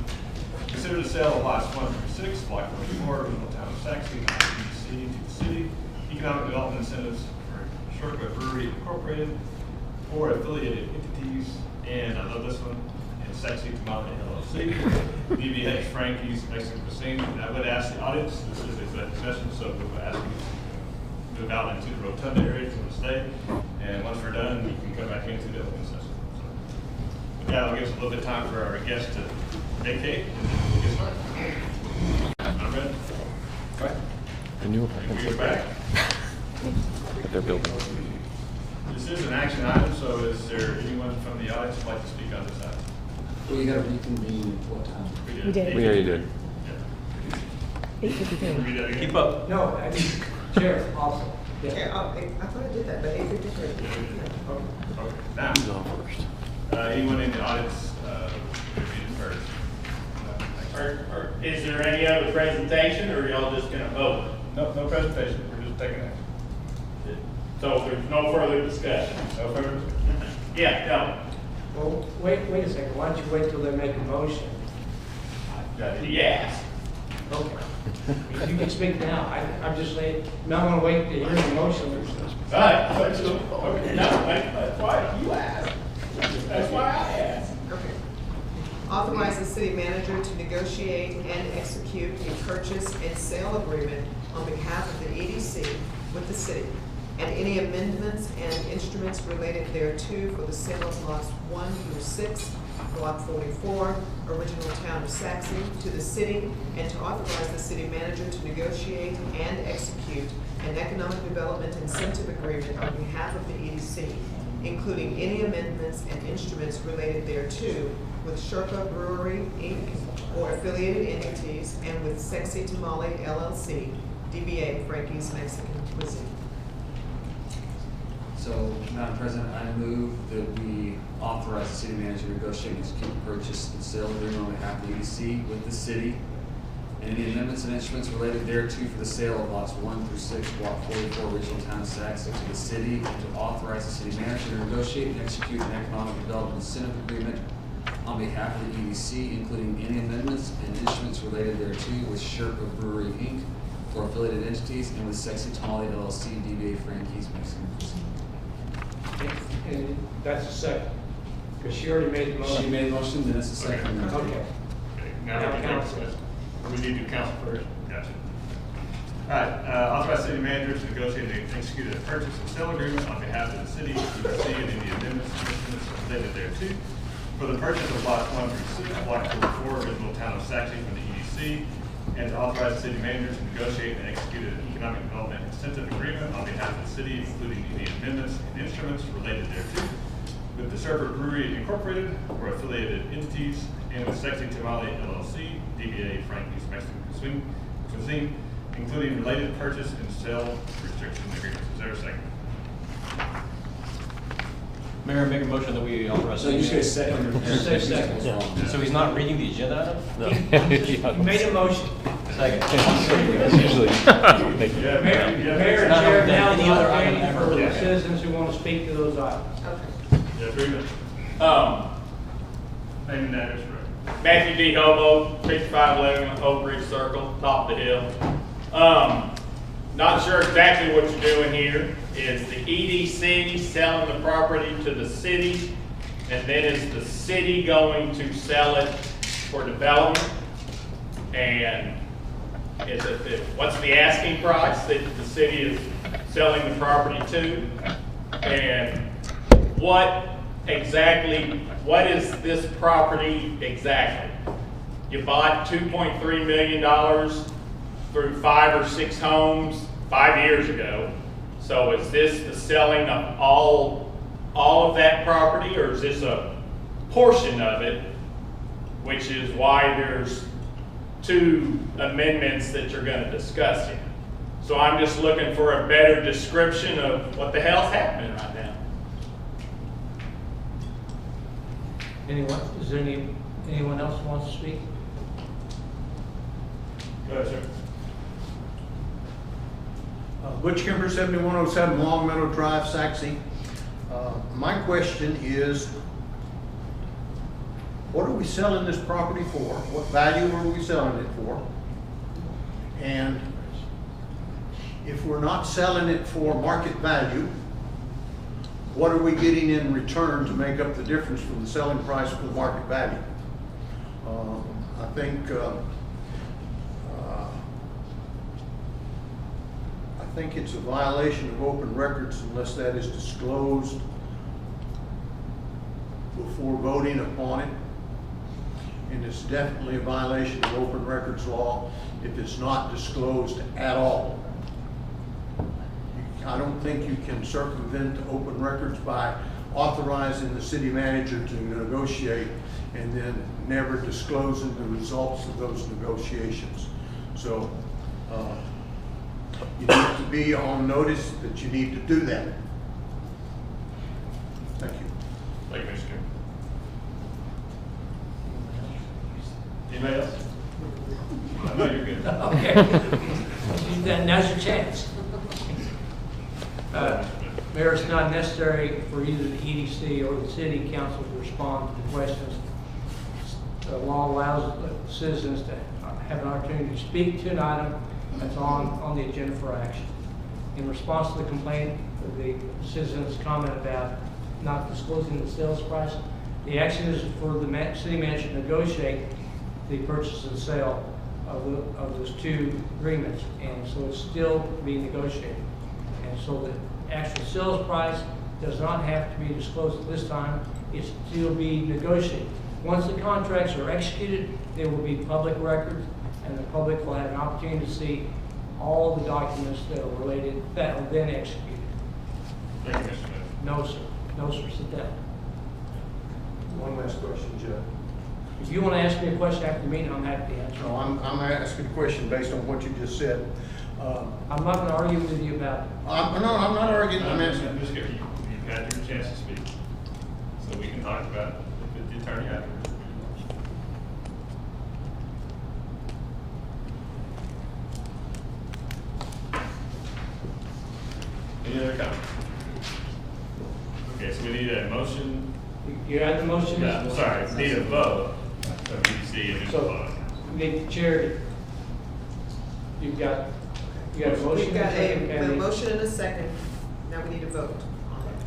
Consider the sale of lots 1 through 6, block 44, regional town of Saxby, EDC to the city, economic development incentives for Shortcut Brewery Incorporated, or affiliated entities, and I love this one, and Sexy Tamale LLC, DBX Frankie's Mexican Cuisine. And I would ask the audience, this is a executive session, so we'll ask you to move out into the rotunda area if you want to stay, and once we're done, you can come back into the open session. So, with that, I'll give us a little bit of time for our guests to vacate, and then we'll get started. I'm ready. Go ahead. The new apartments You're are back. that they're building. This is an action item, so is there anyone from the audience who'd like to speak on this item? Well, you gotta reconvene at what time? We did. We already did. Yeah. 8:53. Read that again. Keep up. No, I mean, Chair, also. Yeah, I thought I did that, but 8:53. Okay. Now, Who's on first? anyone in the audience, read it first? Is there any other presentation, or are y'all just gonna vote? No presentation, we're just taking action. So if there's no further discussion. No further? Yeah, no. Well, wait a second, why don't you wait till they make a motion? Yes. Okay. You can speak now, I'm just saying, not gonna wait to hear the motion. All right. Okay. No, that's why you asked. That's why I asked. Okay. Authorize the city manager to negotiate and execute a purchase and sale agreement on behalf of the EDC with the city, and any amendments and instruments related thereto for the sale of lots 1 through 6, Block 44, original town of Saxe, to the city, and to authorize the city manager to negotiate and execute an economic development incentive agreement on behalf of the EDC, including any amendments and instruments related thereto with Sherpa Brewery, Inc., or affiliated entities, and with Sexy Tamale LLC, DBA Frankie's Mexican Cuisine. So, Madam President, I move that we authorize the city manager to negotiate and execute a purchase and sale agreement on behalf of the EDC with the city, and any amendments and instruments related thereto for the sale of lots 1 through 6, Block 44, original town of Saxe, to the city, and to authorize the city manager to negotiate and execute an economic development incentive agreement on behalf of the EDC, including any amendments and instruments related thereto with Sherpa Brewery, Inc., or affiliated entities, and with Sexy Tamale LLC, DBA Frankie's Mexican Cuisine. And that's a second, because she already made the motion. She made a motion, then it's a second. Okay. Okay, now we Council. need to do council first. Gotcha. All right, authorize city manager to negotiate and execute a purchase and sale agreement on behalf of the city, EDC, and any amendments and instruments related thereto for the purchase of lots 1 through 6, Block 44, original town of Saxe, from the EDC, and to authorize the city manager to negotiate and execute an economic development incentive agreement on behalf of the city, including any amendments and instruments related thereto with the Sherpa Brewery Incorporated or affiliated entities, and with Sexy Tamale LLC, DBA Frankie's Mexican Cuisine, including related purchase and sale restriction agreements. Is there a second? Mayor, make a motion that we authorize. So you should say second. Say second. So he's not reading the agenda item? No. You made a motion. Second. That's usually. Yeah, Mayor and Not Chair on now any other item waiting for ever. the citizens who want to speak to those items. Okay. Yeah, 3 minutes. Name and address, right? Matthew D. Hobo, 5511 Oak Ridge Circle, top of the hill. Not sure exactly what you're doing here. Is the EDC selling the property to the city, and then is the city going to sell it for development? And is it, what's the asking price that the city is selling the property to? And what is this property exactly? You bought $2.3 million through 5 or 6 homes 5 years ago. So is this the selling of all of that property, or is this a portion of it, which is why there's 2 amendments that you're going to discuss here? So I'm just looking for a better description of what the hell's happening right now. Anyone, is there anyone else who wants to speak? Go ahead, sir. Butch Kimber, 7107 Long Meadow Drive, Saxe. My question is, what are we selling this property for? What value are we selling it for? And if we're not selling it for market value, what are we getting in return to make up the difference from the selling price to the market value? I think it's a violation of open records unless that is disclosed before voting upon it. And it's definitely a violation of open records law if it's not disclosed at all. I don't think you can circumvent open records by authorizing the city manager to negotiate and then never disclosing the results of those negotiations. So you need to be on notice that you need to do that. Thank you. Thank you, Mr. Chairman. Anybody else? No, you're good. Okay. Now's your chance. Mayor, it's not necessary for either the EDC or the city council to respond to the questions. The law allows citizens to have an opportunity to speak to an item that's on the agenda for action. In response to the complaint, the citizens comment about not disclosing the sales price. The action is for the city manager to negotiate the purchase and sale of those two agreements, and so it's still being negotiated. And so the actual sales price does not have to be disclosed at this time. It's still being negotiated. Once the contracts are executed, they will be public records, and the public will have an opportunity to see all the documents that are related, that are then executed. Thank you, Mr. Smith. No, sir. No, sir. Sit down. One last question, Joe. If you want to ask me a question after the meeting, I'm happy to answer. No, I'm asking a question based on what you just said. I'm not going to argue with you about it. No, I'm not arguing, I'm asking. I'm just kidding. You've had your chance to speak. So we can talk about it with the attorney afterwards. Any other comments? Okay, so we need a motion. You had the motion? Yeah, sorry, need a vote. So EDC and then So, vote. you need the chair, you've got a motion? We've got and a motion and a second. Now we need a vote on it.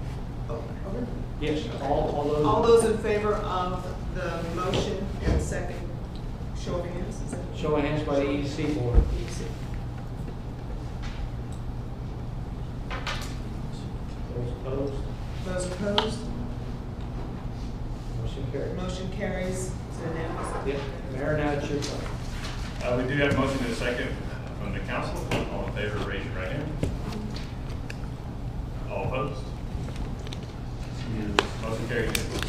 Oh, okay. Yes, all those. All those in favor of the motion and the second, show of hands. Is that- Show of hands by the EDC board. EDC. Those opposed? Those opposed? Motion carried. Motion carries. It's unanimous. Yep, Mayor, now it's your turn. We do have a motion and a second from the council. All in favor, raise your right hand. All opposed? Motion carries.